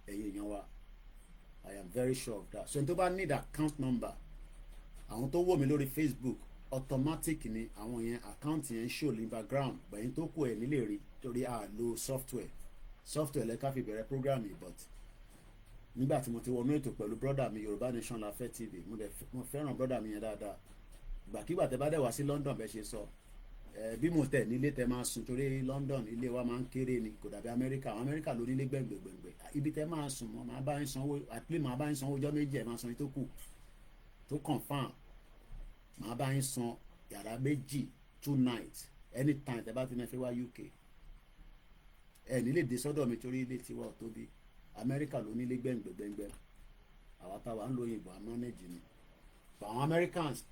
ẹ̀yin èèyàn wa. I am very sure of that. So ẹni tó bá need account number, àwọn tó wò mí lórí Facebook automatic ni àwọn yẹn account yẹn show ní background, bẹ̀yìn tó kù ẹ̀ nílé rí torí a lo software lẹ́ka fi bẹ̀rẹ̀ program yìí. But nígbà tí mo ti wọnú ètò pẹ̀lú brother mi Yorùbá Nation Láfẹ́ TV, mo fẹ́ràn brother mi yẹn dáadáa. Ìgbàkigbà tẹ bá dẹ̀ wá sí London bẹ́ẹ̀ ṣe sọ, bí mo tẹ̀ nílé tẹ máa sùn torí London ilé wa máa ń kéré ni, kò dàbí Amẹ́ríkà. Àwọn Amẹ́ríkà ló nílé gbẹ̀ngbẹ̀ngbẹ̀, ibi tẹ máa sùn mọ́ máa bá yín sanwó, àtìlé máa bá yín sanwó ọjọ́ méjì, ẹ̀ máa san tó kù tó confam, máa bá yín san yàrá méjì 2 nights anytime tẹ bá ti náà fẹ́ wá UK. ẹ nílé dé sọ́dọ̀ mi torí ilé tiwa ò tóbi, Amẹ́ríkà ló nílé gbẹ̀ngbẹ̀ngbẹ̀, àwa táwa ń lo òyìnbó amọ́nẹ́jì ni. Àwọn Americans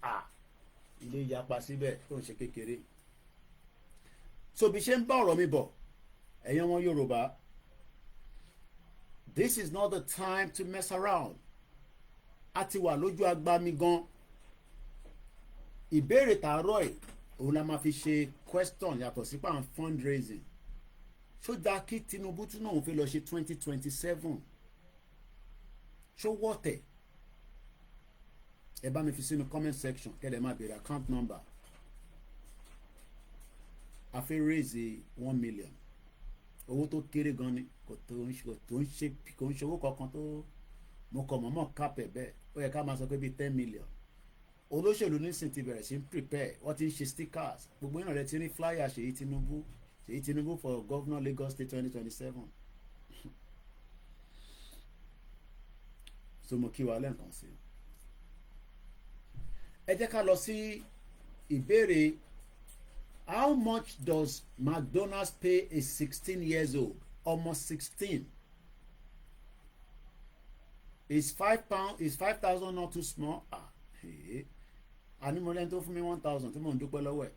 ilé yapa síbẹ̀ tó ń ṣe kékeré. So bí ṣe ń bá ọ̀rọ̀ mi bọ̀, ẹ̀yin ọmọ Yorùbá, this is not the time to mess around. A ti wà lójú agbami gan. Ìbéèrè tààrọ̀ ẹ̀ òun la máa fi ṣe question yàtọ̀ sí pa fundraising. Ṣó dáa kí Tinubu tún náà fi lọ ṣe 2027? Ṣó wọ́tẹ̀? Ẹ bá mi fi sínú comment section kẹ́lẹ̀ máa béèrè account number. A fẹ́ raise 1 million. Owó tó kéré gan ni, kò ń ṣe owó kankan tó mo kọ̀ mọ́mọ́ kápẹ̀ bẹ́ẹ̀. Ó yẹ ká máa sọ pé bíi 10 million. Olóṣèlú nísìn ti bẹ̀rẹ̀ sí ń prepare, wọ́n ti ń ṣe stickers, gbogbo ìrìn rẹ̀ ti ní flyer Ṣèyí Tinubu for governor Lagos State 2027. So mo kí wa lẹ́ǹkan sí. Ẹ jẹ́ ká lọ sí ìbéèrè, how much does McDonald's pay a 16 years old, almost 16? Is £5 not too small? Àní mo lẹ́ni tó fún mi 1,000 tí mò ń dúpẹ́ lọ́wọ́ ẹ̀.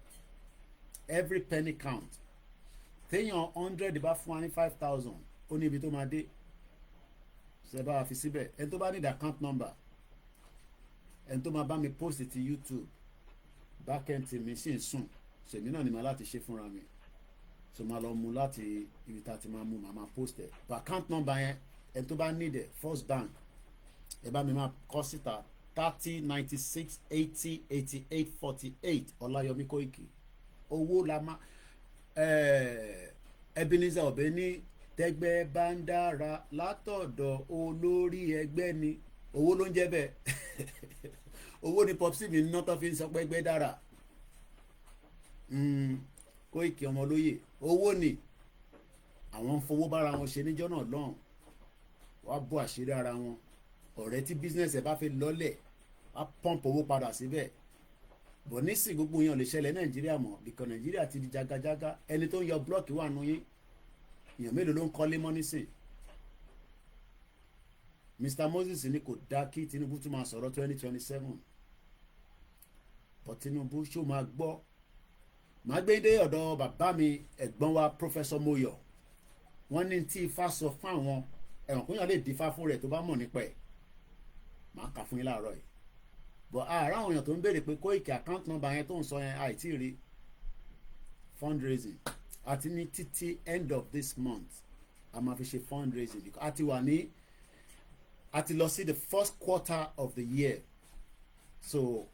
Every penny count. Téèyàn 100 bá fún wa ní 5,000 ó ní ibi tó máa dé. Ṣé bá wa fi síbẹ̀? Ẹni tó bá need account number, ẹni tó máa bá mi post ti YouTube, backend tí mi sì ń sùn, ṣèmi náà ni màá láti ṣe fúnra mi. So máa lọ mú láti ibi tá a ti máa mú, màá máa post ẹ̀. But account number yẹn, ẹni tó bá need ẹ̀, First Bank, ẹ bá mi máa kọ síta 30 96 80 88 48 OLAYOMI KOIKI. Owó la máa Ebenezer Obey ní tẹ́gbẹ́ bá ń dára látọ̀dọ̀ olórí ẹgbẹ́ ni owó ló ń jẹ́ bẹ́ẹ̀ owó ni popsi mi ná tó fi ń sọ pé ẹgbẹ́ dára. Koiki Ọmọlóyè owó ni àwọn ń fowó bára wọn ṣe níjọ́ náà lọ́hùn wá bó àṣírí ara wọn ọ̀rẹ́ tí bísínẹ́sì ẹ̀ bá fi lọ́lẹ̀ wá pọ́ǹpù owó padà síbẹ̀ bọ̀ nísìn gbogbo yẹn ò lè ṣẹlẹ̀ Nàìjíríà mọ́ bìkan Nàìjíríà ti di jagajaga ẹni tó ń yọ blọ́ọ̀kì wà nù yín èèyàn mélòó ló ń kọ́lé mọ́ nísìn. Mr Moses ní kò dá kí Tinubu tún máa sọ̀rọ̀ 2027 but Tinubu ṣó máa gbọ́ màá gbé dé ọ̀dọ̀ bàbá mi ẹ̀gbọ́n wa Professor Moyo wọ́n ní tí ifá sọ fún àwọn ẹ̀wọ̀n kúnyàn lè dífá fún rẹ̀ tó bá mọ̀ nípa ẹ̀ màá kà fún yín láàárọ̀ yìí but àárọ̀ àwọn èèyàn tó ń béèrè pé Koiki account number yẹn tó ń sọ yẹn àìtí rí fundraising àti ní títí end of this month a máa fi ṣe fundraising because a ti lọ sí the first quarter of the year so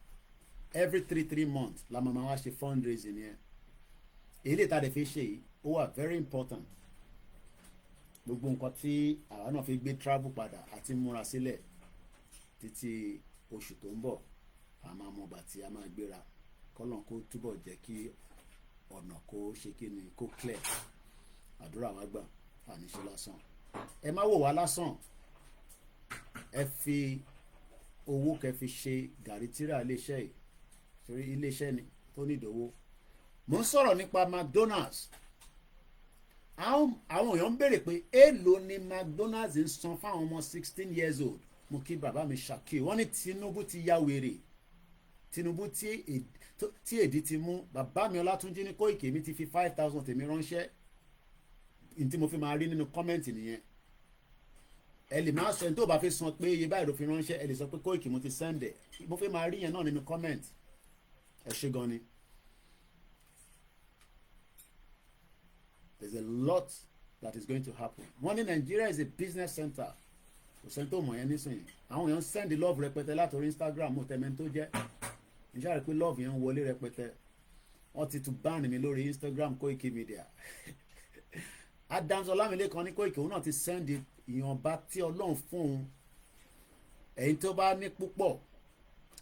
every 3 months la máa wá ṣe fundraising yẹn èyí lè ta dẹ̀ fi ṣe yìí ó wà very important gbogbo nǹkan tí àwa náà fi gbé travel padà àti múra sílẹ̀ títí oṣù tó ń bọ̀ a máa mọ bàtí a máa gbéra kọ́lọ́n kó túbọ̀ jẹ́ kí ọ̀nà kó ṣe kí ni kó clear àdúrà wa gbà àníṣe lásán ẹ má wò wá lásán ẹ fi owó kẹ́ fi ṣe gàrí tíra iléeṣẹ́ yìí torí iléeṣẹ́ ni tó ní ìdòwò mo ń sọ̀rọ̀ nípa McDonald's àwọn èèyàn ń béèrè pé èèlò ni McDonald's ń san fáwọn ọmọ 16 years old mo kí bàbá mi ṣàkíyè wọ́n ní Tinubu ti ya wèrè Tinubu tí èdè ti mú bàbá mi Ọlátúnjí ní Koiki mi ti fi 5,000 tèmi ránṣẹ́ ní tí mo fi máa rí nínú kọ́mẹ́ǹtì nìyẹn ẹ lè máa sọ ẹni tó bá fi san pé iye báyìí ló fi ránṣẹ́ ẹ lè sọ pé Koiki mo ti sẹ́ndẹ̀ mo fi máa rí yẹn náà nínú kọ́mẹ́ǹtì ẹ ṣé gan ni. There's a lot that is going to happen. Wọ́n ní Nigeria is a business center. Kò sẹ́ni tó mọ̀ yẹn nísìnyí. Àwọn èèyàn send love rẹpẹtẹ látòrí Instagram mo tẹ̀mẹ́ tó jẹ́. Ìṣe àrẹ pé love yẹn ń wọlé rẹpẹtẹ. Wọ́n ti tún ban mi lórí Instagram Koikimedia. Adams Ọlámilékan ní Koiki òun náà ti send ìyànba tí Ọlọ́run fún un. Ẹ̀yin tó bá ní púpọ̀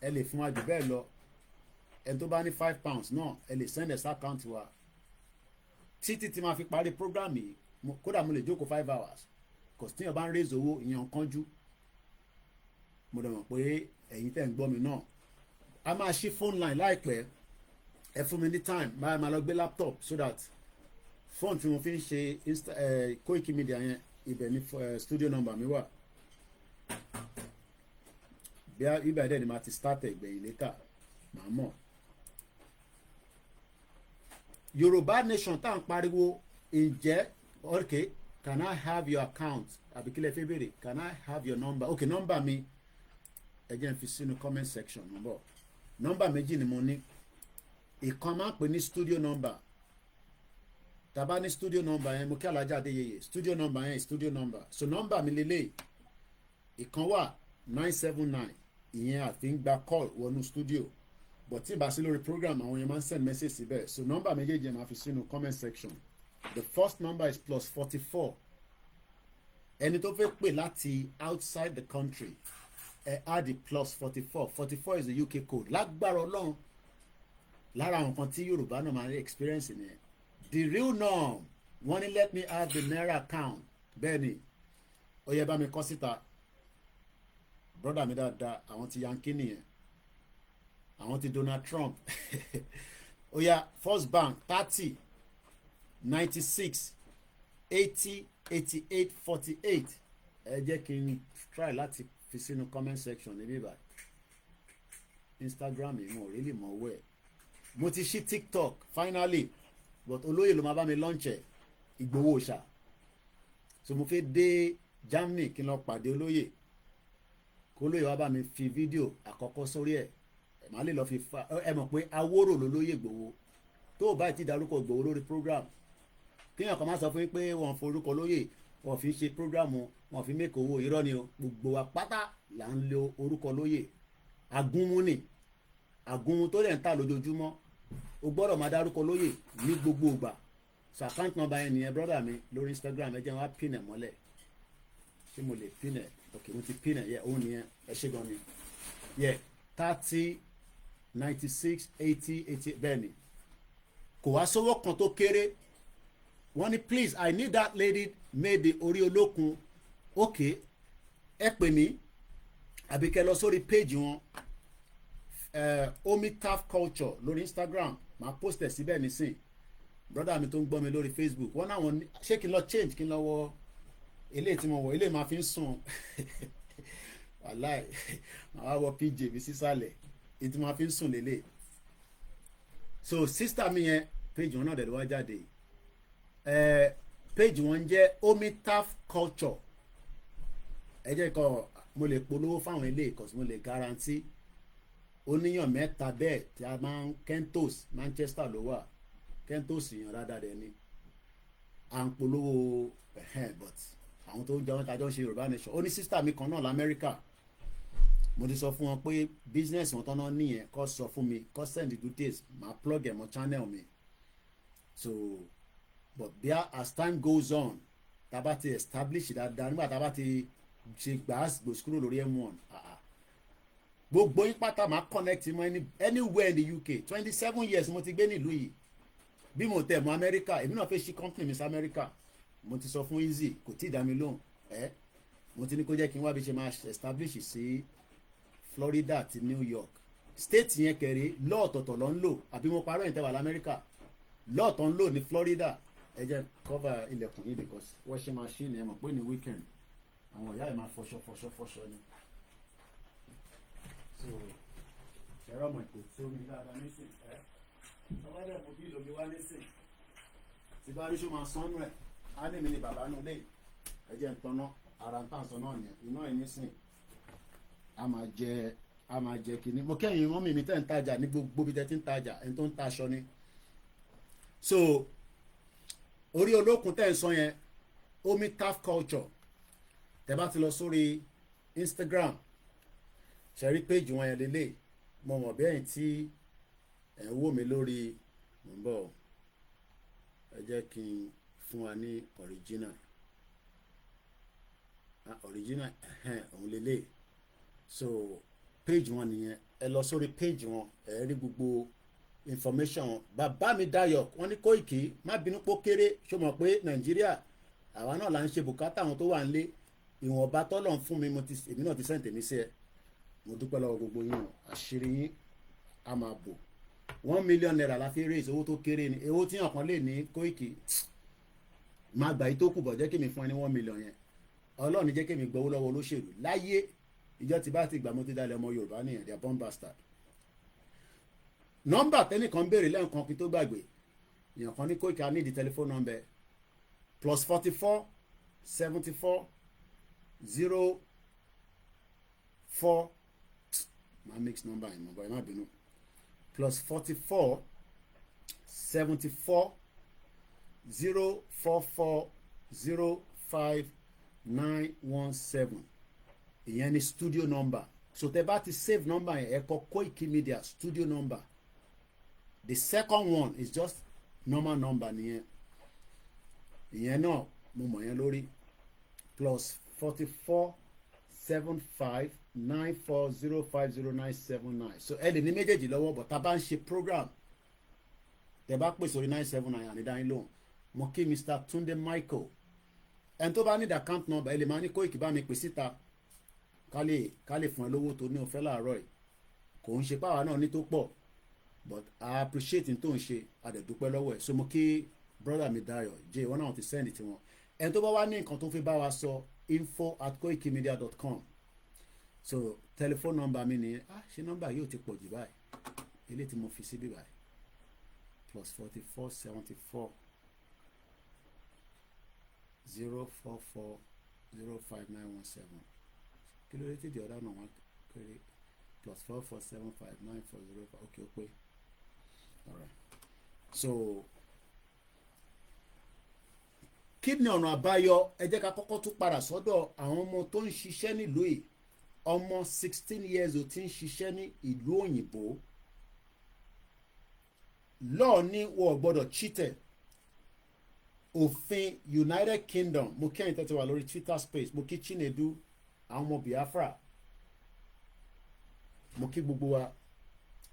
ẹ lè fún wa jù bẹ́ẹ̀ lọ. Ẹni tó bá ní £5 náà ẹ lè send ẹ̀ sí àkáǹtì wa. Títí tí máa fi parí program yìí kódà mo lè jókòó 5 hours kò sí tíyàn bá ń raise owó ìyẹn kánjú mo dẹ̀ mọ̀ pé ẹ̀yin tẹ̀ ń gbọ́ mi náà a máa ṣí phone line láìpẹ́ ẹ fún mi ní time máa lọ gbé laptop so that phone tí mo fi ń ṣe Koikimedia yẹn ibẹ̀ ní studio number mi wà bí ibẹ̀ dẹ̀ ni màá ti start ẹ̀gbẹ̀yìn later màá mọ̀. Yoruba nation tá à ń pariwo ǹjẹ́ okay can I have your account àbí kílẹ̀ fẹ́ bèrè can I have your number okay number mi ẹ jẹ́ n fi sínú comment section number méjì ni mo ní ìkan máa ń pè ní studio number tàbá ní studio number yẹn mo kí Alájà Adéyẹyẹ studio number yẹn studio number so number mi lélẹ̀ ìkan wà 979 ìyẹn àfi ń gba call wọnú studio but tí bá sí lórí program àwọn yẹn máa ń send message síbẹ̀ so number méjèèjì máa fi sínú comment section the first number is +44 ẹni tó fẹ́ pè láti outside the country add the +44 44 is the UK code lágbára Ọlọ́run lára àwọn kan tí Yorùbá náà máa ń experience nìyẹn the real norm wọ́n ní let me have the naira account bẹ́ẹ̀ ni ó yẹ bá mi kọ síta brother mi dáadáa àwọn ti yankee nìyẹn àwọn ti Donald Trump ó yá First Bank 30 96 80 88 48 ẹ jẹ́ kí n try láti fi sínú comment section níbí báyìí Instagram yìí mo really mọ̀ owó ẹ̀ mo ti ṣí TikTok finally but olóyè ló máa bá mi launch ẹ̀ Ìgbòho ṣá so mo fẹ́ dé Germany kí n lọ pàdé olóyè kó olóyè wá bá mi fi fídíò àkọ́kọ́ sórí ẹ̀ màá lè lọ fi fa ẹ mọ̀ pé awóró ló lóyè Ìgbòho tó o bá ti dárúkọ Ìgbòho lórí program kíyàn kan máa sọ fún yín pé wọ́n forúkọ lóyè wọ́n fi ṣe program wọ́n fi mẹ́kọ̀ owó irọ́ ni o gbogbo wa pátá là ń lo orúkọ lóyè agúnmu ni agúnmu tó lẹ̀ ń tà lójoojúmọ́ o gbọ́dọ̀ máa dárúkọ lóyè ní gbogbo ìgbà so account number yẹn nìyẹn brother mi lórí Instagram ẹ jẹ́ wá pin ẹ̀ mọ́lẹ̀ ṣé mo lè pin ẹ̀ ok mo ti pin ẹ̀ yẹ òun nìyẹn ẹ ṣe gan ni yẹ 30 96 80 80 bẹ́ẹ̀ ni kò wá sówó kan tó kéré wọ́n ní please I need that lady made orí olókun ok ẹ pè mí àbí kẹ́ lọ sórí page wọn omitaf culture lórí Instagram màá post ẹ̀ síbẹ̀ nísìn brother mi tó ń gbọ́ mi lórí Facebook wọ́n náà wọ́n ṣé kí n lọ change kí n lọ wọ eléyìí tí mo wọ eléyìí máa fi ń sùn wàláì màá wọ PJ mi sísàlẹ̀ èyí tí máa fi ń sùn lélẹ̀ so sister mi yẹn page wọn náà dẹ̀ ló wá jáde page wọn jẹ́ omitaf culture ẹ jẹ́ kọ́ mo lè polówó fáwọn ilé ìkọ̀sí mo lè guarantee oníyàn mẹ́ta bẹ́ẹ̀ tí a máa ń Kentos Manchester ló wà Kentos yàn dáadáa dẹ̀ ni à ń polówó but àwọn tó ń jẹun tájọ́ ń ṣe Yorùbá nation ó ní sísítà mi kan náà lamẹ́ríkà mo ti sọ fún wọn pé business wọn tán náà nìyẹn kó sọ fún mi kó send the details máa plug ẹ̀ mọ́ channel mi so but bí as time goes on tá a bá ti establish dáadáa nígbà tá a bá ti ṣe gbòòsì kúrò lórí M1 gbogbo yín pátá máa connect mọ́ anywhere in the UK 27 years mo ti gbé nílùú yìí bí mo tẹ̀ mọ́ Amẹ́ríkà èmi náà fẹ́ ṣí company mi sí Amẹ́ríkà mo ti sọ fún Easy kò tí ì dá mi lóhùn mo ti ní kó jẹ́ kí n wá bí ṣe máa establish sí Florida àti New York state yẹn kẹrẹ lọ́ọ̀tọ̀ọ̀tọ̀ ló ń lò àbí mo parọ́ ìtẹ́wà lamẹ́ríkà lọ́ọ̀tọ̀ ń lò ní Florida ẹ jẹ́ cover ilẹ̀kùn yìí because washing machine ẹ mọ̀ pé ní weekend àwọn ìyá ẹ̀ máa fọṣọ ni so ẹ̀rọ ọmọ ìpè tí omi dáadáa nísìn ọwọ́dẹ̀ mo bí lómi wá nísìn tí bá rí ṣó máa sánú ẹ̀ á ní mi ní bàbá nù lé ẹ̀jẹ̀ ń tanná ara ń tàn sọ náà nìyẹn iná ẹ̀ nísìn a máa jẹ kínní mo kẹ́yìn mọ́mì mi tẹ́ ń tajà ní gbogbo bí tẹ́ ti ń tajà ẹni tó ń ta aṣọ ni so orí olókun tẹ́ ń sọ yẹn omitaf culture tẹ́ bá ti lọ sórí Instagram ṣẹ̀rí page wọn yẹn lélẹ̀ mo mọ̀ bẹ́ẹ̀ tí ẹ̀ ń wò mí lórí mò ń bọ̀ ẹ jẹ́ kí n fún wa ní original òun lélẹ̀ so page wọn nìyẹn ẹ lọ sórí page wọn ẹ rí gbogbo information wọn bàbá mi Dayọ̀ wọ́n ní Koiki má bínú pó kéré ṣó mọ̀ pé Nàìjíríà àwa náà là ń ṣe bùkátà àwọn tó wà ń lé ìwọ̀nba tọ́lọ̀ ń fún mi èmi náà ti sẹ́ǹtẹ̀ mi sí ẹ mo dúpẹ́ lọ́wọ́ gbogbo yín àṣírí yín a máa bò 1 million naira la fi raise owó tó kéré ni owó tí ọ̀kan lè ní Koiki máa gbà yí tó kù bọ̀ jẹ́ kí mi fún ẹ ní 1 million yẹn Ọlọ́run jẹ́ kí mi gbowó lọ́wọ́ olóṣèlú láyé ìjọ tí bá ti gbà mo ti dalẹ̀ ọmọ Yorùbá nìyẹn they are born bastard. nọ́mbà tẹ́nìkan béèrè lẹ́ǹkan kí tó gbàgbé èèyàn kan ní Koiki I need the telephone number +44 74 04 my mix number in mobile má bínú +44 74 044 05 917 ìyẹn ni studio number so tẹ́ bá ti save number yẹn ẹ kọ Koikimedia studio number the second one is just normal number nìyẹn ìyẹn náà mo mọ̀ yẹn lórí +44 75 94050979 so ẹ lè ní méjèèjì lọ́wọ́ but tá a bá ń ṣe program tẹ́ bá pè sórí 979 ànídáyín lóhùn mo kí Mr. Tunde Michael ẹni tó bá ní the account number ẹ lè máa ní Koiki bá mi pè síta ká lè fún ẹ lówó tó ní ọ̀fẹ́ láàárọ̀ yìí kò ń ṣe páwa náà ní tó pọ̀ but I appreciate n tó ń ṣe àdẹ̀dúpẹ́ lọ́wọ́ ẹ̀ so mo kí brother mi Dayọ̀ jẹ́ ìwọ náà ti send it wọn ẹni tó bá wá ní nǹkan tó fi bá wa sọ info@koikimedia.com so telephone number mi ni ṣé number yóò ti pọ̀ jù báyìí eléyìí tí mo fi síbí báyìí +44 74 044 05917 kí ló dé tí di ọ̀dà náà wọ́n kéré +44 75 9405 ok ó pé alright so kí ni ọ̀nà àbáyọ ẹ jẹ́ ká kọ́kọ́ tún padà sọ́dọ̀ àwọn ọmọ tó ń ṣiṣẹ́ nílùú yìí ọmọ 16 years old tí ń ṣiṣẹ́ ní ìlú òyìnbó lọ́ọ̀ ní wọ́n gbọ́dọ̀ cheated òfin United Kingdom mo kí ẹ̀yin tó ti wà lórí Twitter space mo kí Chinedu àwọn ọmọ Biafra mo kí gbogbo wa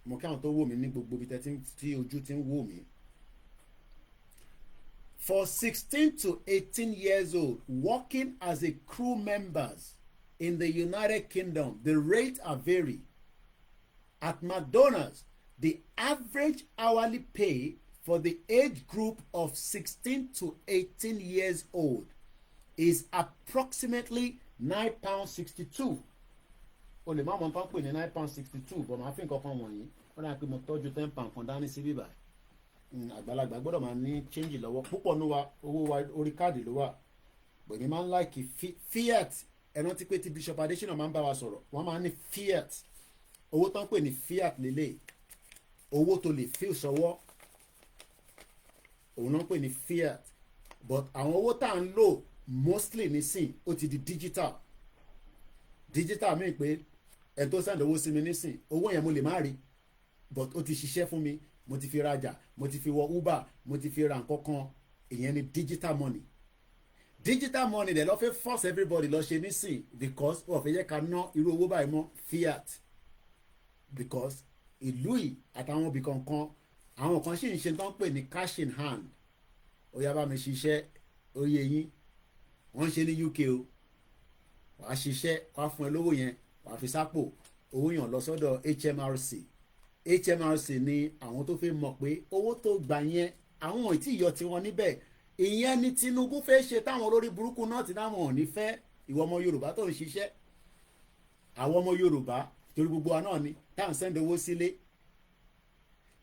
mo kí àwọn tó wò mí ní gbogbo ibi tí ojú ti ń wò mí. For 16 to 18 years old working as a crew members in the United Kingdom, the rates are vary. At McDonald's, the average hourly pay for the age group of 16 to 18 years old is approximately £9.62. O lè má mọ̀ tán pè ní £9.62 but màá fi nǹkan kan wọ̀nyí wọ́n náà pé mo tọ́jú £10 kan dání sí bíbá àgbàlagbà gbọ́dọ̀ máa ní change lọ́wọ́ púpọ̀ ní wa owó wa orí káàdì ló wà gbèmí máa ń like fiat ẹran tí pé tí Bishop Adesina máa ń bá wa sọ̀rọ̀ wọ́n máa ń ní fiat owó tán pè ní fiat lélẹ̀ owó tó lè fi sọ́wọ́ òun náà pè ní fiat but àwọn owó tá à ń lò mostly nísìn ó ti di digital mi pé ẹ̀ tó send owó sí mi nísìn owó yẹn mo lè má rí but ó ti ṣiṣẹ́ fún mi mo ti fi rajà mo ti fi wọ Uber mo ti fi ra nǹkan kan ìyẹn ni digital money dẹ̀ lọ́ fẹ́ force everybody lọ ṣe nísìn because wọ́n fẹ́ yẹ ká ná irú owó báyìí mọ́ fiat because ìlú yìí àtàwọn ibì kankan àwọn kan sì ń ṣe tán pè ní cash in hand ó yá bá mi ṣiṣẹ́ oyè yín wọ́n ń ṣe ní UK o wàá ṣiṣẹ́ wàá fún ẹ lówó yẹn wàá fi sápò owó yàn lọ sọ́dọ̀ HMRC ni àwọn tó fẹ́ mọ̀ pé owó tó gbà yẹn àwọn ò tí ì yọ tiwọn níbẹ̀ ìyẹn ni Tinubu fẹ́ ṣe táwọn olórí burúkú náà ti dáwọn ò ní fẹ́ ìwọ ọmọ Yorùbá tó ń ṣiṣẹ́ àwọn ọmọ Yorùbá torí gbogbo wa náà ni táwọn sẹ́ńdẹ̀ owó sílé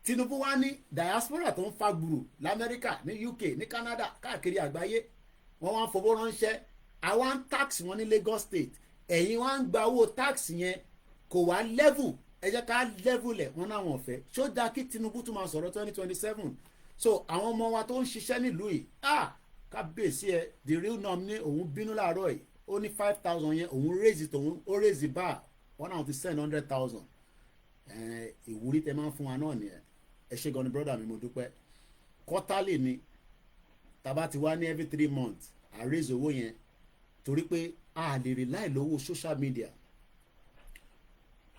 Tinubu wá ní diaspora tó ń fa gbùrù l'Amẹ́ríkà ní UK ní Canada káàkiri àgbáyé wọ́n wá ń fowó ránṣẹ́ àwa ń tax wọn ní Lagos State ẹ̀yin wá ń gba owó tax yẹn kò wá level ẹ jẹ́ ká level ẹ̀ wọ́n náà wọ́n fẹ́ ṣó dáa kí Tinubu tún máa sọ̀rọ̀ 2027 so àwọn ọmọ wa tó ń ṣiṣẹ́ nílùú yìí kábíyèsí ẹ the real norm ní òun bínú láàárọ̀ yìí ó ní 5,000 yẹn òun raise tòun ó raise bar wọ́n náà ti send 100,000 ìwúrí tẹ máa ń fún wa náà nìyẹn ẹ ṣé gan ni brother mi mo dúpẹ́ quarterly ni tàbá ti wá ní every 3 months à raise owó yẹn torí pé a lè rely lówó social media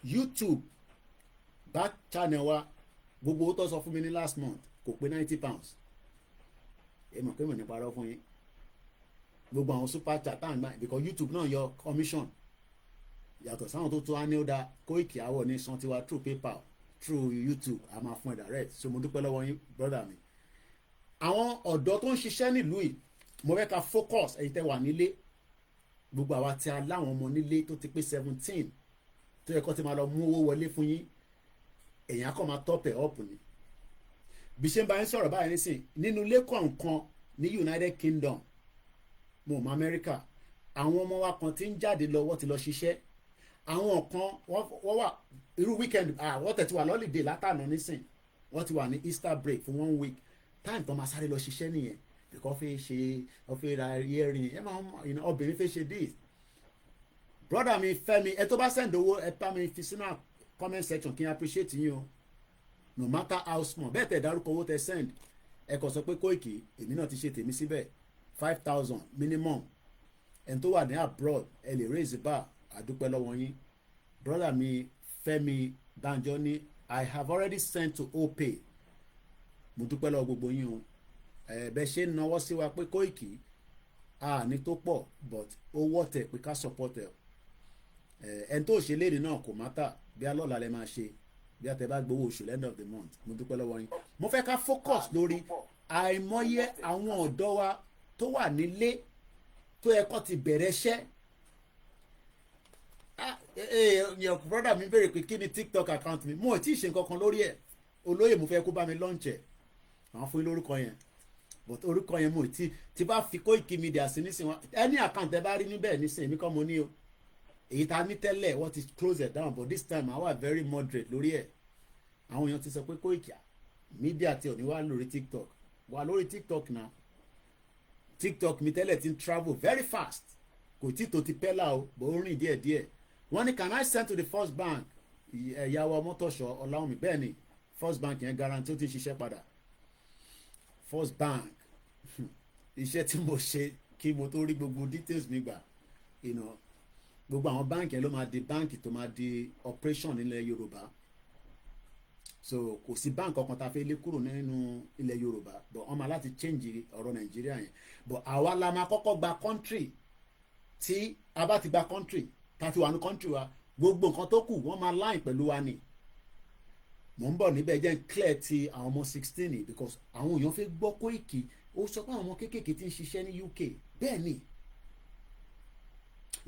YouTube back channel wa gbogbo owó tó sọ fún mi ní last month kò pé £90 ẹ mọ̀ pé mo ní parọ́ fún yín gbogbo àwọn super chat and gbà because YouTube náà yọ commission yàtọ̀ sáwọn tó tó á ní ó da Koiki àwọ̀ ní san tiwa through PayPal through YouTube a máa fún ẹ direct so mo dúpẹ́ lọ́wọ́ yín brother mi. àwọn ọ̀dọ́ tó ń ṣiṣẹ́ nílùú yìí mo fẹ́ ká focus ẹ̀yin tẹ́ wà nílé gbogbo àwa tí a láwọn ọmọ nílé tó ti pé 17 tó yẹ kó ti máa lọ mú owó wọlé fún yín èèyàn kàn máa top ẹ̀ up ni bí ṣe ń bá yín sọ̀rọ̀ báyìí nísìn nínú ilé kọ̀ọ̀kan ní United Kingdom mo mọ America àwọn ọmọ wa kan ti ń jáde lọ wọ́n ti lọ ṣiṣẹ́ àwọn kan wọ́n wà irú weekend wọ́n tẹ̀ ti wà lọ́lìdè látànà nísìn wọ́n ti wà ní Easter break fún 1 week time tó máa sáré lọ ṣiṣẹ́ nìyẹn because fẹ́ ṣe ọ̀fẹ́ ra earring ẹ máa obìnrin fẹ́ ṣe this brother mi Fẹ́mi ẹ tó bá send owó ẹ bá mi fi sínú comment section kí n appreciate yín o no matter how small bẹ́ẹ̀ tẹ̀ dárúkọ owó tẹ send ẹ kàn sọ pé Koiki èmi náà ti ṣe tèmi síbẹ̀ 5,000 minimum ẹni tó wà ní abroad ẹ lè raise bar àdúpẹ́ lọ́wọ́ yín brother mi Fẹ́mi Banjo ní I have already sent to opay mo dúpẹ́ lọ́wọ́ gbogbo yín o bẹ́ẹ̀ ṣe ń nawọ́ sí wa pé Koiki ní tó pọ̀ but ó wọ́tẹ̀ pé ká support ẹ̀ ẹni tó ṣe léde náà kò mátà bí alọ́la lẹ máa ṣe bí a tẹ bá gbowó oṣù end of the month mo dúpẹ́ lọ́wọ́ yín mo fẹ́ ká focus lórí àìmọye àwọn ọ̀dọ́ wa tó wà nílé tó yẹ kó ti bẹ̀rẹ̀ iṣẹ́ yẹn brother mi béèrè pé kí ni TikTok account mi mo ò tí ì ṣe nǹkan kan lórí ẹ̀ olóyè mo fẹ́ kó bá mi launch ẹ̀ àwọn fún yín lórúkọ yẹn but orúkọ yẹn mo ti bá fi Koikimedia sí nísìnyí any account ẹ bá rí níbẹ̀ nísìnyí èmi kọ́ mo ní o èyí tá a ní tẹ́lẹ̀ wọ́n ti close it down but this time I was very moderate lórí ẹ̀ àwọn èèyàn ti sọ pé Koiki media tí ò ní wá lórí TikTok wà lórí TikTok náà TikTok mi tẹ́lẹ̀ ti ń travel very fast kò tí tó ti pẹ́lá o bó ń rìn díẹ̀díẹ̀ wọ́n ní can I send to the first bank ẹ̀yàwó mọ́tòṣọ́ ọ̀làwọ̀mí bẹ́ẹ̀ ni first bank yẹn guarantee ó ti ń ṣiṣẹ́ padà first bank iṣẹ́ tí mo ṣe kí mo tó rí gbogbo details mi gbà, you know, gbogbo àwọn báǹkì yẹn ló máa di báǹkì tó máa di operation nílẹ̀ Yorùbá. So kò sí báǹkì kankan tá a fẹ́ lé kúrò nínú ilẹ̀ Yorùbá, but wọ́n máa láti change ọ̀rọ̀ Nàìjíríà yẹn. But àwa la máa kọ́kọ́ gba country. Tí a bá ti gba country tá a ti wà ní country wa, gbogbo nǹkan tó kù wọ́n máa line pẹ̀lú wa ni. Mò ń bọ̀ níbẹ̀ jẹ́ clear ti àwọn ọmọ 16 because àwọn èèyàn fẹ́ gbọ́ Koiki ó sọ pé àwọn ọmọ kéékèèké ti ń ṣiṣẹ́ ní UK. Bẹ́ẹ̀ ni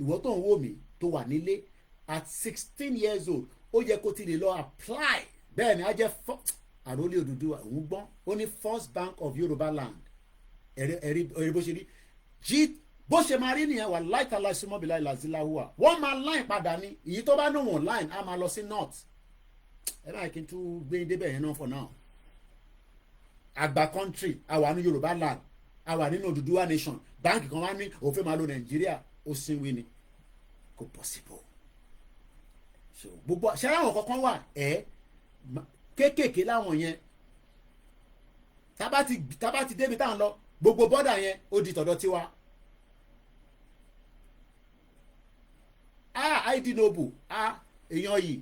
ìwọ tó ń wò mí tó wà nílé at 16 years old ó yẹ kó ti lè lọ apply. Bẹ́ẹ̀ ni á jẹ́ àròlé Odùduwà òun gbọ́n ó ní First Bank of Yoruba Land ẹ̀rí bó ṣe rí jí bó ṣe máa rí nìyẹn wà láìka láìsímọ́bìlá ìlàzíláhùwà wọ́n máa line padà ní èyí tó bá náà wọ́n line á máa lọ sí north. Ẹ máa kí n tún gbé débẹ̀ yẹn náà for now. Àgbà country àwa ní Yorùbá land àwa nínú Odùduwà nation báńkì kan wá ní òfin máa lo Nàìjíríà ó sinwi ni kò possible. So gbogbo ṣé àwọn kankan wà kéékèèké láwọn yẹn tábà ti débi tá à ń lọ gbogbo bọ́dà yẹn ó di tọ̀dọ̀ tiwa. ID noble èèyàn yìí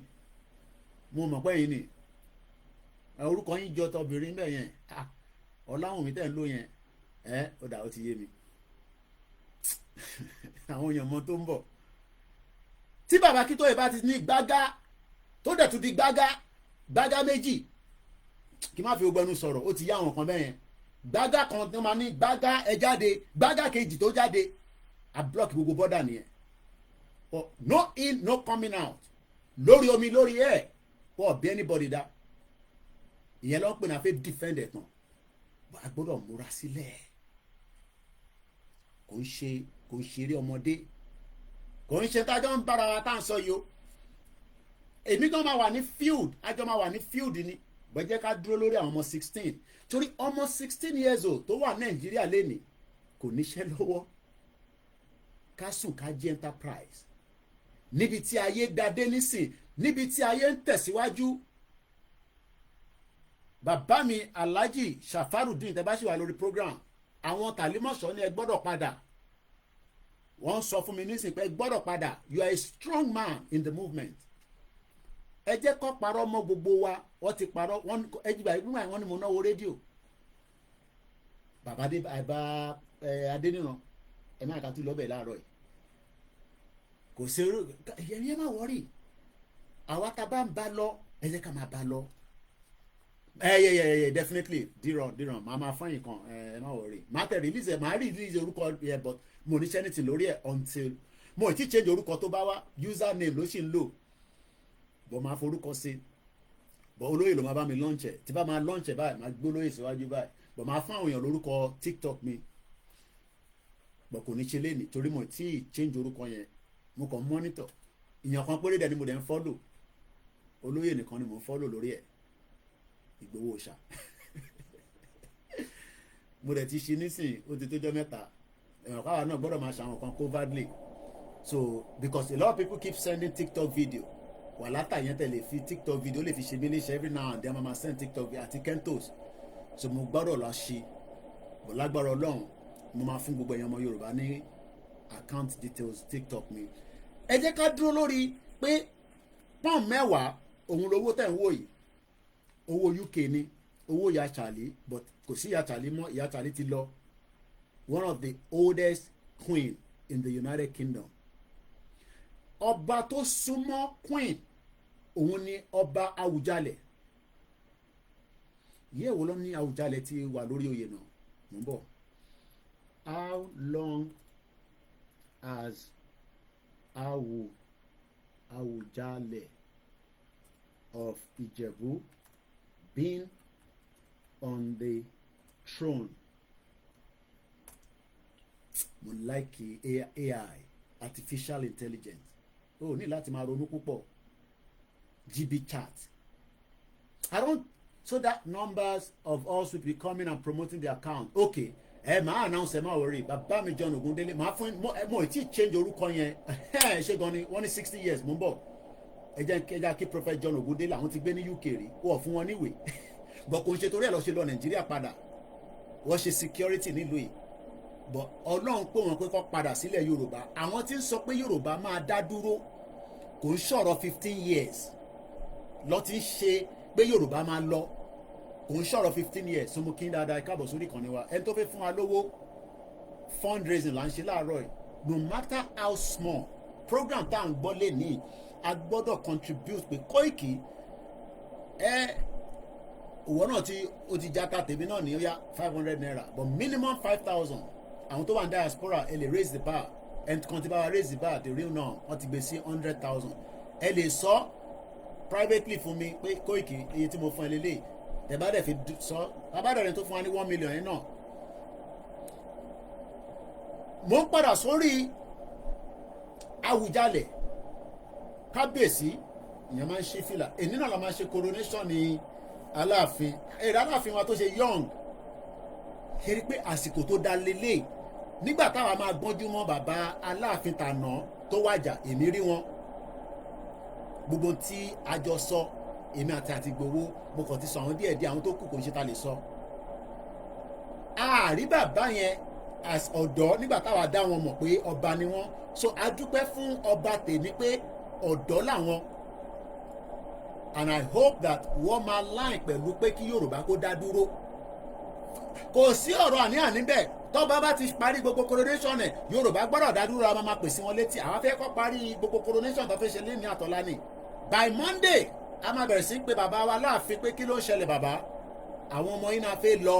mo mọ̀ pé yìí ni orúkọ yín jọ tọbìnrin bẹ́ẹ̀ yẹn Ọláwùnmí tẹ̀ ń lò yẹn ó dà ó ti yé mi. Àwọn èèyàn mọ tó ń bọ̀ tí bàbá Akíntóyè bá ti ní gbágá tó dẹ̀ tún di gbágá méjì kí má fi gbogbo ẹnu sọ̀rọ̀ ó ti yá àwọn kan bẹ́ẹ̀ yẹn gbágá kan tó máa ní gbágá ẹ jáde gbágá kejì tó jáde a block gbogbo bọ́dà nìyẹn. No in no coming out lórí omi lórí ẹ̀ wọ́n bí anybody dá ìyẹn ló ń pè náà fẹ́ defend ẹ̀ tán a gbọ́dọ̀ múra sílẹ̀ kò ń ṣeré ọmọdé kò ń ṣe tájọ́ ń bára wa tá à ń sọ yìí o èmi gan máa wà ní field àjọ máa wà ní field ni bẹ́ẹ̀ jẹ́ ká dúró lórí àwọn ọmọ 16 torí ọmọ 16 years old tó wà Nàìjíríà lẹ́nìí kò níṣẹ́ lọ́wọ́ ká sùn ká jí enterprise níbi tí ayé gbadé nísìn níbi tí ayé ń tẹ̀síwájú. Bàbá mi Alhaji Shafarudeen tẹ́ bá ṣì wà lórí program àwọn Tàlímọ̀ṣọ́ ni ẹ gbọ́dọ̀ padà wọ́n sọ fún mi nísìn pé ẹ gbọ́dọ̀ padà you are a strong man in the movement. Ẹ jẹ́ kó parọ́ mọ́ gbogbo wa wọ́n ti parọ́ ẹjìbà ìgbìmọ̀ àwọn ni mo náwó rédíò. Bàbá Adéníran ẹ máa kà tún lọ́bẹ̀ láàárọ̀ yìí kò sí ẹ̀yẹ́ má wọ́rì àwa tá a bá ń bá lọ ẹ jẹ́ ká máa bá lọ. Definitely díran máa fún yín kan ẹ má wọrí máa tẹ release orúkọ yẹn but mo ní sẹ́nìtì lórí ẹ̀ until mo ti change orúkọ tó bá wá username ló sì ń lò bọ́ máa forúkọ sí bọ́ olóyè ló máa bá mi launch ẹ̀ tí bá máa launch ẹ̀ báyìí máa gbé olóyè síwájú báyìí bọ́ máa fún àwọn èèyàn lórúkọ TikTok mi bọ́ kò ní ṣe léni torí mo ti change orúkọ yẹn mo kàn monitor ìyàn kan péré dẹ̀ ni mo dẹ̀ ń follow olóyè nìkan ni mo ń follow lórí ẹ̀ Ìgbòho ṣá mo dẹ̀ ti ṣe nísìn ó ti tójọ́ mẹ́ta ẹ̀wọ̀n káwa náà gbọ́dọ̀ máa ṣàwọn kan covertly so because a lot of people keep sending TikTok video wà látàyẹn tẹ̀lé fi TikTok video lè fi ṣe mí léṣe every now and then mama send TikTok video àti kentos so mo gbọ́dọ̀ lọ ṣe bọ̀ lágbára Ọlọ́run mo máa fún gbogbo ẹ̀yàn ọmọ Yorùbá ní account details TikTok mi. Ẹ jẹ́ ká dúró lórí pé pọ́n 10 òun lówó tẹ̀ ń wò yìí owó UK ni owó Ìyá Charlie but kò sí Ìyá Charlie mọ́ Ìyá Charlie ti lọ one of the oldest queen in the United Kingdom. Ọba tó súnmọ́ queen òun ni ọba Awùjalẹ̀ yẹ́ wo ló ní Awùjalẹ̀ ti wà lórí oyè náà mò ń bọ̀. How long has Awùjalẹ̀ of Ìjẹ̀bú been on the throne? Mo like AI artificial intelligence o ní láti máa ronú púpọ̀ GB chat I don't so that numbers of us will be coming and promoting the account okay máa announce máa worry bàbá mi John Ogundele máa fún mo ti change orúkọ yẹn ṣé gan ni wọ́n ní 60 years mo ń bọ̀ ẹ jẹ́ kí Prophet John Ogundele àwọn ti gbé ní UK rí wọ́n fún wọn níwèé bọ̀ kò ń ṣe torí ẹ̀ lọ ṣe lọ Nàìjíríà padà wọ́n ṣe security nílùú yìí but ọlọ́run pé wọn pé kó padà sílẹ̀ yorùbá àwọn tí ń sọ pé yorùbá máa dá dúró kò ń ṣọ̀rọ̀ 15 years lọ ti ń ṣe pé yorùbá máa lọ kò ń ṣọ̀rọ̀ 15 years so mo kí n dáadáa káàbọ̀ sórí ìkànnì wa ẹni tó fẹ́ fún wa lówó fundraising là ń ṣe láàárọ̀ yìí no matter how small program tá à ń gbọ́ lé ní a gbọ́dọ̀ contribute pé Koiki òwò náà tí ó ti játa tèmi náà ní ó yá 500 naira but minimum 5,000 àwọn tó wà ní diaspora ẹ lè raise the bar ẹni kan tí bá wa raise the bar the real now wọ́n ti gbé sí 100,000 ẹ lè sọ privately fún mi pé Koiki iye tí mo fún ẹ lélẹ̀ ẹ bá dẹ̀ fi sọ abádọ́rin tó fún wa ní 1 million yẹn náà. mo ń padà sórí Awùjalẹ̀ kábíyèsí ìyẹn máa ń ṣe fìlà èyí náà la máa ṣe coronation ní aláàfin èrè aláàfin wa tó ṣe young ṣe rí pé àsìkò tó dá lélẹ̀ nígbà táwa máa gbọ́njú mọ́ bàbá aláàfin tàná tó wàjà èmi rí wọn gbogbo tí a jọ sọ èmi àti gbowó mo kàn ti sọ àwọn díẹ̀ àwọn tó kù kò ń ṣe ta lè sọ àárí bàbá yẹn as ọ̀dọ́ nígbà táwa dá wọn mọ̀ pé ọba ni wọ́n so a dúpẹ́ fún ọba tèmi pé ọ̀dọ́ làwọn and I hope that wọ́n máa line pẹ̀lú pé kí Yorùbá kó dá dúró kò sí ọ̀rọ̀ àníyàn níbẹ̀ tọ́ba bá ti parí gbogbo coronation ẹ̀ Yorùbá gbọ́dọ̀ dá dúró a máa pèsè wọn létí àwọn fẹ́ kọ́ parí gbogbo coronation tó fẹ́ ṣe lé ní àtọ́lá ni by Monday a máa bẹ̀rẹ̀ sí pé bàbá wa láàfin pé kí ló ń ṣẹlẹ̀ bàbá àwọn ọmọ yìí náà fẹ́ lọ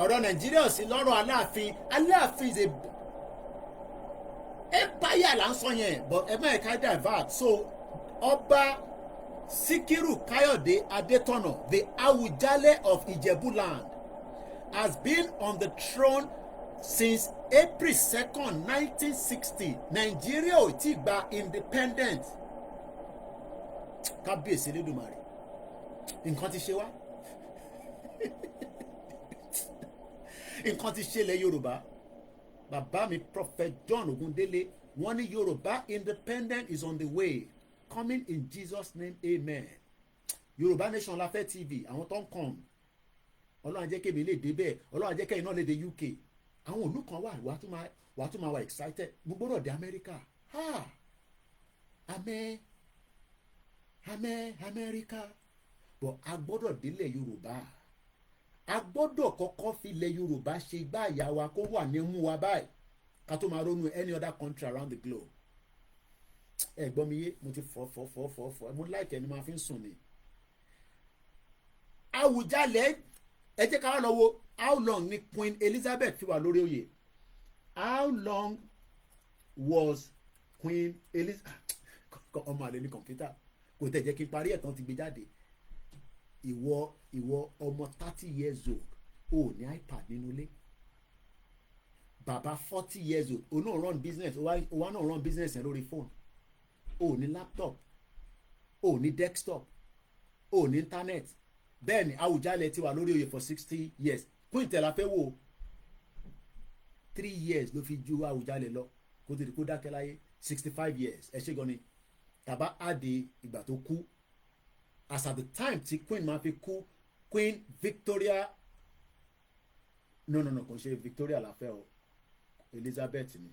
ọ̀rọ̀ Nàìjíríà sí lọ́rọ̀ Aláàfin is a empire là ń sọ yẹn but ẹ má ẹ̀ka divert so ọba Síkírù Káyọ̀dé Adétọ̀nà the Awùjalẹ̀ of Ijebuland has been on the throne since April 2nd 1960 Nàìjíríà ò tí gba independent kábíyèsí Elédùmarè nǹkan ti ṣe wá nǹkan ti ṣe lẹ̀ Yorùbá bàbá mi Prophet John Ogundele wọ́n ní Yorùbá independent is on the way coming in Jesus name amen Yorùbá Nation la fẹ́ TV àwọn tó ń kàn Ọlọ́run jẹ́ kémi lè dé bẹ́ẹ̀ Ọlọ́run jẹ́ kẹ́yìn náà lè dé UK àwọn òlú kan wà wàá tún máa wà excited gbogbo rọ̀ dé Amẹ́ríkà Amẹ́ríkà but a gbọ́dọ̀ délẹ̀ Yorùbá a gbọ́dọ̀ kọ́kọ́ fi ilẹ̀ Yorùbá ṣe igbá àyà wa kó wà ní mú wa báyìí ká tó máa ronú any other country around the globe ẹ gbọ́ mi yé mo ti fọ́ mo láìkẹ́ ẹni máa fi ń sùn ni. Awùjalẹ̀ ẹ jẹ́ ká lọ wo how long ni Queen Elizabeth fi wà lórí oyè how long was Queen Elizabeth ọmọ àlè ní kọ̀ǹpútà kò tẹ̀ jẹ́ kí n parí ẹ̀ tán ti gbé jáde ìwọ ọmọ 30 years old ò ní iPad nínú ilé bàbá 40 years old òun náà run business òun náà run business ẹ̀ lórí phone ò ní laptop ò ní desktop ò ní internet bẹ́ẹ̀ ni Awùjalẹ̀ ti wà lórí oyè for 60 years Queen tẹ̀lá fẹ́ wò 3 years ló fi ju Awùjalẹ̀ lọ kó tètè kó dákẹ́ láyé 65 years ẹ ṣe gan ni tàbá àdé ìgbà tó kú as at the time tí Queen máa fi kú Queen Victoria no kò ṣe Victoria la fẹ́ o Elizabeth ni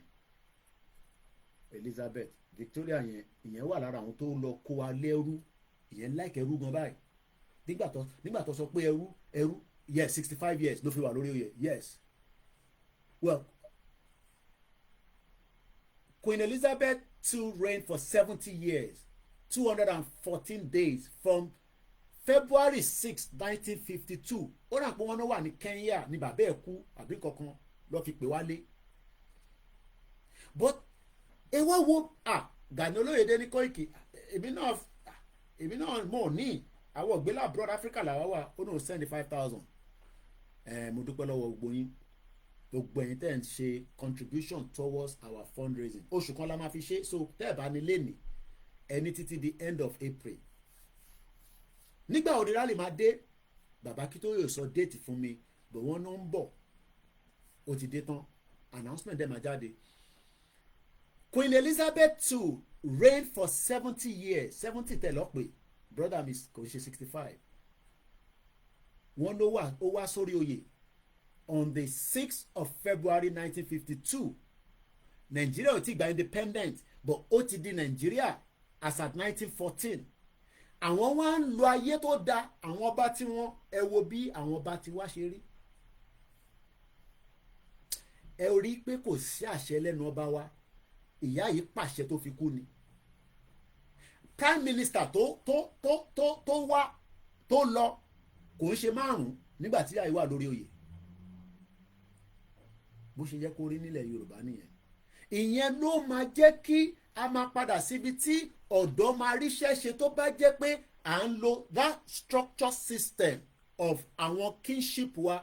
Elizabeth Victoria ìyẹn wà lára àwọn tó lọ kó wa lẹ́rú ìyẹn láìkẹ́ ẹrú gan báyìí nígbà tó sọ pé ẹrú yes 65 years ló fi wà lórí oyè yes well Queen Elizabeth II reigned for 70 years 214 days from February 6 1952 ó rà pé wọ́n náà wà ní Kenya ní bàbá ẹ̀ kú àbí kankan lọ́ọ́ fi pè wálé but ewa wo Gani Olóyèdé ní Koiki èmi náà mọ̀ ní àwọn ògbélé abroad Africa làwọn wà ó náà send 5,000 mo dúpẹ́ lọ́wọ́ gbogbo ẹ̀yin tẹ́ ń ṣe contribution towards our fundraising oṣù kan la máa fi ṣe so tẹ́ ẹ̀ bá ní lé ní ẹni títí the end of April nígbà òde rally máa dé bàbá kí tó yóò sọ déètì fún mi bò wọ́n náà ń bọ̀ ó ti dé tán announcement dẹ̀ máa jáde Queen Elizabeth II reigned for 70 years 70 tẹ̀ lọ́pẹ́ brother mi kò ṣe 65 wọ́n ló wá sórí oyè on the 6th of February 1952 Nigeria ò ti gba independent but ó ti di Nigeria as at 1914 àwọn wá ń lo ayé tó da àwọn ọba tí wọ́n ẹ wo bí àwọn ọba tí wá ṣe rí ẹ rí pé kò sí àṣẹ lẹ́nu ọba wa ìyá yìí pàṣẹ tó fi kú ni prime minister tó wá tó lọ kò ń ṣe 5 nígbà tí ìyá yìí wà lórí oyè bó ṣe jẹ́ kó rí nílẹ̀ Yorùbá nìyẹn ìyẹn ló máa jẹ́ kí a máa padà síbi tí ọ̀dọ́ máa ríṣẹ́ ṣe tó bá jẹ́ pé à ń lo that structure system of àwọn kinship wa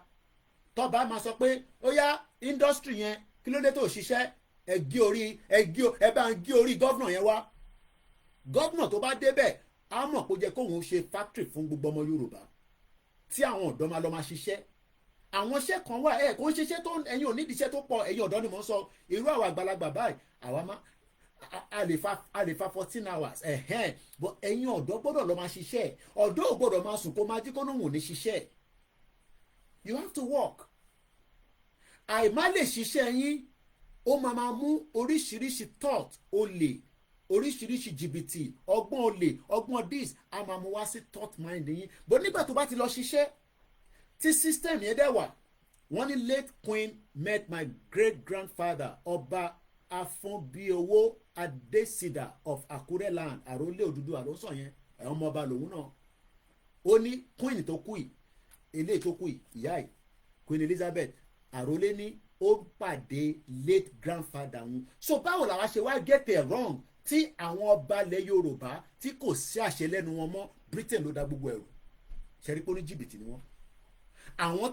tó bá máa sọ pé ó yá industry yẹn kí ló dé tó ṣiṣẹ́ ẹ bá ń gé orí gọ́vnà yẹn wá gọ́vnà tó bá débẹ̀ á mọ̀ kó jẹ́ kóun ṣe factory fún gbogbo ọmọ Yorùbá tí àwọn ọ̀dọ́ máa lọ máa ṣiṣẹ́ àwọn iṣẹ́ kan wà kò ń ṣiṣẹ́ tó ẹ̀yin ò nídìí iṣẹ́ tó pọ̀ ẹ̀yin ọ̀dọ́ ni mò ń sọ irú àwọn àgbàlagbà báyìí àwa máa a lè fa 14 hours but ẹ̀yin ọ̀dọ́ gbọ́dọ̀ lọ máa ṣiṣẹ́ ọ̀dọ́ ò gbọ́dọ̀ máa sùn kó máa jí kó lóun ò ní ṣiṣẹ́ you have to work àìmá lè ṣiṣẹ́ yín ó máa mú oríṣiríṣi thought olè oríṣiríṣi jìbìtì ọgbọ́n olè ọgbọ́n this a máa mú wá sí thought mind yín but nígbà tó bá ti lọ ṣiṣẹ́ tí system yẹn dẹ̀ wà wọ́n ní late queen met my great grandfather ọba Afúnbíowó Adésídà of Àkúrẹ́ land àrólé Odùduwà ló sọ yẹn ẹ̀wọ̀n ọmọọba lòun náà ó ní queen tó kú yìí eléyìí tó kú yìí ìyá yìí Queen Elizabeth àrólé ní ó pàdé late grandfather wọn so báwo làwa ṣe wá get it wrong tí àwọn ọba ilẹ̀ Yorùbá tí kò sí àṣẹ lẹ́nu wọn mọ́ Britain ló dá gbogbo ẹrù ṣẹ́rí pé ó ní jìbìtì ni wọ́n àwọn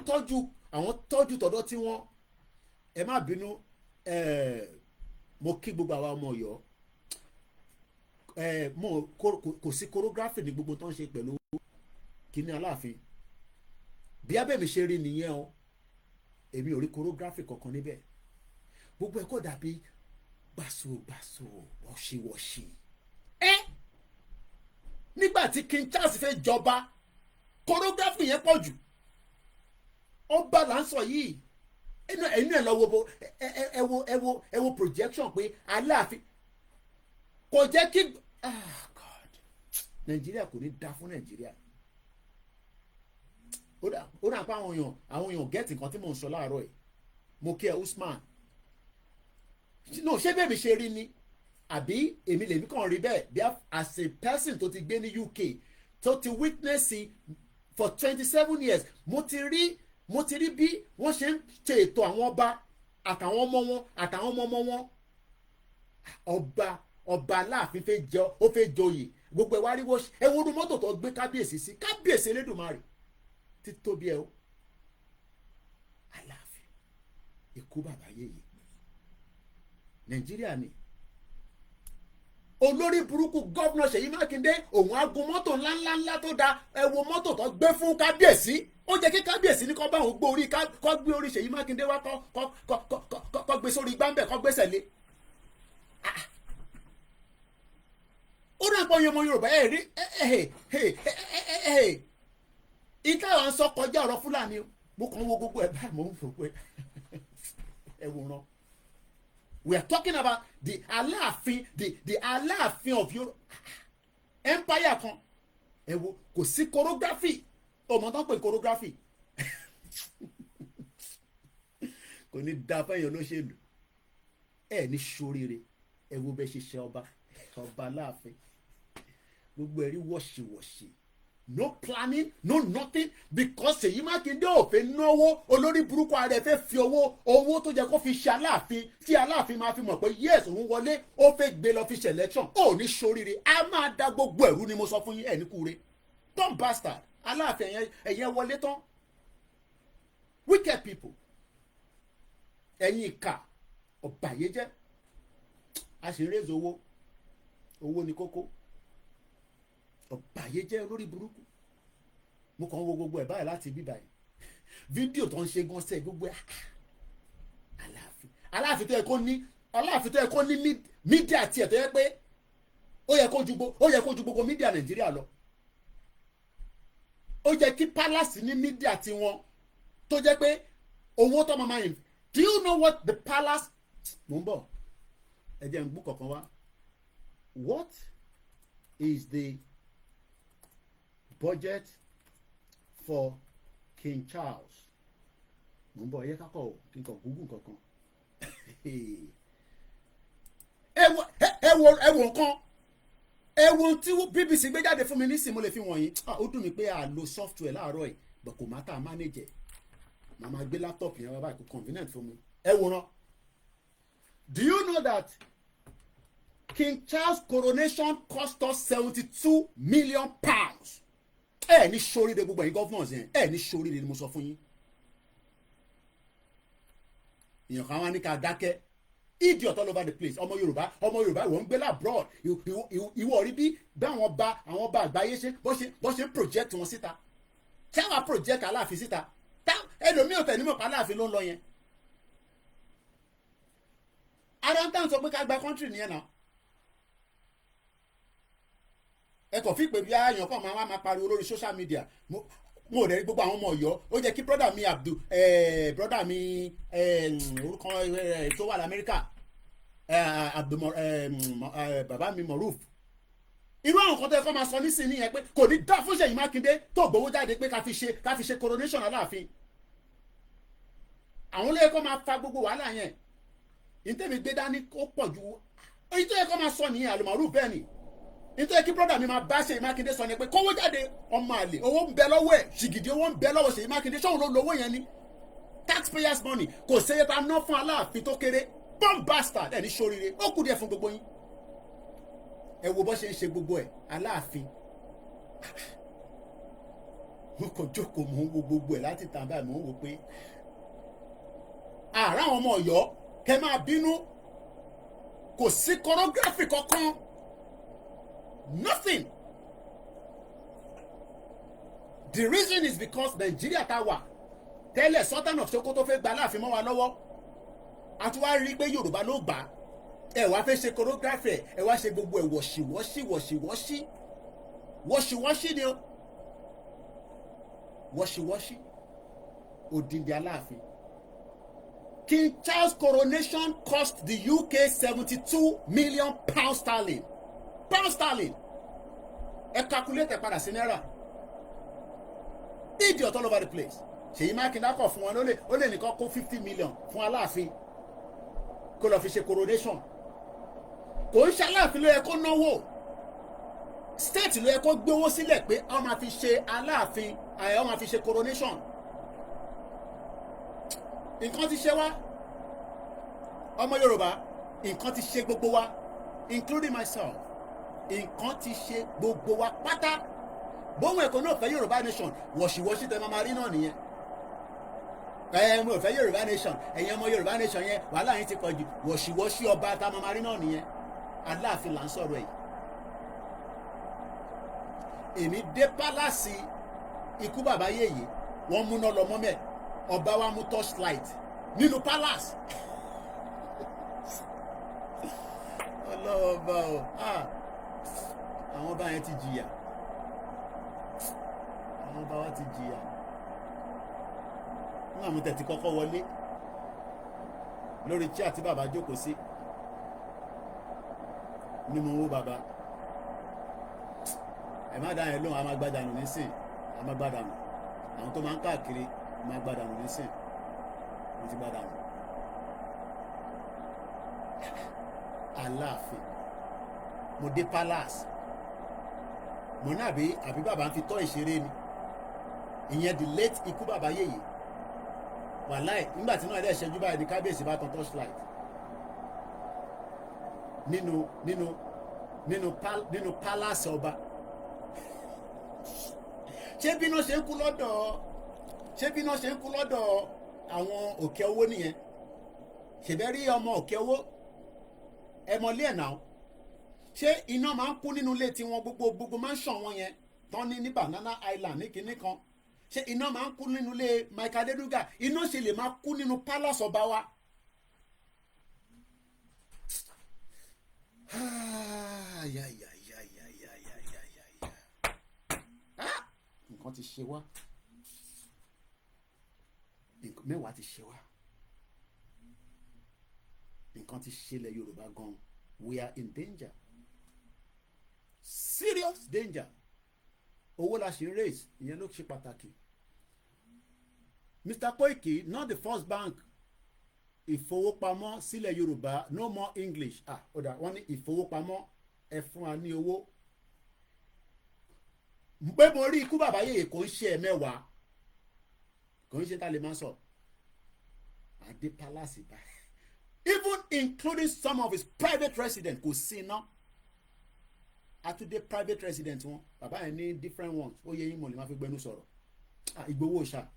tọ́jú tọ̀dọ̀ tí wọ́n ẹ má bínú mo kí gbogbo àwa ọmọ Ọ̀yọ́ kò sí choreography ní gbogbo tó ń ṣe pẹ̀lú kíní Aláàfin bí abẹ́mi ṣe rí nìyẹn o èmi ò rí choreography kankan níbẹ̀ gbogbo ẹ̀ kò dàbí gbàsógbàsó wọ̀ṣíwọ̀ṣí nígbà tí King Charles fẹ́ jọba choreography yẹn pọ̀ jù ọba là ń sọ yìí ẹnu ẹ lọ ẹ wo projection pé Aláàfin kò jẹ́ kí God Nàìjíríà kò ní dá fún Nàìjíríà ó dà pé àwọn èèyàn gẹ́ẹ̀tì kan tí mò ń sọ láàárọ̀ yìí mo kí ẹ Usman no ṣé bẹ́ẹ̀ mi ṣe rí ni àbí èmi lèmi kàn rí bẹ́ẹ̀ bí as a person tó ti gbé ní UK tó ti witness for 27 years mo ti rí bí wọ́n ṣe ń ṣe ètò àwọn ọba àtàwọn ọmọ wọn àtàwọn ọmọ wọn ọba Aláàfin ó fẹ́ joyè gbogbo ẹ̀ wá rí ẹ wo ọdún mọ́tò tó gbé kábíyèsí sí kábíyèsí Elédùmarè títóbi ẹ o Aláàfin ikú bàbá yèyé Nàìjíríà ni olórí burúkú gọ́vnà Ṣèyí Mákindé òun á gun mọ́tò ńláńlá tó da ẹ wo mọ́tò tó gbé fún kábíyèsí ó jẹ́ kí kábíyèsí ní kó bá òun gbé orí Ṣèyí Mákindé wá kó gbé sórí gbáǹbẹ̀ kó gbé sẹ̀lé ó náà pọ̀ yẹn ọmọ Yorùbá ẹ̀ rí ìta àwọn sọ kọjá ọ̀rọ̀ Fúlàní mo kàn wo gbogbo ẹ̀ báyìí mo ń fò pé ẹ wòran. We are talking about the Aláàfin, the Aláàfin of Yorùbá empire kan. Ẹ wo kò sí choreography. Ọmọ tó ń pè choreography. Kò ní dá fẹ́yàn olóṣèlú. Ẹ ní ṣoríire. Ẹ wo bẹ́ẹ̀ ṣe ṣe ọba Aláàfin. Gbogbo ẹ̀rí wọ̀ṣìwọ̀ṣì. No planning, no nothing because Ṣèyí Mákindé ò fẹ́ náwó olórí burúkú ara ẹ̀ fẹ́ fi owó tó jẹ́ kó fi ṣe Aláàfin tí Aláàfin máa fi mọ̀ pé yes òun wọlé ó fẹ́ gbé lọ fi ṣe election ó ní ṣoríire a máa da gbogbo ẹ̀rú ni mo sọ fún yín ẹ̀ ní kúre dumb bastard Aláàfin ẹ̀yẹn wọlé tán wicked people ẹ̀yin ìkà ọ̀bàyéjẹ́ a sì ń rèézò owó ní kókó ọ̀bàyéjẹ́ olórí burúkú mo kàn wo gbogbo ẹ̀ báyìí láti bí báyìí fídíò tó ń ṣe gan sẹ́ gbogbo ẹ̀ Aláàfin tó yẹ kó ní mídíà tiẹ̀ tó yẹ pé ó yẹ kó ju gbogbo mídíà Nàìjíríà lọ ó yẹ kí palace ní mídíà tiwọn tó jẹ́ pé owó tó máa yìn. Do you know what the palace mo ń bọ̀ ẹ jẹ́ n gbú kọ̀ọ̀kan wá. What is the budget for King Charles? Mo ń bọ̀ ẹ yẹ ká kọ̀ kí n kọ̀ Google kankan. ẹ wo nǹkan ẹ wo tí BBC gbé jáde fún mi nísìnyí mo lè fi wọ̀nyí. Ó dùn mí pé a lo software láàárọ̀ yìí but kò má tà manage ẹ̀. Màmá gbé laptop yẹn wá báyìí kò convenient fún mi. Ẹ wòran. Do you know that King Charles' coronation cost us £72 million? Ẹ ní sóríire gbogbo ẹ̀yin governors yẹn ẹ ní sóríire ni mo sọ fún yín. Èèyàn kan wá ní ká dákẹ́ idiot all over the place. Ọmọ Yorùbá ìwọ ń gbé labroad ìwọ rí bí àwọn ọba àgbáyé ṣe bó ṣe ń project wọn síta. Ṣé àwọn project Aláàfin síta? Ẹlòmíì ò tẹ̀ nímọ̀ pa Aláàfin ló ń lọ yẹn. Ara ń tàn sọ pé ká gba country nìyẹn náà. Ẹ kò fi pé bí àyàn kan máa pariwo lórí social media mo rẹ̀ gbogbo àwọn ọmọ Ọ̀yọ́ ó jẹ́ kí brother mi brother mi orúkọ tó wà lamẹ́ríkà bàbá mi Moruf irú àwọn kan tó yẹ kó máa sọ nísìnyí yẹn pé kò ní dá fún Ṣèyí Mákindé tó gbowó jáde pé ká fi ṣe coronation Aláàfin àwọn olóyè kó máa fa gbogbo wàhálà yẹn ìtẹ́mi gbé dání ó pọ̀ ju èyí tó yẹ kó máa sọ nìyẹn àlùmọ́rù bẹ́ẹ̀ ni nítorí kí brọ́dà mi máa bá Ṣèyí Mákindé sọ ni pé kówó jáde ọmọ àlè owó ń bẹ lọ́wọ́ ẹ̀ ṣìgìdì owó ń bẹ lọ́wọ́ Ṣèyí Mákindé ṣọ́run ló lówó yẹn ni taxpayers money kò séye ta ná fún Aláàfin tó kéré bomb bastard ẹ̀ ní sóríire ó kù díẹ̀ fún gbogbo yín ẹ wo bó ṣe ń ṣe gbogbo ẹ̀ Aláàfin mo kàn jókòó mò ń wo gbogbo ẹ̀ láti tàn báyìí mò ń wo pé àárá àwọn ọmọ Ọ̀yọ́ kẹ máa bínú kò sí choreography kankan. Nothing. The reason is because Nigeria ta wà tẹ́lẹ̀ Sultan of Sokoto fẹ́ gba Aláàfin mọ́ wa lọ́wọ́ a tún wá rí i pé Yorùbá ló gbà ẹ wá fẹ́ ṣe choreography ẹ wá ṣe gbogbo ẹ wọ̀ṣìwọ́ṣì ni o wọ̀ṣìwọ́ṣì odindi Aláàfin. King Charles' coronation cost the UK £72 million sterling. Pound sterling. Ẹ calculate ẹ padà sí náírà. Idiot all over the place. Ṣèyí Mákindé kọ̀ fún wọn ó lè nìkan kó 50 million fún Aláàfin kó lọ fi ṣe coronation. Kò ń ṣe Aláàfin ló yẹ kó náwó. State ló yẹ kó gbé owó sílẹ̀ pé wọ́n máa fi ṣe Aláàfin wọ́n máa fi ṣe coronation. Nǹkan ti ṣe wá. Ọmọ Yorùbá nǹkan ti ṣe gbogbo wa including myself. Nǹkan ti ṣe gbogbo wa pátá bóun ẹ̀kọ́ náà fẹ́ Yorùbá nation wọ̀ṣìwọ̀ṣì tẹ máa rí náà nìyẹn mo fẹ́ Yorùbá nation ẹ̀yin ọmọ Yorùbá nation yẹn wàhálà yín ti pọ̀ jù wọ̀ṣìwọ̀ṣì ọba tá máa rí náà nìyẹn Aláàfin là ń sọ̀rọ̀ ẹ̀ èmi dé pálásì ikú bàbá yèyé wọ́n múná lọ mọ́mẹ́ ọba wa mú torchlight nínú palace ọlọ́ọ̀bá o àwọn ọba yẹn ti jìyà àwọn ọba wa ti jìyà ní àwọn tẹ̀tí kọ́kọ́ wọlé lórí chair tí bàbá jókòó sí ní mo wó bàbá ẹ má dá yẹn lóhùn a máa gbádànù nísìn a máa gbádànù àwọn tó máa ń káàkiri a máa gbádànù nísìn mo ti gbádànù Aláàfin mo dé palace mo ní àbí bàbá ń fi tọ́ ìṣeré ni ìyẹn the late ikú bàbá yèyé wàláì nígbà tí náà ẹ̀dẹ́ ṣẹ́jú báyìí ní kábíyèsí bá tan torchlight nínú palace ọba ṣé bí náà ṣe ń kú lọ́dọ̀ àwọn òkè owó nìyẹn ṣèbẹ́ rí ọmọ òkè owó ẹmọlé ẹ̀ náà ṣé iná máa ń kú nínú ilé tiwọn gbogbo máa ń ṣàn wọn yẹn tán ní Banana Island ní kinní kan ṣé iná máa ń kú nínú ilé Michael Adenuga iná ṣe lè máa kú nínú palace ọba wa. nǹkan ti ṣe wá mẹ́wàá ti ṣe wá, nǹkan ti ṣẹlẹ̀ Yorùbá gan, we are in danger, serious danger. Owó la ṣe ń raise, ìyẹn ló ṣe pàtàkì. Mr. Koiki, not the first bank ìfowópamọ́ sílẹ̀ Yorùbá, no more English. Ọ̀dà wọ́n ní ìfowópamọ́ ẹ fún wa ní owó. Pé mo rí ikú bàbá yèyè kò ń ṣe ẹ̀mẹ́wàá, kò ń ṣe tá lè máa sọ. Adé palace báyìí, even including some of his private residents kò sí iná. Àtúndé private residents wọn, bàbá yẹn ní different ones, ó yẹ yín mọ̀ lè má fi gbẹnu sọ̀rọ̀. Ìgbowó ṣá,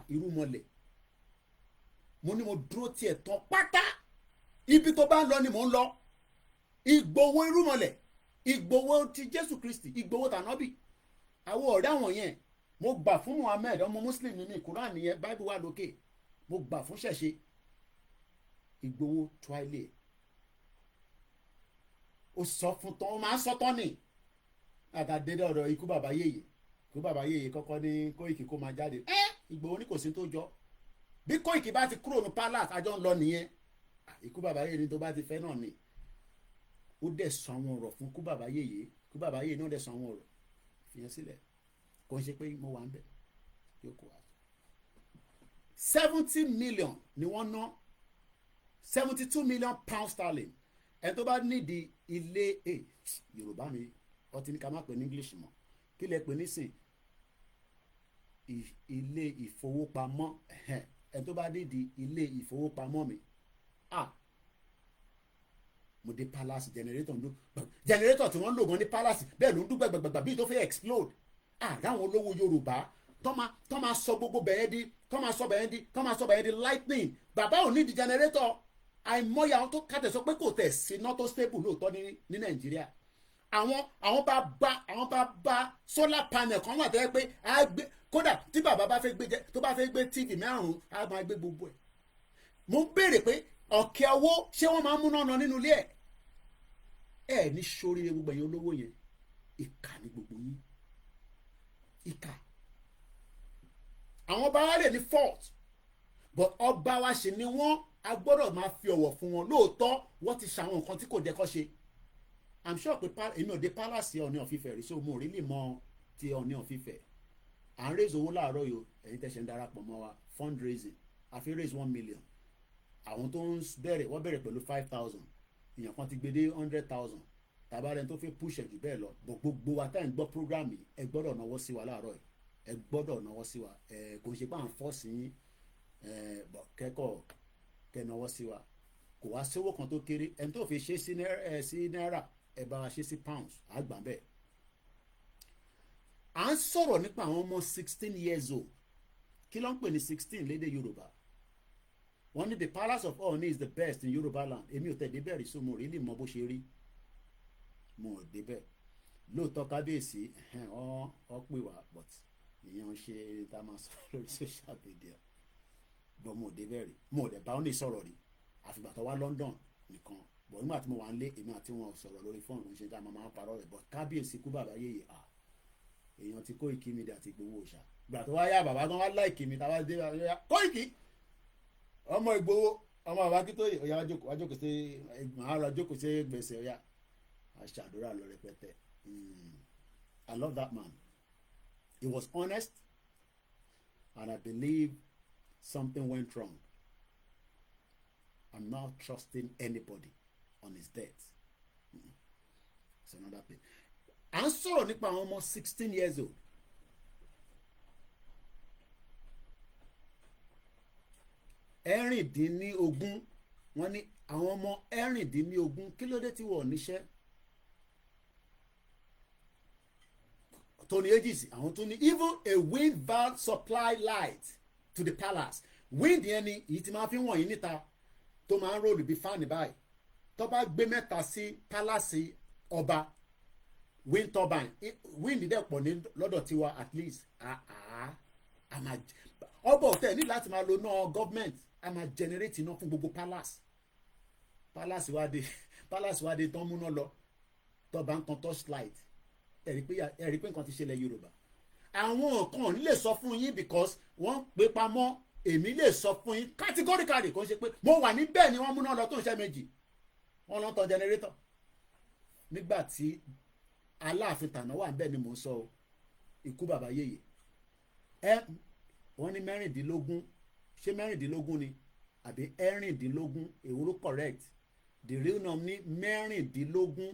irúmọlẹ̀. Mo ní mo dúró tiẹ̀ tán pátá, ibi tó bá ń lọ ni mò ń lọ. Ìgbowó irúmọlẹ̀, ìgbowó ti Jésù Kristi, ìgbowó tànábì. Àwọn ọ̀rẹ́ àwọn yẹn, mo gbà fún Muhammed, ọmọ Muslim ní mi, Quran nìyẹn, Bible wà lókè. Mo gbà fún ṣẹ̀ṣe. Ìgbowó twile. Ó sọ fún tán, ó máa ń sọ tán ni. Àtàdédé ọ̀rọ̀ ikú bàbá yèyè. Ikú bàbá yèyè kọ́kọ́ ní Koiki kó máa jáde. Ìgbowó ní kò sí tó jọ. Bí Koiki bá ti kúrò ní palace, àjọ ń lọ nìyẹn. Ikú bàbá yèyè ni tó bá ti fẹ́ náà ni. Ó dẹ̀ sọ àwọn ọ̀rọ̀ fún ikú bàbá yèyè. Ikú bàbá yèyè náà dẹ̀ sọ àwọn ọ̀rọ̀. Fìyẹn sílẹ̀. Kò ń ṣe pé mo wà ń bẹ̀. Yóò kó wa. 70 million ni wọ́n ná. 72 million pound sterling. Ẹ tó bá nídìí ilé Yorùbá mi, ọtí ní ká má pè ní English mọ́. Kí lẹ pè nísìn? Ilé ìfowópamọ́. Ẹ tó bá nídìí ilé ìfowópamọ́ mi. Mo dé palace, generator ń dún. Generator tí wọ́n ń lò wọ́n ní palace bẹ́ẹ̀ ló ń dún gbẹ̀gbẹ̀gbẹ̀ bí tó fẹ́ explode. Dáwọn olówó Yorùbá tó máa sọ gbogbo bẹ̀yẹn di, tó máa sọ bẹ̀yẹn di lightning. Bàbá ò ní di generator. Àìmọye àwọn tó kàtẹ́ sọ pé kò tẹ̀ sí iná tó stable lóòótọ́ ní Nàìjíríà. Àwọn bá bá solar panel kan wà tẹ́ pé á gbé, kódà tí bàbá bá fẹ́ gbé TV márùn-ún á máa gbé gbogbo ẹ̀. Mo ń béèrè pé ọ̀kẹ́ owó ṣé wọ́n máa ń múná lọ nínú ilé ẹ̀? Ẹ ní sóríire gbogbo ẹ̀yin olówó yẹn. Ìkà ni gbogbo yín. Ìkà. Àwọn ọba wa lè ní fault, but ọba wa ṣe ni wọ́n, a gbọ́dọ̀ máa fi ọ̀wọ̀ fún wọn. Lóòótọ́ wọ́n ti ṣàwọn nǹkan tí kò jẹ́ kó ṣe. I'm sure pé èmi ò dé palace Ọọ̀ni of Ifẹ̀ rí, so mo rí lè mọ ti Ọọ̀ni of Ifẹ̀. À ń raise owó láàárọ̀ yìí, ẹ̀yin tẹ̀sẹ̀ ń darapọ̀ mọ́ wa, fundraising, a fi raise 1 million. Àwọn tó ń bẹ̀rẹ̀, wọ́n bẹ̀rẹ̀ pẹ̀lú 5,000. Èèyàn kan ti gbé dé 100,000. Tàbárẹ̀ tó fẹ́ push ẹ̀ jù bẹ́ẹ̀ lọ. Gbogbo wa tá à ń gbọ́ program yìí, ẹ gbọ́dọ̀ náwó sí wa láàárọ̀ yìí. Ẹ gbọ́dọ̀ náwó sí wa. Kò ṣe pé à ń force yín, kẹ́kọ̀ọ́ kẹ́ náwó sí wa. Kò wá sówó kan tó kéré. Ẹni tó fi ṣe sí náírà, ẹ bá wa ṣe sí pounds, àgbà bẹ́ẹ̀. À ń sọ̀rọ̀ nípa àwọn ọmọ 16 years old. Kí ló ń pè ní 16 lédè Yorùbá? Wọ́n ní the palace of Ooni is the best in Yorùbá land. Èmi ò tẹ̀ débẹ̀ rí, so mo rí lè mọ bó ṣe rí. Mo ò débẹ̀. Lóòótọ́ kábíyèsí ọ pè wá, but ìyẹn ṣe tá a máa sọ lórí social media. But mo ò débẹ̀ rí. Mo ò dẹ̀ bá Ooni sọ̀rọ̀ rí. Àfìgbà tó wá London nìkan. But nígbà tí mo wà ń lé, èmi àti wọn sọ̀rọ̀ lórí fóònù, ṣe tá a máa parọ́ rẹ̀. But kábíyèsí kú bàbá yèyè, èèyàn ti Koikimedia àti Ìgbòho Òòṣà. Gbà tó wá yá bàbá gan wá láìkì mi, táwa dé Koiki ọmọ Ìgbòho, ọmọ bàbá kí tó yẹ ọ̀yà wájókòó sí màá lọ jókòó sí gbèsè ọ̀yà àṣàdúrà lọ rẹpẹtẹ. I love that man. He was honest, and I believe something went wrong. I'm not trusting anybody on his death. It's another thing. À ń sọ̀rọ̀ nípa àwọn ọmọ 16 years old. Ẹ̀rìndínlógún, wọ́n ní àwọn ọmọ ẹ̀rìndínlógún, kí ló dé tí wọ́n níṣẹ́? Tony Aegis, àwọn tó ní even a wind valve supply light to the palace. Wind yẹn ni èyí tí máa fi wọ̀nyí níta tó máa ń rólù bí fáànì báyìí. Tó bá gbé mẹ́ta sí palace ọba, wind turbine, wind dẹ̀ pọ̀ ní lọ́dọ̀ tiwa at least. Ọba ọ̀tẹ̀ ní láti máa lo náà government, a máa generate iná fún gbogbo palace. Palace wa dé tán múná lọ, tó bá ń kan torchlight. Ẹ̀rí pé nǹkan ti ṣẹlẹ̀ Yorùbá. Àwọn kan ò ní lè sọ fún yín because wọ́n pé pamọ́, èmi lè sọ fún yín categorically kò ń ṣe pé mo wà níbẹ̀ ni wọ́n múná lọ tó ń ṣe méjì wọ́n lọ tán generator nígbà tí aláàfin tàná wà níbẹ̀ ni mò ń sọ o ikú bàbá yèyè wọ́n ní mẹ́rìndínlógún ṣé mẹ́rìndínlógún ni àbí ẹ̀rìndínlógún èwo ló correct the real number ní mẹ́rìndínlógún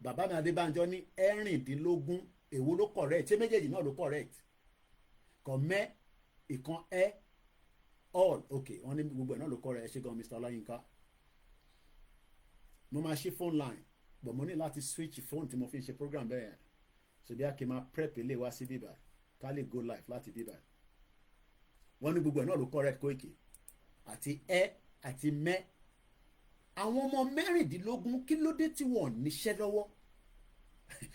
bàbá mi Adébánjọ ní ẹ̀rìndínlógún èwo ló correct ṣé méjèèjì náà ló correct kò mẹ́ ìkan all okay wọ́n ní gbogbo ẹ̀ náà ló correct ẹ ṣé gan Mr. Ọláyínká mo máa ṣí phone line but mo ní láti switch phone tí mo fi ń ṣe program bẹ́ẹ̀ so bí a kì í máa prep ilé wá sí bíbá ká lè go live láti bíbá wọ́n ní gbogbo ẹ̀ náà ló correct Koiki àti àti mẹ́ àwọn ọmọ mẹ́rìndínlógún kí ló dé tí wọ́n níṣẹ́ lọ́wọ́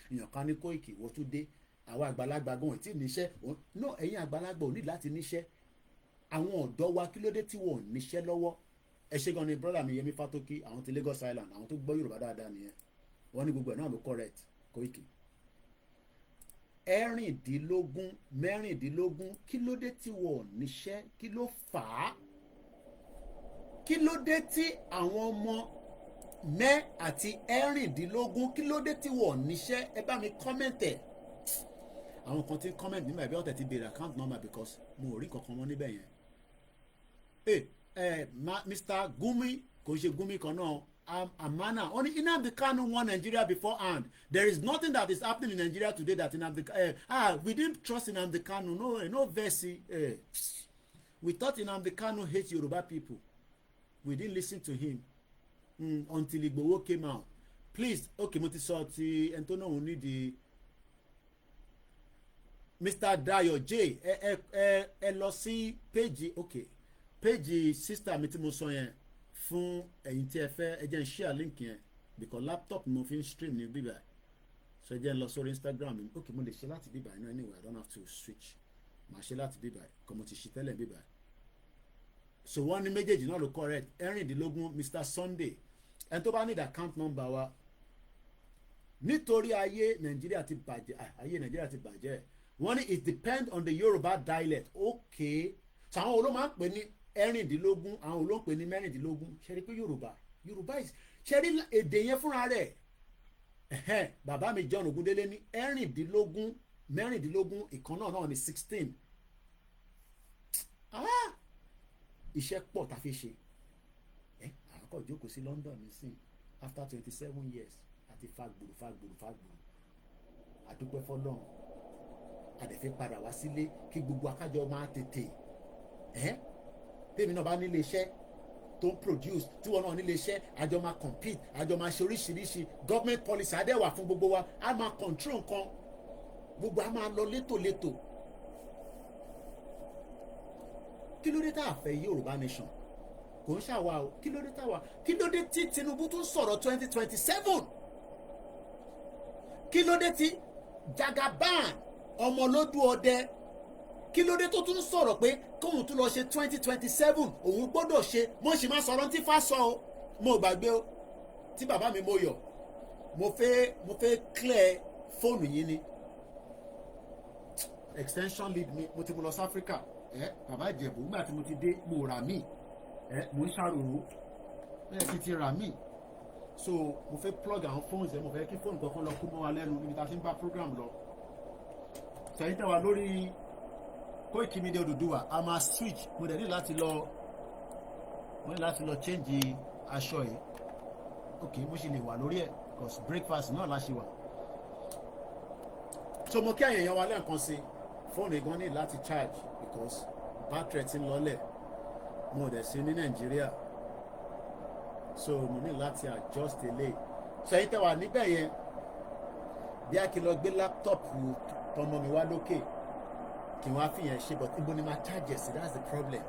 èèyàn kan ní Koiki wọ́n tún dé àwọn àgbàlagbà gan ò tí ì níṣẹ́ no ẹ̀yin àgbàlagbà ò ní láti níṣẹ́ àwọn ọ̀dọ́ wa kí ló dé tí wọ́n níṣẹ́ lọ́wọ́ ẹ ṣé gan ni brother mi Yẹmí Fátókí àwọn ti Lagos Island àwọn tó gbọ́ Yorùbá dáadáa nìyẹn wọ́n ní gbogbo ẹ̀ náà ló correct Koiki ẹ̀rìndínlógún mẹ́rìndínlógún kí ló dé tí wọ́n níṣẹ́ kí ló fà á kí ló dé tí àwọn ọmọ mẹ́ àti ẹ̀rìndínlógún kí ló dé tí wọ́n níṣẹ́ ẹ bá mi kọ́mẹ̀ntẹ̀ àwọn kan ti comment nígbà ìbí ọ̀tẹ̀ ti béèrè account number because mo ò rí kankan mọ́ níbẹ̀ yẹn Mr. Gumi kò ṣe Gumi kan náà Amana only Nnamdi Kanu won Nigeria beforehand. There is nothing that is happening in Nigeria today that we didn't trust Nnamdi Kanu. No Versi. We thought Nnamdi Kanu hates Yoruba people. We didn't listen to him until Igboho came out. Please, okay, mo ti sọ ti ẹni tó náà ò ní di Mr. Dayo J ẹ lọ sí page okay page sister mi tí mo sọ yẹn fún ẹ̀yin tí ẹ fẹ́ ẹ jẹ́ n share link yẹn because laptop mo fi ń stream ní bíbá so ẹ jẹ́ n lọ sórí Instagram mi okay mo lè ṣe láti bíbá yẹn anyway I don't have to switch màá ṣe láti bíbá kọ́ mo ti ṣe tẹ́lẹ̀ bíbá so wọ́n ní méjèèjì náà ló correct ẹ̀rìndínlógún Mr. Sunday ẹni tó bá need account number wa nítorí ayé Nàìjíríà ti bàjẹ́ wọ́n ní it depend on the Yoruba dialect okay so àwọn olóò máa ń pè ní ẹ̀rìndínlógún àwọn olóò ń pè ní mẹ́rìndínlógún ṣe rí pé Yorùbá is ṣe rí èdè yẹn fúnra rẹ̀ bàbá mi John Ogundele ní ẹ̀rìndínlógún mẹ́rìndínlógún ìkan náà ní 16 iṣẹ́ pọ̀ tá a fi ṣe àkọ́kọ́ ìjókòó sí London nísìn after 27 years àti fagbòrò àdúpẹ́ fọlọ́run àdẹ̀fẹ́ padà wá sílé kí gbogbo akájọ máa tètè tèmi náà bá nílé iṣẹ́ tó ń produce tí wọn náà nílé iṣẹ́ àjọ máa compete àjọ máa ṣe oríṣiríṣi government policy adẹ́wà fún gbogbo wa a máa control nǹkan gbogbo a máa lọ létòlétò kí ló dé tá a fẹ́ Yorùbá nation kò ń ṣàwà o kí ló dé tí Tinubu tún sọ̀rọ̀ 2027 kí ló dé tí Jagaban ọmọlódù ọdẹ kí ló dé tó tún sọ̀rọ̀ pé kóun tún lọ ṣe 2027 òun gbọ́dọ̀ ṣe mo sì máa sọ̀rọ̀ tí fà sọ o mo gbàgbé o tí bàbá mi mo yọ mo fẹ́ clear fóònù yìí ni extension lead mi mo ti mú lọ sí Africa bàbá Ìjẹ̀bú nígbà tí mo ti dé mo rà mí mo ń ṣàròrò bẹ́ẹ̀ ti rà mí so mo fẹ́ plug àwọn phones mo fẹ́ kí fóònù kankan lọ kú mọ́ wa lẹ́nu níbi tá a ti ń bá program lọ sẹ́yìn tẹ́wà lórí Koikimedia Odùduwà a máa switch mo dẹ̀ ní láti lọ change aṣọ yìí ok mo ṣe lè wà lórí ẹ̀ cause breakfast náà la ṣe wà so mo kí àyẹ̀yàn wa lẹ́ẹ̀kan sí fóònù ìgan ní láti charge because battery ti ń lọlẹ̀ mo dẹ̀ sí ní Nàìjíríà so mo ní láti adjust eléyìí sẹ́yìn tẹ́wà níbẹ̀ yẹn bí a kì í lọ gbé laptop tọmọ mi wá lókè kí wọ́n á fi yẹn ṣe but ibo ni máa charge sí that's the problem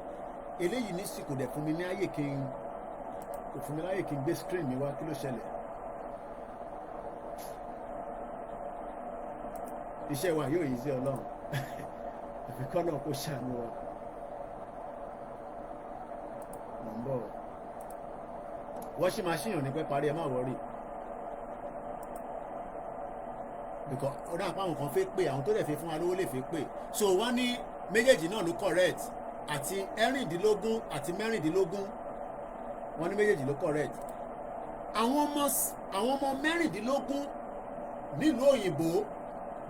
eléyìí ní sì kò dẹ̀ fún mi ní ààyè kí n gbé screen mi wá kí ló ṣẹlẹ̀ iṣẹ́ wa yóò yí sí Ọlọ́run àfikọ́ náà kó ṣàánú wa mò ń bọ̀ washing machine ò ní pẹ́ parí ẹ má wọrí because ọ̀dọ̀ àpá àwọn kan fẹ́ pé àwọn tó dẹ̀ fẹ́ fún wa lówó lè fẹ́ pé so wọ́n ní méjèèjì náà ló correct àti ẹ̀rìndínlógún àti mẹ́rìndínlógún wọ́n ní méjèèjì ló correct. àwọn ọmọ mẹ́rìndínlógún nílùú òyìnbó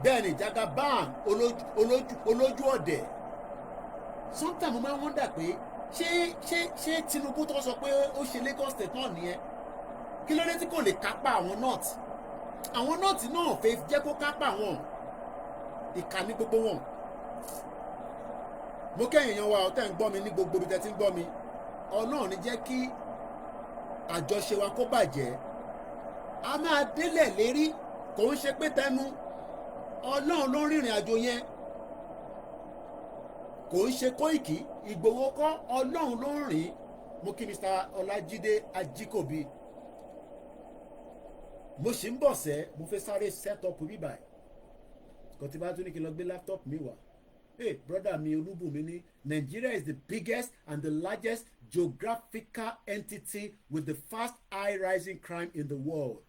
bẹ́ẹ̀ ni Jagaban olójú ọ̀dẹ̀ sometimes mo máa ń wọ́ndà pé ṣé Tinubu tó sọ pé ó ṣe Lagos State náà nìyẹn kí ló dé tí kò lè kápá àwọn north náà fẹ́ jẹ́ kó kápá wọn ìkà ní gbogbo wọn. mo kẹ́yìn yan wa ọ̀tẹ̀ ń gbọ́ mi ní gbogbo ibi tẹ́ ti ń gbọ́ mi Ọlọ́run ní jẹ́ kí àjọṣe wa kó bàjẹ́ a máa délẹ̀ lérí kò ń ṣe pé tẹnu Ọlọ́run ló rìnrìn àjò yẹn kò ń ṣe Kóìkì Ìgbòho kọ́ Ọlọ́run ló ń rìn. mo kí Mr. Ọlájídé Ajíkòbí mo sì ń bọ̀ sẹ́ mo fẹ́ sáré set up bíbà ẹ̀ kò tí bá tún ní kí n lọ gbé laptop mi wá. Hey, brother mi Olúbùnmi ní Nigeria is the biggest and the largest geographical entity with the fast high rising crime in the world.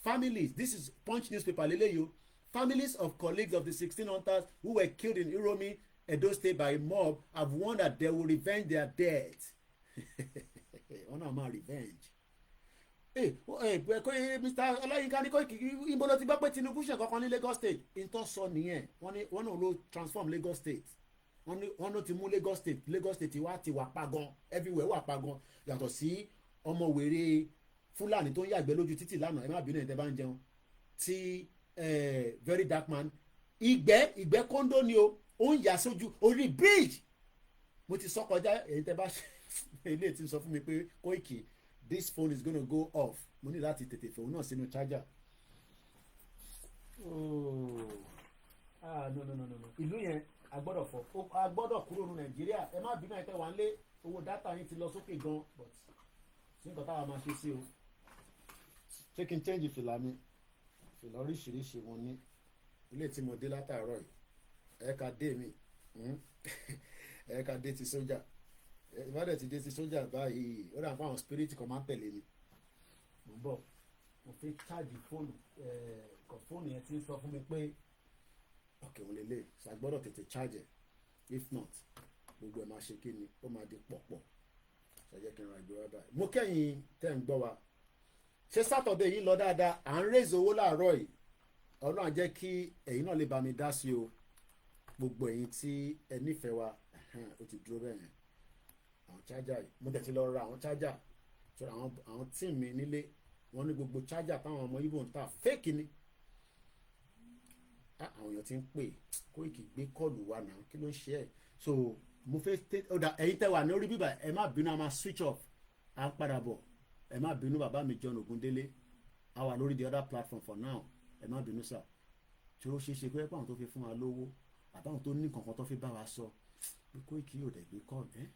Families, this is Punch newspaper leleyo. Families of colleagues of the 16 hunters who were killed in Iromi, Edo State by a mob have warned that they will revenge their deaths. Wọ́n náà máa revenge. Mr. Ọláyínká ní Kóìkì ìbò ló ti gbọ́ pé Tinubu ṣe kankan ní Lagos State ìtọ́ sọ nìyẹn wọ́n náà ló transform Lagos State wọ́n ló ti mú Lagos State wá ti wà pa gan everywhere wà pa gan yàtọ̀ sí ọmọ wèrè Fúlàní tó ń yàgbẹ́ lójú títì lánàá ẹ má bínú ẹ̀ tẹ́ bá ń jẹun tí very dark man ìgbẹ́ kóńdó ni ó ń yà sójú orí bridge mo ti sọ kọjá èyí tẹ́ bá ilé tí ń sọ fún mi pé Kóìkì this phone is gonna go off mo ní láti tètè fòun náà sínú charger. No. ìlú yẹn agbọ́dọ̀ fọ agbọ́dọ̀ kúrò ní Nàìjíríà ẹ má bínú àìpẹ́ wà ń lé owó dátà yín ti lọ sókè gan but sí nǹkan táwa máa ṣe sí o ṣé kí n change ìfìlà mi ìfìlà oríṣiríṣi wọn ní ilé tí mo dé látàárọ̀ yìí ẹ̀ka dé mi ẹ̀ka dé ti sójà ìbádẹ́ ti dé ti sójà báyìí ó dà fún àwọn spirit kan máa ń tẹ̀lé mi mo ń bọ̀ mo fi ṣáàjì fóònù yẹn ti ń sọ fún mi pé ọkẹ́ òun lélẹ̀ ṣàgbọ́dọ̀ tètè ṣáàjì if not gbogbo ẹ̀ máa ṣe kí ni ó máa di pọ̀pọ̀ ṣàjẹ́ kí n ra ìgbé wá báyìí. mo kẹ́yìn tẹ́ ń gbọ́ wa ṣé sátọ̀dẹ̀ yìí lọ dáadáa à ń raise owó láàárọ̀ yìí Ọlọ́run á jẹ́ kí ẹ̀yin náà lè bá mi dá sí o gbogbo ẹ̀yin tí ẹ nífẹ̀ẹ́ wa ó ti dúró bẹ́ẹ̀ yẹn àwọn chájà yìí mo tẹ̀sí lọ ra àwọn chájà so àwọn tíì mi nílé wọ́n ní gbogbo chájà táwọn ọmọ Ìgbò ń ta fake ni àwọn èèyàn ti ń pè Kóìkì gbé kọ́ọ̀lù wa náà kí ló ń ṣe ẹ̀ so mo fẹ́ ọ̀dà ẹ̀yin tẹ́ wà ní orí bíbà ẹ má bínú a máa switch off à ń padà bọ̀ ẹ má bínú bàbá mi John Ogundele a wà lórí the other platform for now ẹ má bínú sà tí ó ṣeé ṣe pé àwọn tó fi fún wa lówó àbáwọn tó ní kankan tó fi bá wa sọ pé Kóìkì yóò dẹ̀ gbé kọ́ọ̀lù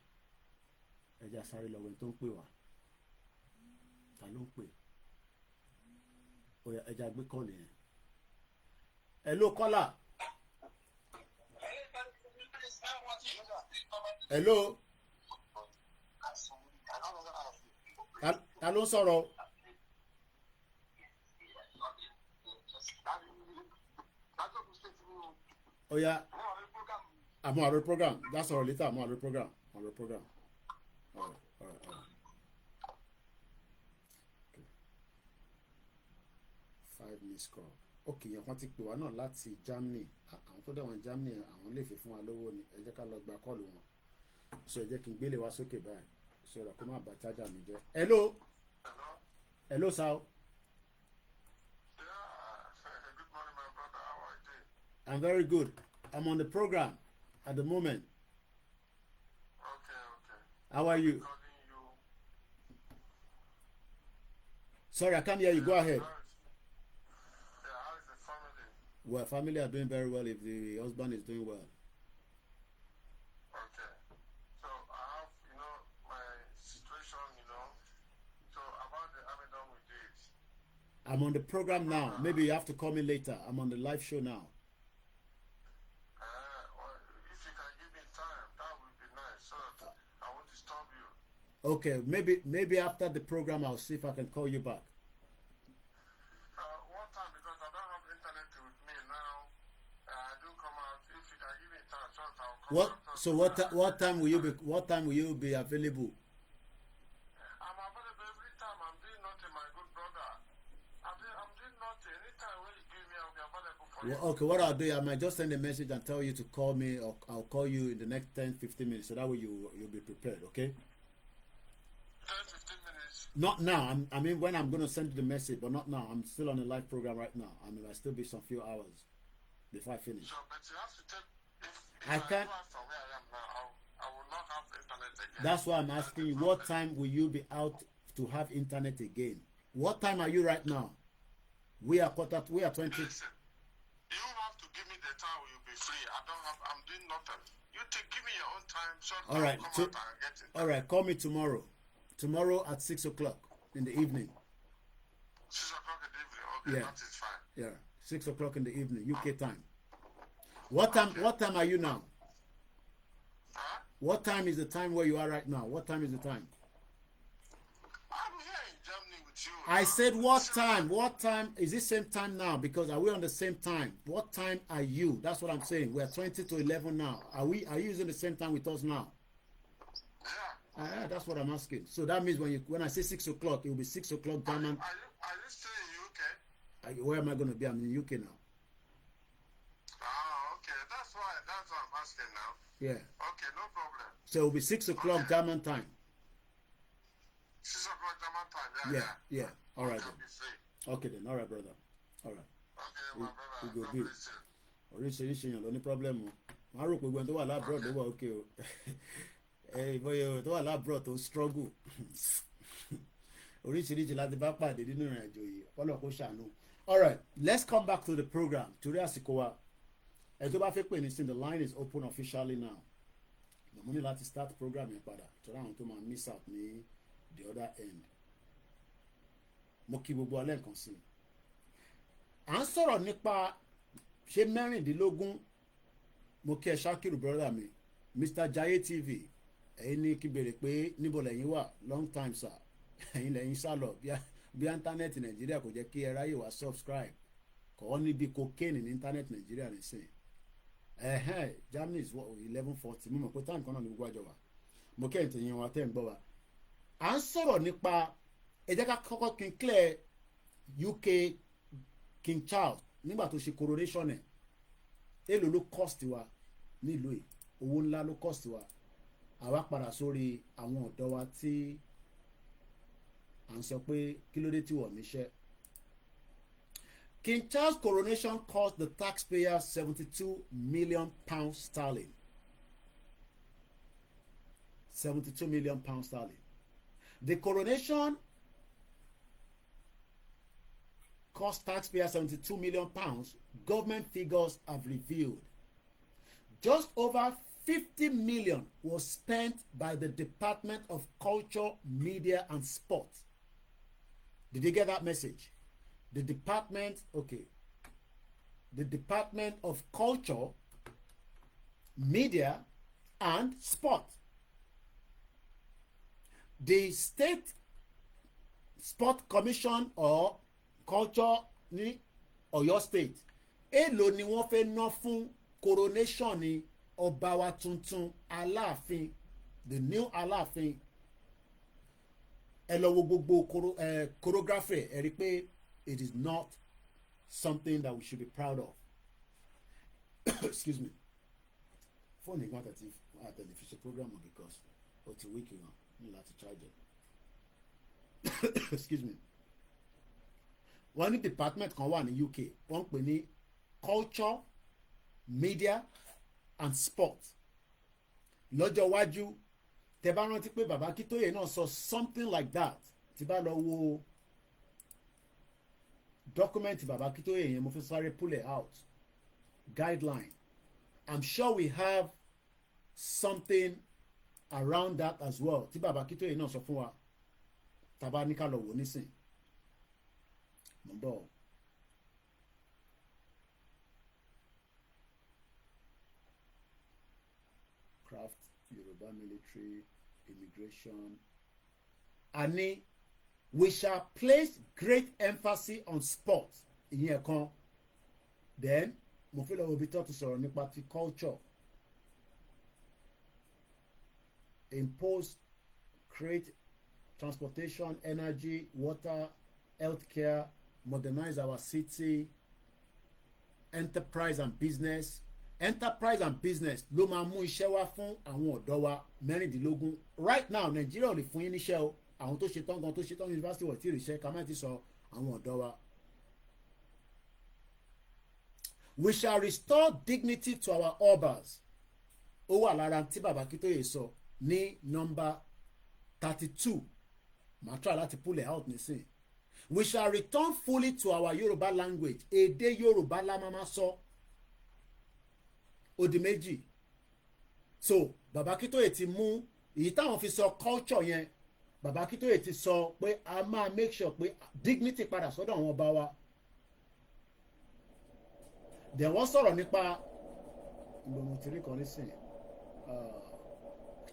ẹja sáré lọ́wọ́ ẹni tó ń pè wá ta ló ń pè ó yá ẹja gbé kọ́ọ̀lù yẹn hello caller hello ta ló ń sọ̀rọ̀ ó yá àmọ́ àrò program dá sọ̀rọ̀ later àmọ́ àrò program. All right. Okay. 5 missed call. Okay, yẹn wọ́n ti pè wá náà láti Germany. Àwọn tó dẹ̀wọ̀n Germany àwọn lè fi fún wa lówó ni. Ẹ jẹ́ ká lọ gba kọ́ọ̀lù wọn. So ẹ jẹ́ kí n gbélé wá sókè báyìí. So ọ̀rọ̀ kó má bà chájà mi jẹ́. Hello. Hello, sir. Yeah, good morning, my brother. How are you? I'm very good. I'm on the program at the moment. How are you? Sorry, I can't hear you. Go ahead. How is the family? Well, family are doing very well if the husband is doing well. Okay. So I have, my situation, so about the Abadan we did. I'm on the program now. Maybe you have to call me later. I'm on the live show now. If you can give me time, that would be nice. So that I won't disturb you. Okay, maybe after the program I'll see if I can call you back. What time? Because I don't have internet with me now. I do come out. If you can give me time, so that I'll What time will you be available? I'm available every time. I'm doing nothing, my good brother. I'm doing nothing. Anytime when you give me, I'll be available for you. Okay, what I'll do, I might just send a message and tell you to call me, or I'll call you in the next 10-15 minutes, so that way you'll be prepared, okay? 10-15 minutes. Not now. I mean, when I'm going to send you the message, but not now. I'm still on a live program right now. I mean, I'll still be some few hours before I finish. Sure, but you have to take. If I can't. go out from where I am now, I will not have internet again. That's why I'm asking you, what time will you be out to have internet again? What time are you right now? We are 20. Listen, you have to give me the time you'll be free. I'm doing nothing. You give me your own time, so All right. come out and get it. All right. Call me tomorrow. Tomorrow at 6 o'clock in the evening. 6 o'clock in the evening. Okay, Yeah. that is fine. Yeah. 6 o'clock in the evening, UK time. What time are you now? Huh? What time is the time where you are right now? What time is the time? I'm here in Germany with you. I said what time? What time? Is it same time now? Because are we on the same time? What time are you? That's what I'm saying. We're 20 to 11 now. Are you using the same time with us now? Yeah. That's what I'm asking. So that means when I say 6 o'clock, it will be 6 o'clock German. Are you still in UK? Where am I going to be? I'm in the UK now. Okay. That's why I'm asking now. Yeah. Okay, no problem. So it will be 6 o'clock German time. 6 o'clock German time. Yeah. Yeah. All right I'll then. be free. Okay then. All right, brother. All right. Okay, my brother. We go God good. bless you. Oríṣiríṣi èèyàn ló ní pọ́blẹ́mù wọn á rò pé gbọ́n tó wà lábúrò ló wà òkè o ìbọyẹ tó wà lábúrò tó ń struggle oríṣiríṣi láti bá pàdé nínú ìrìn àjò yìí kọ́lọ̀ kó ṣàánú. All right, let's come back to the program torí àsìkò wa ẹ tó bá fẹ́ pè ní sin the line is open officially now mo ní láti start program yẹn padà torí àwọn tó máa miss out ní the other end. Mo kí gbogbo alẹ́ nǹkan sí i à ń sọ̀rọ̀ nípa ṣé mẹ́rìndínlógún mo kí ẹ ṣákìrù brother mi Mr. Jaye TV ẹ̀yin ní kí bèrè pé níbo lẹ́yìn wà long time sir ẹ̀yin lẹ́yìn sálọ bí íńtánẹ́ẹ̀tì Nàìjíríà kò jẹ́ kí ẹ ráyè wá subscribe kọ́ níbi cocaine ní íńtánẹ́ẹ̀tì Nàìjíríà nìsín Germany is 11:40 mo mọ̀ pé táwọn kan náà ní gbogbo àjọ wa mo kẹ́yìn tẹ̀yìn wa tẹ́ ń gbọ́ wa à ń sọ̀rọ̀ nípa ẹ jẹ́ ká kọ́kọ́ kí n clear UK King Charles nígbà tó ṣe coronation ẹ̀ èlò ló cost wa nílùú ẹ̀ owó ńlá ló cost wa àwa padà sórí àwọn ọ̀dọ́ wa tí à ń sọ pé kí ló dé tí wọ́n níṣẹ́. King Charles coronation cost the taxpayer £72 million sterling. £72 million sterling. The coronation cost taxpayers £72 million. Government figures have revealed. Just over 50 million was spent by the Department of Culture, Media and Sport. Did you get that message? The Department of Culture, Media and Sport. The State Sport Commission or Culture ní Ọ̀yọ́ State èló ni wọ́n fẹ́ ná fún coronation ní ọba wa tuntun Aláàfin, the new Aláàfin. Ẹ lọ wo gbogbo choreography ẹ rí pé it is not something that we should be proud of. Excuse me. Fóònù ìgbà àtẹlifíṣẹ́ program because ó ti wíkì wọn ní láti charge it. Excuse me. Wọ́n ní department kan wà ní UK wọ́n ń pè ní Culture, Media and Sport. Lọ́jọ́ iwájú tẹ́ bá rántí pé bàbá Kítóyè náà sọ something like that tí bá lọ wo document bàbá Kítóyè yẹn mo fi sáré pull it out guideline. I'm sure we have something around that as well tí bàbá Kítóyè náà sọ fún wa tàbá ní ká lọ wò nísìn. Mo bọ̀. Craft, Yoruba military, immigration. Ani, we shall place great emphasis on sport. Ìyẹn kan. Then, mo fẹ́ lọ wo ibi tó ti sọ̀rọ̀ nípa ti culture. impose, create transportation, energy, water, healthcare, modernize our city, enterprise and business. Enterprise and business ló máa mú iṣẹ́ wá fún àwọn ọ̀dọ́ wa mẹ́rìndínlógún. Right now Nàìjíríà ò lè fún yín níṣẹ́ o, àwọn tó ṣe tán gan tó ṣe tán yunifásitì wọ̀ tí ì ríṣẹ́ ká má ti sọ àwọn ọ̀dọ́ wa. We shall restore dignity to our urbans. Ó wà lára tí bàbá Akíntóyè sọ ní nọ́mbà 32. Màá try láti pull it out nísìn. We shall return fully to our Yoruba language. Èdè Yorùbá la máa sọ. Ó di méjì. So bàbá Akíntóyè ti mú èyí táwọn fi sọ culture yẹn. Bàbá Akíntóyè ti sọ pé a máa make sure pé dignity padà sọ́dọ̀ àwọn ọba wa. Then wọ́n sọ̀rọ̀ nípa ìgbòmùtìrí kan nísìnyí.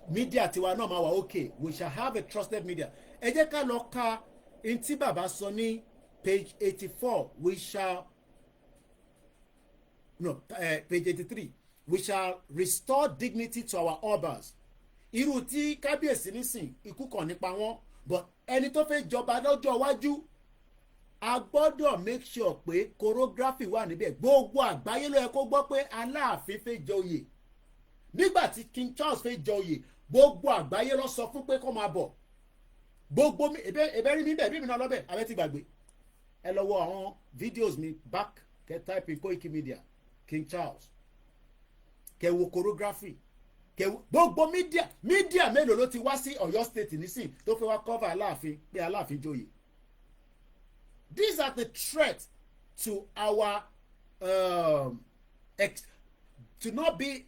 Media tiwa náà máa wà okay. We shall have a trusted media. Ẹ jẹ́ ká lọ ka in tí bàbá sọ ní page 84. We shall page 83. We shall restore dignity to our urbans. Irú tí kábíyèsí nísìn ikú kan nípa wọn, but ẹni tó fẹ́ jọba lọ́jọ́ iwájú a gbọ́dọ̀ make sure pé choreography wà níbẹ̀. Gbogbo àgbáyé ló yẹ kó gbọ́ pé Aláàfin fẹ́ joyè. Nígbà tí King Charles fẹ́ joyè, gbogbo àgbáyé ló sọ fún pé kó máa bọ̀. Gbogbo ẹbẹ rí mi bẹ́ẹ̀ bí mi náà lọ́bẹ̀ abẹ́ ti gbàgbé. Ẹ lọ wo àwọn videos mi back kẹ type in Koikimedia King Charles. Kẹ wo choreography. Kẹ wo gbogbo media mélòó ló ti wá sí Ọ̀yọ́ state nísìn tó fẹ́ wá cover Aláàfin pé Aláàfin joyè. These are the threats to our to not be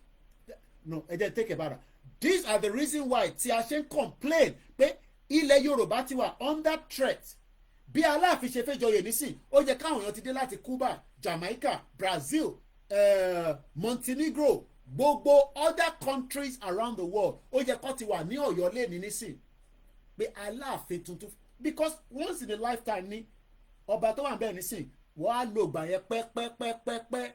no ẹ jẹ́ take about it. These are the reason why tí a ṣe ń complain pé ilẹ̀ Yorùbá ti wà under threat. Bí Aláàfin ṣe fẹ́ joyè nísìn ó yẹ káwọn èèyàn ti dé láti Cuba, Jamaica, Brazil, Montenegro, gbogbo other countries around the world ó yẹ kó ti wà ní Ọ̀yọ́ lẹ́ni nísìn pé Aláàfin tuntun because once in a lifetime ni ọba tó wà ń bẹ̀ nísìn wọ́n á lo ìgbà yẹn pẹ́pẹ́pẹ́pẹ́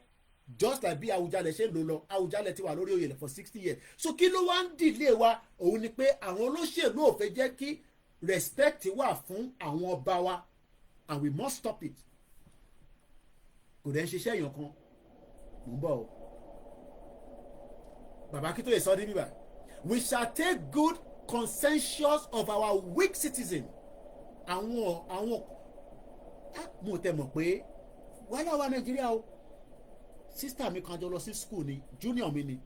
just like bí Àwùjalẹ̀ ṣe ń lò lọ Àwùjalẹ̀ ti wà lórí oyè for 60 years. So kí ló wá ń dìlé wa òun ni pé àwọn olóṣèlú ò fẹ́ jẹ́ kí respect wà fún àwọn ọba wa and we must stop it. Kò dẹ̀ ń ṣiṣẹ́ èèyàn kan mò ń bọ̀ o. Bàbá Akíntóyè sọ ní bíbá we shall take good consensus of our weak citizens. Àwọn mo tẹ̀ mọ̀ pé wàhálà wa Nàìjíríà o. Sister mi kan jọ lọ sí school ni junior mi ni.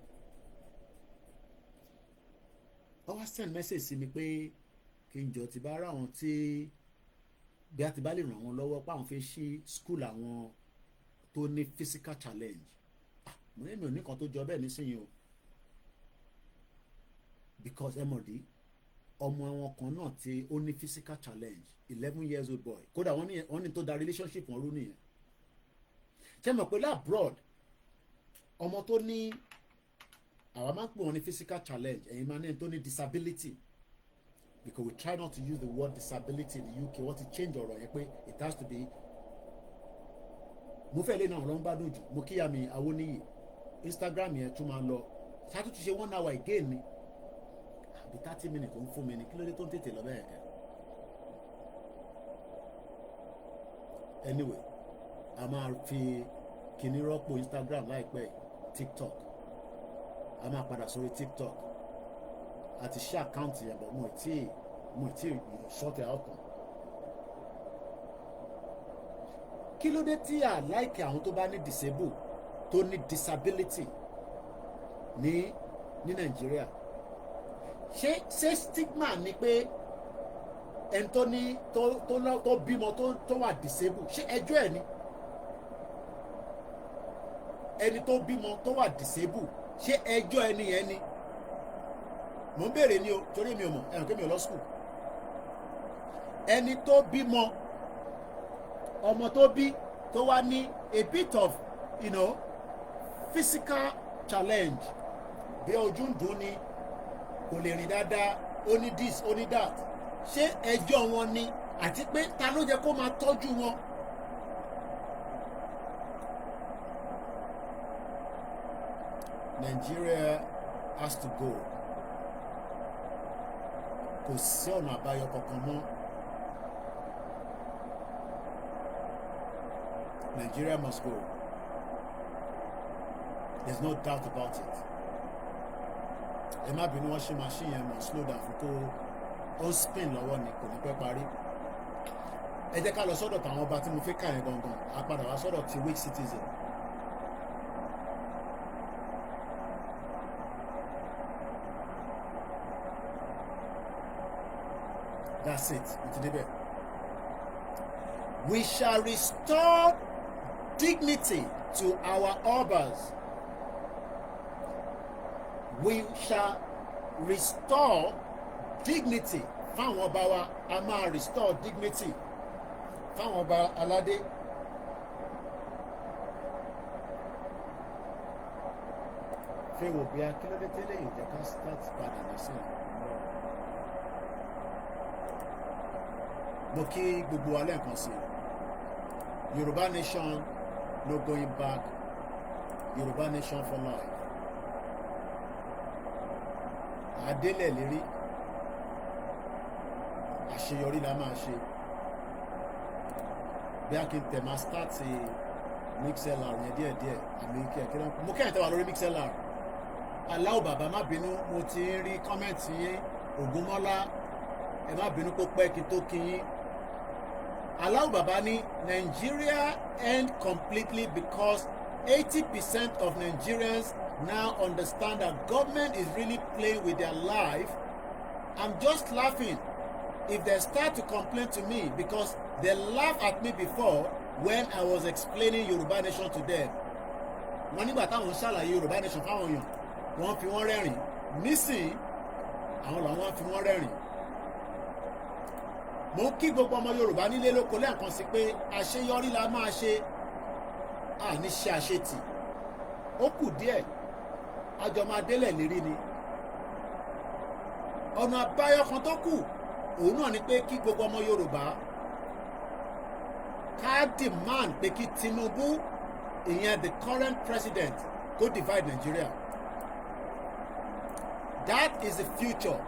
Ó wá send message sí mi pé kí n jọ ti bá ra àwọn tí bí a ti bá lè ràn wọ́n lọ́wọ́ pé àwọn fẹ́ ṣí school àwọn tó ní physical challenge. Mo ní mi ò ní kan tó jọ bẹ́ẹ̀ nísìnyí o. Because ẹmọ̀dí ọmọ wọn kan náà tí ó ní physical challenge 11 years old boy kódà wọ́n ní tó da relationship wọn rú nìyẹn. Ṣé mọ̀ pé abroad ọmọ tó ní àwa máa ń pè wọ́n ní physical challenge ẹ̀yin máa ní tó ní disability because we try not to use the word disability in the UK wọ́n ti change ọ̀rọ̀ yẹn pé it has to be. Mo fẹ́ lé náà lọ́n gbádùn jù mo kíyà mi Awóníyì Instagram yẹn tún máa lọ ṣáàtúntì ṣe 1 hour again ni àbí 30 minutes tó ń fún mi ni kí ló dé tó ń tètè lọ bẹ́ẹ̀ kẹ́. Anyway a máa fi kíní rọ́pò Instagram láìpẹ́ TikTok a máa padà sórí TikTok àti ṣe àkáǹtì yẹn bọ̀ mo tí sort it out kan. Kí ló dé tí a láìkè àwọn tó bá ní disable tó ní disability ní Nàìjíríà ṣé stigma ni pé ẹni tó ní tó bímọ tó wà disable ṣé ẹjọ́ ẹ̀ ni ẹni tó bímọ tó wà disable ṣé ẹjọ́ ẹni yẹn ni mò ń béèrè ni o torí mi ò mọ̀ ẹ̀rùn kémi ò lọ school ẹni tó bímọ ọmọ tó bí tó wá ní a bit of physical challenge bí ojú ń dùn ni kò lè rìn dáadáa ó ní this ó ní that ṣé ẹjọ́ wọn ni àti pé ta ló jẹ́ kó máa tọ́jú wọn. Nigeria has to go. kò sí ọ̀nà àbáyọ kankan mọ́. Nigeria must go. There's no doubt about it. Ẹ má bínú wọ́n ṣe machine yẹn mọ̀ slow down fún tó ó spin lọ́wọ́ ni kò ní pẹ́ parí. Ẹ jẹ́ ká lọ sọ́dọ̀ tàwọn ọba tí mo fẹ́ kà yẹn gangan. A padà wá sọ́dọ̀ ti weak citizen. That's it. We shall restore dignity to our obas. We shall restore dignity. Fáwọn ọba wa, a máa restore dignity. Fáwọn ọba aládé. Fẹ́ wo bí akílódé tẹ́lẹ̀ yìí jẹ́ ká start padà lọ́sàn. Mo kí gbogbo wa lẹ́ẹ̀kan sí Yoruba nation, no going back. Yoruba nation for life. Adélẹ̀ lérí. Àṣeyọrí la máa ṣe. Bí a kì í tẹ̀ máa start mixlr yẹn díẹ̀díẹ̀ àmì kẹ̀kẹ́ náà. Mo kẹ́yìn tẹ́ wà lórí mixlr. Aláwọ̀ bàbá má bínú, mo ti ń rí kọ́mẹ̀ntì yín. Ògúnmọ́lá, ẹ má bínú kó pẹ́ kí tó kí yín. Aláwọ̀ bàbá ní Nigeria end completely because 80% of Nigerians now understand that government is really playing with their life. I'm just laughing if they start to complain to me because they laughed at me before when I was explaining Yoruba nation to them. Wọ́n nígbà táwọn ṣàlàyé Yoruba nation fáwọn èèyàn wọ́n fi wọ́n rẹ́rìn nísìn àwọn làwọn fi wọ́n rẹ́rìn. Mo kí gbogbo ọmọ Yorùbá nílé lóko lẹ́ẹ̀kan sí pé àṣeyọrí la máa ṣe àní ṣe àṣetì. Ó kù díẹ̀ àjọ máa délẹ̀ lérí ni. Ọ̀nà àbáyọ kan tó kù òun náà ni pé kí gbogbo ọmọ Yorùbá ká demand pé kí Tinubu ìyẹn the current president go divide Nigeria. That is the future.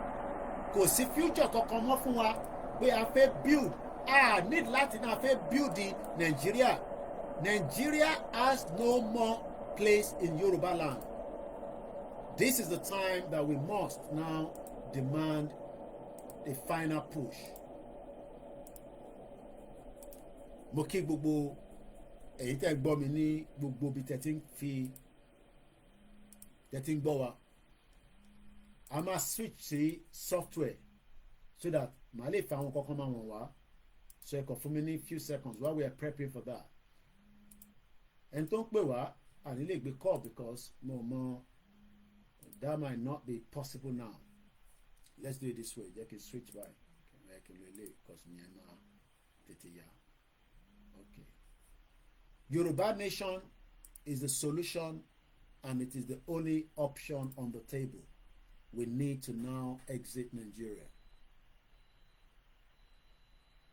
Kò sí future kankan mọ́ fún wa pé a fẹ́ build need láti náà fẹ́ build the Nigeria. Nigeria has no more place in Yoruba land. This is the time that we must now demand a final push. Mo kí gbogbo èyí tẹ́ gbọ́ mi ní gbogbo bí tẹ́tí ń gbọ́ wa. A máa switch sí software so that màá lè fa àwọn kankan máa wọ̀n wá. So ẹ kàn fún mi ní few seconds while we are prepping for that. Ẹni tó ń pè wá àní lè gbé call because mo mọ that might not be possible now. Let's do it this way. Jẹ́ kí n switch by. Ẹ kí n lè lè because mi ẹ̀ máa tètè yá. Okay. Yoruba nation is the solution and it is the only option on the table. We need to now exit Nigeria.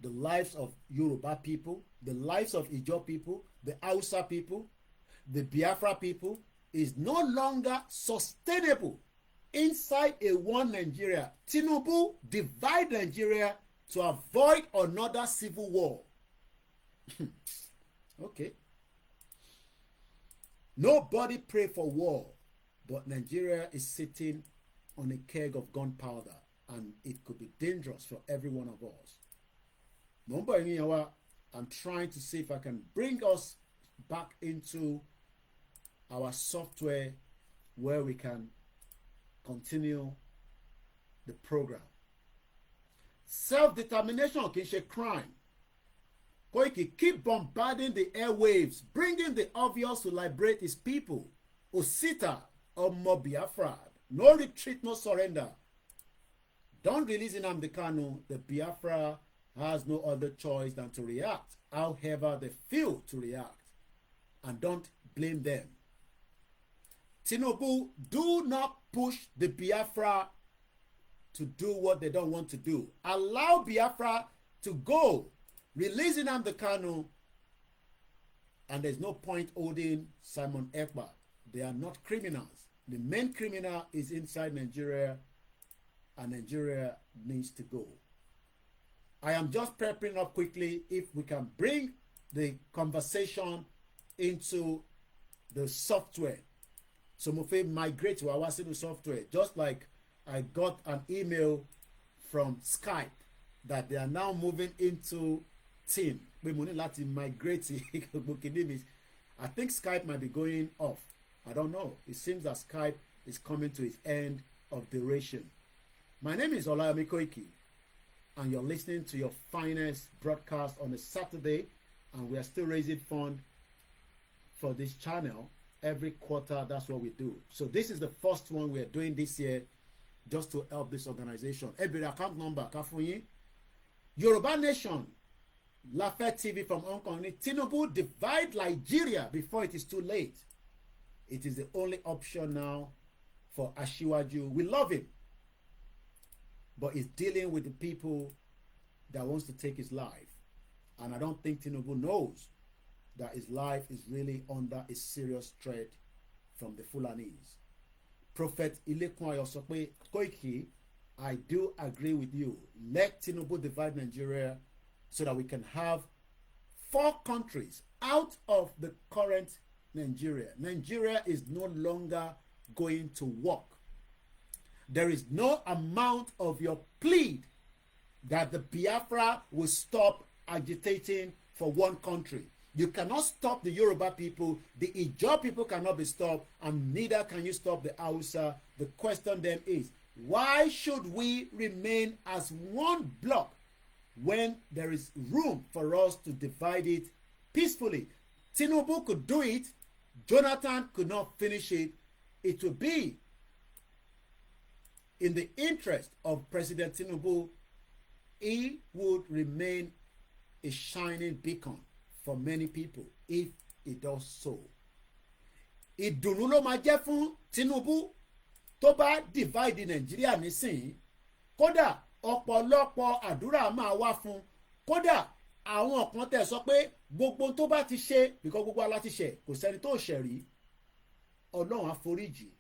The lives of Yoruba people, the lives of Ijaw people, the Hausa people, the Biafra people is no longer sustainable inside a one Nigeria. Tinubu divide Nigeria to avoid another civil war. Okay. Nobody pray for war, but Nigeria is sitting on a keg of gunpowder and it could be dangerous for every one of us. I'm trying to see if I can bring us back into our software where we can continue the program. Self-determination kì í ṣe crime. Koiki, keep bombarding the airwaves, bringing the obvious to liberate his people. Osita or Biafra. No retreat, no surrender. Don't release Nnamdi Kanu. The Biafra has no other choice than to react, however they feel to react. And don't blame them. Tinubu, do not push the Biafra to do what they don't want to do. Allow Biafra to go. Release Nnamdi Kanu. And there's no point holding Simon Ekpa. They are not criminals. The main criminal is inside Nigeria, and Nigeria needs to go. I am just prepping up quickly if we can bring the conversation into the software. So mo fẹ́ migrate wa wá sínú software, just like I got an email from Skype that they are now moving into Team. Pé mo ní láti migrate gbogbo kìíní mi. I think Skype might be going off. I don't know. It seems that Skype is coming to its end of duration. My name is OLAYOMI KOIKI, and you're listening to your finest broadcast on a Saturday, and we are still raising funds for this channel. Every quarter, that's what we do. So this is the first one we are doing this year, just to help this organization. Every account number, Kafuyin. Yoruba Nation, Lafayette TV from Hong Kong. Tinubu divide Nigeria before it is too late. It is the only option now for Asiwaju. We love him, but he's dealing with the people that wants to take his life. And I don't think Tinubu knows that his life is really under a serious threat from the Fulanis. Prophet Ilekun Ayo sọ pé, Koiki, I do agree with you. Let Tinubu divide Nigeria so that we can have 4 countries out of the current Nigeria. Nigeria is no longer going to work. There is no amount of your plea that the Biafra will stop agitating for one country. You cannot stop the Yoruba people. The Ijaw people cannot be stopped, and neither can you stop the Hausa. The question then is, why should we remain as one block when there is room for us to divide it peacefully? Tinubu could do it. Jonathan could not finish it. It would be in the interest of President Tinubu. He would remain a shining beacon for many people if he does so. Ìdùnnú ló máa jẹ́ fún Tinubu tó bá divide Nàìjíríà nísìnyí. Kódà ọ̀pọ̀lọpọ̀ àdúrà máa wá fún. Kódà àwọn kan tẹ̀ sọ pé gbogbo tó bá ti ṣe, because gbogbo ala ti ṣẹ̀, kò sẹ́ni tó ṣẹ̀ rí. Ọlọ́run àforíjì.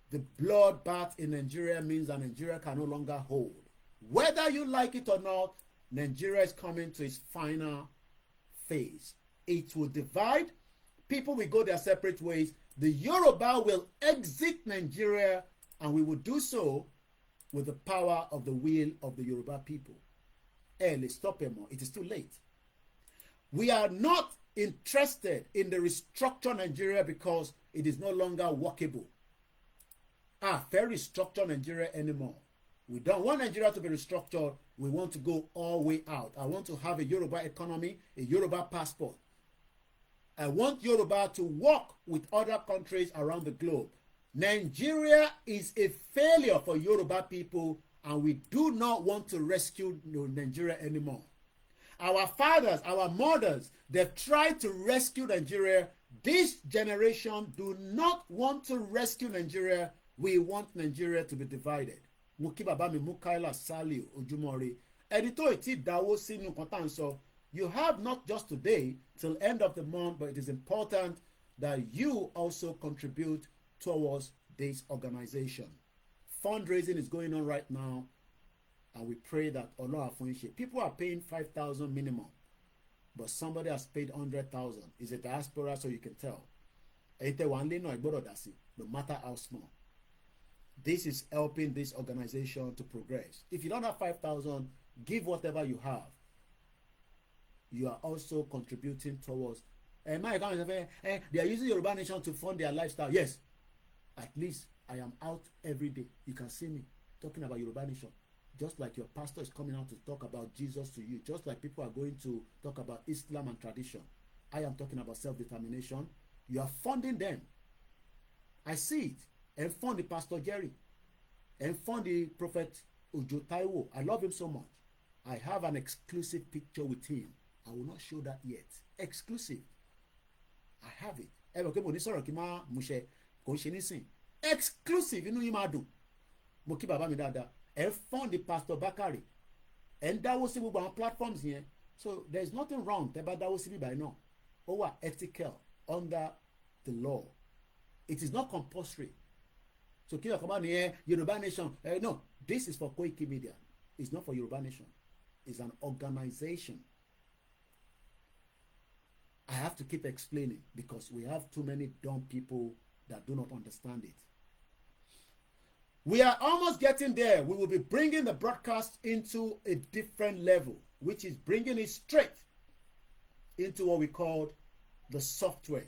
The bloodbath in Nigeria means that Nigeria can no longer hold. Whether you like it or not, Nigeria is coming to its final phase. It will divide. People will go their separate ways. The Yoruba will exit Nigeria, and we will do so with the power of the will of the Yoruba people. Let's stop him. It is too late. We are not interested in the restructure Nigeria because it is no longer workable. Very restructure Nigeria anymore. We don't want Nigeria to be restructured. We want to go all the way out. I want to have a Yoruba economy, a Yoruba passport. I want Yoruba to work with other countries around the globe. Nigeria is a failure for Yoruba people, and we do not want to rescue Nigeria anymore. Our fathers, our mothers, they've tried to rescue Nigeria. This generation do not want to rescue Nigeria. We want Nigeria to be divided. Mo kí bàbá mi Mukaila Saliu Ojúmọ́re. Ẹni tó ti dáwó sínú nǹkan tá à ń sọ. You have not just today till end of the month, but it is important that you also contribute towards this organization. Fundraising is going on right now, and we pray that Ọlọ́run á fún yín ṣe. People are paying 5,000 minimum, but somebody has paid 100,000. It's a diaspora, so you can tell. Ẹ̀yin tẹ́ wà ń lé náà ẹ gbọ́dọ̀ dá sí, no matter how small. This is helping this organization to progress. If you don't have 5,000, give whatever you have. You are also contributing towards. They are using Yoruba Nation to fund their lifestyle. Yes, at least I am out every day. You can see me talking about Yoruba Nation. Just like your pastor is coming out to talk about Jesus to you. Just like people are going to talk about Islam and tradition. I am talking about self-determination. You are funding them. I see it. And fund the Pastor Jerry. And fund the Prophet Ojo Taiwo. I love him so much. I have an exclusive picture with him. I will not show that yet. Exclusive. I have it. Exclusive. Inú yín máa dùn. Mo kí bàbá mi dáadáa. And fund the Pastor Bakari. And dáwó sí gbogbo àwọn platforms yẹn. So there is nothing wrong. Tẹ́ bá dáwó sí bíbá iná. Ó wà ethical under the law. It is not compulsory. so kí ọkọ bá ní Yoruba Nation no, this is for Koikimedia. It's not for Yoruba Nation. It's an organization. I have to keep explaining because we have too many dumb people that do not understand it. We are almost getting there. We will be bringing the broadcast into a different level, which is bringing it straight into what we call the software,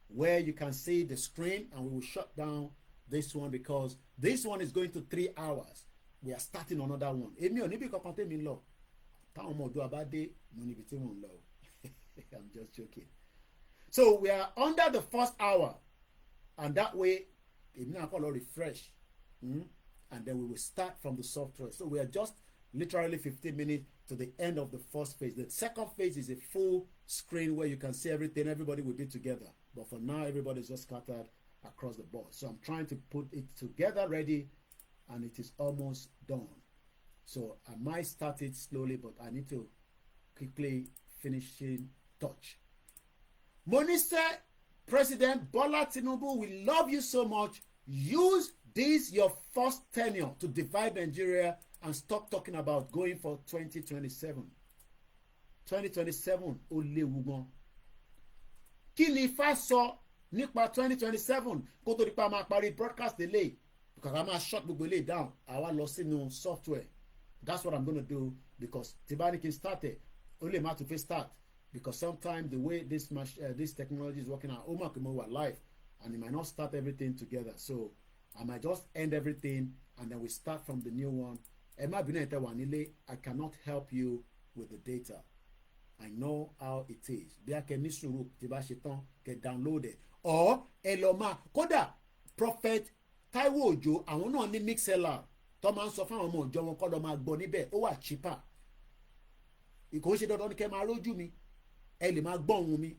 where you can see the screen, and we will shut down this one because this one is going to 3 hours. We are starting another one. Èmi ò níbi kankan tèmi lọ. Táwọn ọmọ ọdún abádé mo níbi tí wọ́n lọ. I'm just joking. So we are under the first hour, and that way èmi náà kọ́ lọ refresh. And then we will start from the software. So we are just literally 15 minutes to the end of the first phase. The second phase is a full screen where you can see everything. Everybody will be together. But for now, everybody's just scattered across the board. So I'm trying to put it together ready, and it is almost done. So I might start it slowly, but I need to quickly finishing touch. Moniste President Bola Tinubu, we love you so much. Use this your first tenure to divide Nigeria and stop talking about going for 2027. 2027 ó léwu gan. Kí ni Ifá sọ nípa 2027 kó tó di pa máa parí broadcast eléyìí because I máa shut gbogbo eléyìí down. Àwa lọ sínú software. That's what I'm going to do because tibani can start it. Ó lè má tún fẹ́ start because sometimes the way this technology is working out, ó mà kí mo wà live and it might not start everything together. So I might just end everything and then we start from the new one. I cannot help you with the data. I know how it is. Bí a kẹ́ ní sùúrù tí bá ṣe tán kẹ́ download it. Or ẹ lọ máa kódà Prophet Taiwo Òjó àwọn náà ní mixlr tó máa ń sọ fún àwọn ọmọ ìjọ wọn kọ́ lọ máa gbọ́ níbẹ̀ ó wà cheaper. Ìkò ṣe dandan ni kẹ́ máa rójú mi ẹ lè máa gbọ́ ohùn mi.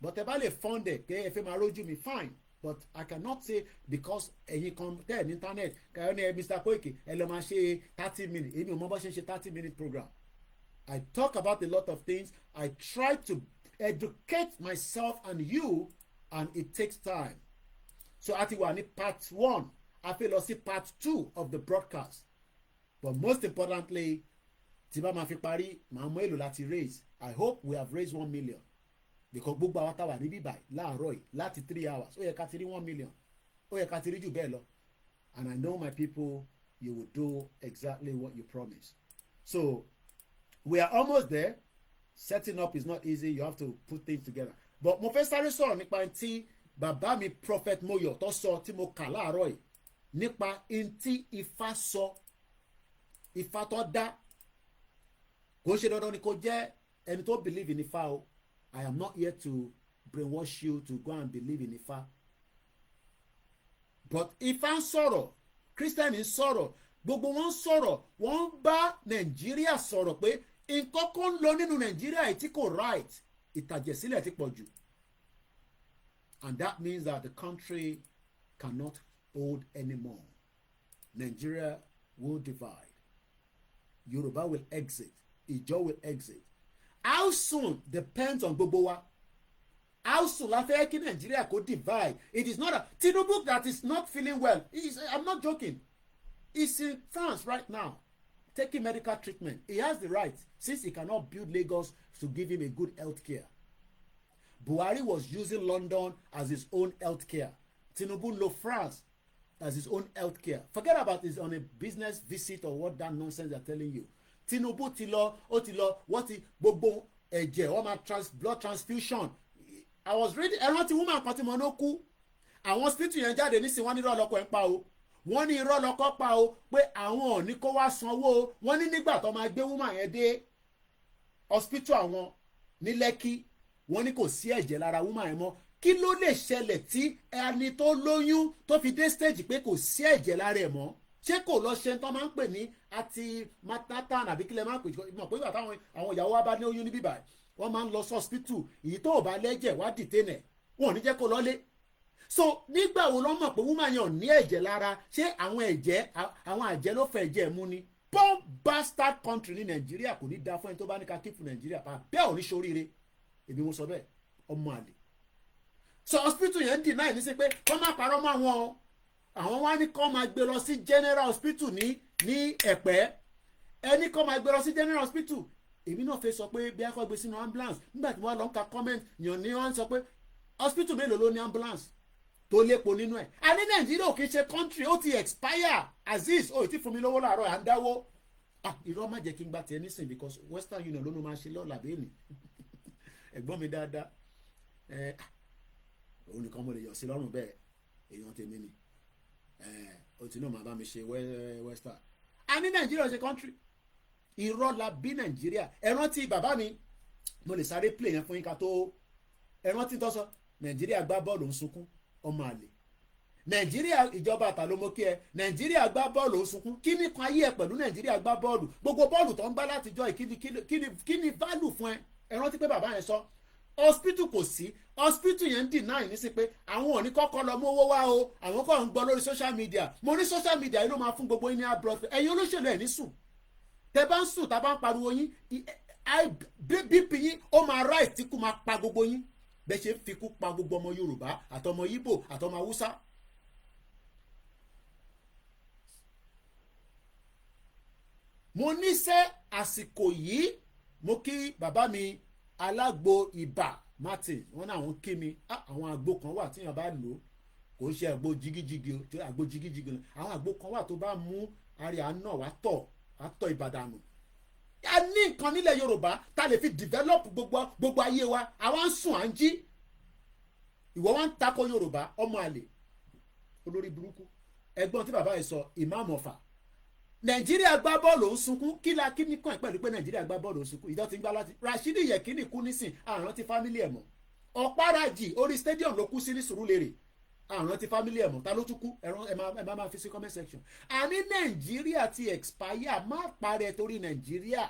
But ẹ bá lè fund ẹ̀ kẹ́ ẹ fẹ́ máa rójú mi fine. But I cannot say because ẹ̀yin kan tẹ̀ ní internet kẹ́hìn ní Mr. Koiki ẹ lọ máa ṣe 30 minutes èmi ò mọ bó ṣe ń ṣe 30-minute program. I talk about a lot of things. I try to educate myself and you, and it takes time. So a ti wà ní part 1 a fẹ́ lọ sí part 2 of the broadcast. But most importantly tí bá máa fi parí màá mọ èlò láti raise. I hope we have raised 1 million. Because gbogbo àwọn táwa níbí báyìí láàárọ̀ yìí láti 3 hours ó yẹ ká ti rí 1 million ó yẹ ká ti rí jù bẹ́ẹ̀ lọ. And I know my people, you will do exactly what you promise. So we are almost there. Setting up is not easy. You have to put things together. But mo fẹ́ sáré sọ̀rọ̀ nípa tí bàbá mi Prophet Moyo tó sọ tí mo kà láàárọ̀ yìí nípa tí Ifá sọ Ifá tó dá kò ṣe dandan ni kò jẹ́ ẹni tó believe in Ifá o. I am not here to brainwash you to go and believe in Ifá. But Ifá ń sọ̀rọ̀, Christian ń sọ̀rọ̀, gbogbo wọn ń sọ̀rọ̀, wọ́n ń bá Nàìjíríà sọ̀rọ̀ pé nǹkan kan ń lọ nínú Nàìjíríà tí kò right, ìtàjẹ̀sílẹ̀ ti pọ̀ jù. And that means that the country cannot hold anymore. Nigeria will divide. Yoruba will exit. Ijaw will exit. How soon depends on gbogbo wa. How soon la fẹ́ kí Nigeria kó divide? It is not a Tinubu that is not feeling well. I'm not joking. He's in France right now taking medical treatment. He has the right since he cannot build Lagos to give him a good health care. Buhari was using London as his own health care. Tinubu lo France as his own health care. Forget about his on a business visit or what that nonsense they're telling you. Tinubu ti lọ wọ́n ti gbogbo ẹ̀jẹ̀ wọ́n máa blood transfusion. I was reading ẹran tí woman kan tí mo ló kú àwọn hospital yẹn jáde nísìnyí wọ́n ní irọ́ lọ́kọ ẹ̀ ń pa o wọ́n ní irọ́ lọ́kọ pa o pé àwọn ò ní kó wá sanwó o wọ́n ní nígbà tó máa gbé woman yẹn dé hospital àwọn ní Lẹ́kì wọ́n ní kò sí ẹ̀jẹ̀ lára woman yẹn mọ́. Kí ló lè ṣẹlẹ̀ tí ẹni tó lóyún tó fi dé stage pé kò sí ẹ̀jẹ̀ lára ẹ̀ mọ́? Ṣé kò lọ ṣe tó máa ń pè ní àti matatan àbí kílẹ̀ máa ń pè mọ̀ pé ìgbà táwọn àwọn ìyàwó wa bá ní oyún níbí báyìí wọ́n máa ń lọ sí hospital èyí tó ò bá lẹ́jẹ̀ wá dìtẹ́nẹ̀ wọn ò ní jẹ́ kó lọ́lé. So nígbà wo ló mọ̀ pé woman yẹn ò ní ẹ̀jẹ̀ lára ṣé àwọn àjẹ́ ló fẹ́ ẹ̀jẹ̀ mú ni? Poor bastard country ní Nàìjíríà kò ní da fún ẹni tó bá ní ká kíkù Nàìjíríà pa bẹ́ẹ̀ ò ní ṣoríire èmi mo sọ bẹ́ẹ̀ ọmọ àlè. So hospital yẹn deny ní sí pé wọ́n má parọ́ mọ́ àwọn àwọn wá ní kó máa gbé lọ sí general hospital ní Ẹ̀pẹ́ ẹni kó máa gbé lọ sí general hospital èmi náà fẹ́ sọ pé bí a kọ́ gbé sínú ambulance nígbà tí wọ́n lọ ń ka comment yàn ní wọ́n sọ pé hospital mélòó ló ní ambulance tó lépo nínú ẹ̀ a ní Nàìjíríà ò kì í ṣe country ó ti expire Azeez ó ti fún mi lówó láàárọ̀ à ń dáwó irọ́ má jẹ́ kí n gba tiẹ̀ nísìn because Western Union ló máa ṣe lọ́la bẹ́ẹ̀ ni ẹ̀gbọ́n mi dáadáa òun nìkan mo lè yọ̀ sí lọ́rùn bẹ́ẹ̀ èèyàn tèmi ni ó ti náà máa bá mi ṣe Western a ní Nàìjíríà ṣe country irọ́ la bí Nàìjíríà ẹ rántí bàbá mi mo lè sáré play yẹn fún yín ká tó ẹ rántí tọ́sọ Nàìjíríà gbá bọ́ọ̀lù ń sunkún ọmọ àlè Nàìjíríà ìjọba àtàlómókè ẹ Nàìjíríà gbá bọ́ọ̀lù ń sunkún kí ni kan ayé ẹ pẹ̀lú Nàìjíríà gbá bọ́ọ̀lù gbogbo bọ́ọ̀lù tó ń gbá látijọ́ kí ni value fún ẹ rántí pé bàbá yẹn sọ hospital kò sí hospital yẹn ń deny ní sí pé àwọn ò ní kọ́kọ́ lọ mówó wá o àwọn kọ́ ń gbọ́ lórí social media mo ní social media yìí ló máa fún gbogbo yín ní abroad ẹ̀yin olóṣèlú ẹ̀ ní sùn tẹ bá ń sùn tá a bá ń pariwo yín bp yín ó máa right tí kò máa pa gbogbo yín bẹ́ẹ̀ ṣe ń fi kú pa gbogbo ọmọ Yorùbá àtọmọ Ìgbò àtọmọ Haúsá. mo níṣẹ́ àsìkò yìí mo kí bàbá mi alágbo ibà Martin wọn náà àwọn kí mi àwọn àgbo kan wà tíyàn bá lò kò ń ṣe àgbo jigijigi o àgbo jigijigi àwọn àgbo kan wà tó bá mú àríyá náà wá tọ̀ Ìbàdàn a ní nǹkan nílẹ̀ Yorùbá tá lè fi develop gbogbo ayé wa àwa ń sùn à ń jí ìwọ wa ń takò Yorùbá ọmọ àlè olórí burúkú ẹ̀gbọ́n tí bàbá yìí sọ ìmáàmù Ọ̀fà Nàìjíríà gbá bọ́ọ̀lù ń sunkún kí ní kàn pẹ̀lú pé Nàìjíríà gbá bọ́ọ̀lù ń sunkún ìjọ ti ń gbá láti Rashidi Yekini kú nísìn àrùn ti fámílì ẹ̀ mọ́ Ọ̀párájì orí stadium ló kú sí ní Sùúrùlérè àrùn ti fámílì ẹ̀ mọ́ ta ló tún kú ẹ máa fi sí comment section àní Nàìjíríà ti expire má parẹ́ torí Nàìjíríà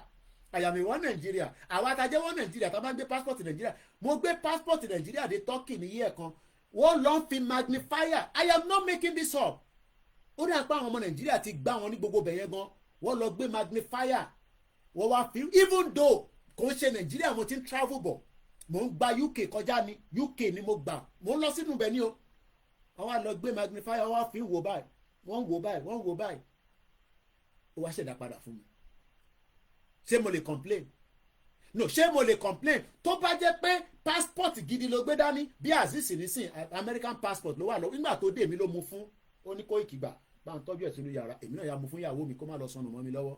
àyàmìwọ́ Nàìjíríà àwa àtàjẹ́wọ́ Nàìjíríà tá a bá ń gbé passport Nàìjíríà mo gbé passport Nàìjíríà dé Turkey ní yíyẹ kan wọ́n lọ fi magnifier I am not making this up ó dà pé àwọn ọmọ Nàìjíríà ti gbá wọn ní gbogbo bẹ̀yẹn gan wọ́n lọ gbé magnifier wọ́n wá fi even though kò ń ṣe Nàìjíríà mo ti ń travel bọ̀ mo ń gba UK kọjá ní UK ni mo gbà mo ń lọ sínú bẹ̀ ní o wọ́n wá lọ gbé magnifier wọ́n wá fi wò báyìí wọ́n wò báyìí ó wá ṣẹ̀dá padà fún mi ṣé mo lè complain no ṣé mo lè complain tó bá jẹ́ pé passport gidi ló gbé dání bí Azeez nísìn American passport ló wà lọ nígbà tó dé mi ló mú fún ó ní Koiki gbà bá ń tọ́jú ẹ̀ sínú yàrá èmi náà ya mú fún ìyàwó mi kó má lọ sọnù mọ́ mi lọ́wọ́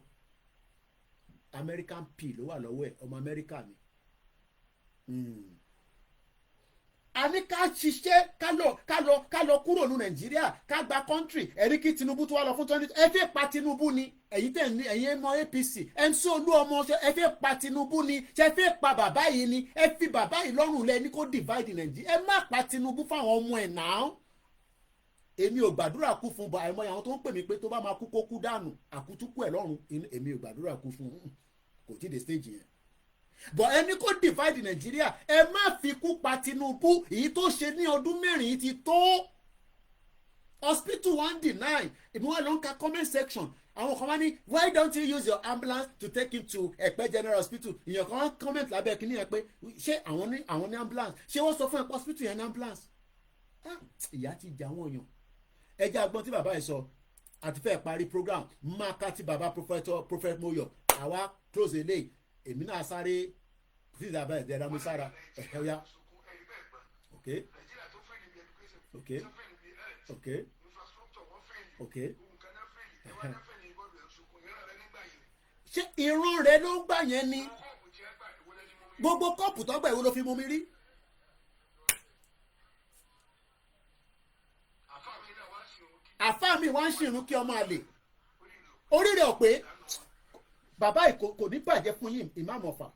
American p ló wà lọ́wọ́ ẹ̀ ọmọ Amẹ́ríkà ni a ní ká ṣiṣẹ́ ká lọ kúrò ní Nàìjíríà ká gba country ẹ̀rí kí Tinubu tó wá lọ fún 20 ẹ fẹ́ pa Tinubu ni ẹ̀yin mọ APC MC Olúọmọ ẹ fẹ́ pa Tinubu ni ṣe fẹ́ pa bàbá yìí ni ẹ fi bàbá yìí lọ́rùn lẹ ní kó divide Nàìjíríà ẹ má pa Tinubu fáwọn ọmọ ẹ̀ náà èmi ò gbàdúrà kú fún àìmọye àwọn tó ń pè mí pé tó bá máa kú kó kú dànù àkútúkú ẹ̀ lọ́rùn èmi ò gbàdúrà kú fún kò tí ì dé stage yẹn but ẹni kó divide Nàìjíríà ẹ má fi kú pa Tinubu èyí tó ṣe ní ọdún mẹ́rin ti tó hospital one deny èmi wà ló ń ka comment section àwọn kan wá ní why don't you use your ambulance to take him to Ẹ̀pẹ́ general hospital ìyẹn kan wá comment lábẹ́ kínní yẹn pé ṣé àwọn ní ambulance ṣé wọ́n sọ fún ẹ̀pẹ́ hospital yẹn ní ambulance ìyá ti jà wọ́n yàn ẹjẹ́ agbọ́n tí bàbá yìí sọ àti fẹ́ parí program máa ká tí bàbá prophet Moyo àwa close eléyìí èmi náà sáré please abẹ́ ẹ̀dẹ́ ẹ̀dá mi sára ẹ̀hẹ́ ya okay okay okay okay ṣé irun rẹ ló ń gbà yẹn ni gbogbo kọ́ọ̀pù tó gbà ìwọ ló fi mú mi rí. àfáà mi wá ń ṣìrún kí ọmọ àlè orí rẹ̀ ò pé bàbá yìí kò ní bàjẹ́ fún yín ìmáàmù Ọ̀fà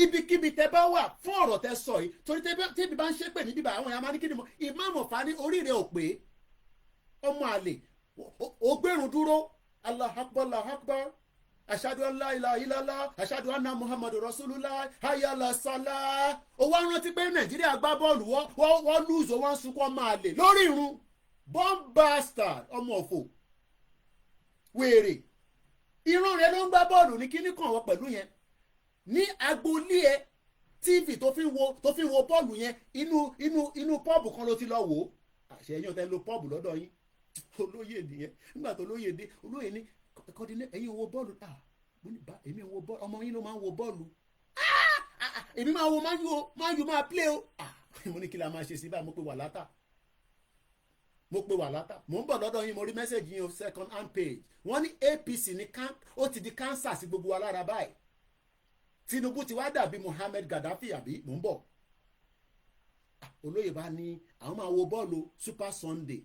ibikíbi tẹ bá wà fún ọ̀rọ̀ tẹ sọ yìí torí tẹ́bi bá ń ṣépè ní bíbá àwọn èèyàn máa ní kí ni mo ìmáàmù Ọ̀fà ní orí rẹ̀ ò pé ọmọ àlè ó gbẹ̀rún dúró Allahu Akbar Allahu Akbar ashadu an la ilaha illallah ashadu anna muhammadu rasulullah hayya ala salah ó wá rántí pé Nàìjíríà gbá bọ́ọ̀lù wọ́n lùzọ wọ́n sunkún ọmọ àlè lórí irun bomb bastard ọmọ òfò wèrè irun rẹ ló ń gbá bọ́ọ̀lù ní kíní kan wọ pẹ̀lú yẹn ní agboolé ẹ tv tó fi ń wo bọ́ọ̀lù yẹn inú pọ́ọ̀bù kan ló ti lọ wò ó àṣẹ yín ọ̀tẹ́ ń lo pọ́ọ̀bù lọ́dọ̀ yín olóyè nìyẹn nígbà tó olóyè dé olóyè ní kọ́dínlẹ̀ ẹ̀yin wo bọ́ọ̀lù mo ní bá èmi wo bọ́ọ̀lù ọmọ yín ló máa ń wo bọ́ọ̀lù èmi máa wo máa yù máa play o mo ní kí la máa ṣe sí báyìí mo pe wà látà mo ń bọ̀ lọ́dọ̀ yín mo rí mẹ́sẹ̀gì yín o second hand page wọ́n ní APC ní ó ti di cancer sí gbogbo wa lára báyìí Tinubu ti wá dàbí Muhammad Gaddafi àbí mò ń bọ̀ olóyè bá ní àwọn máa wo bọ́ọ̀lù Super Sunday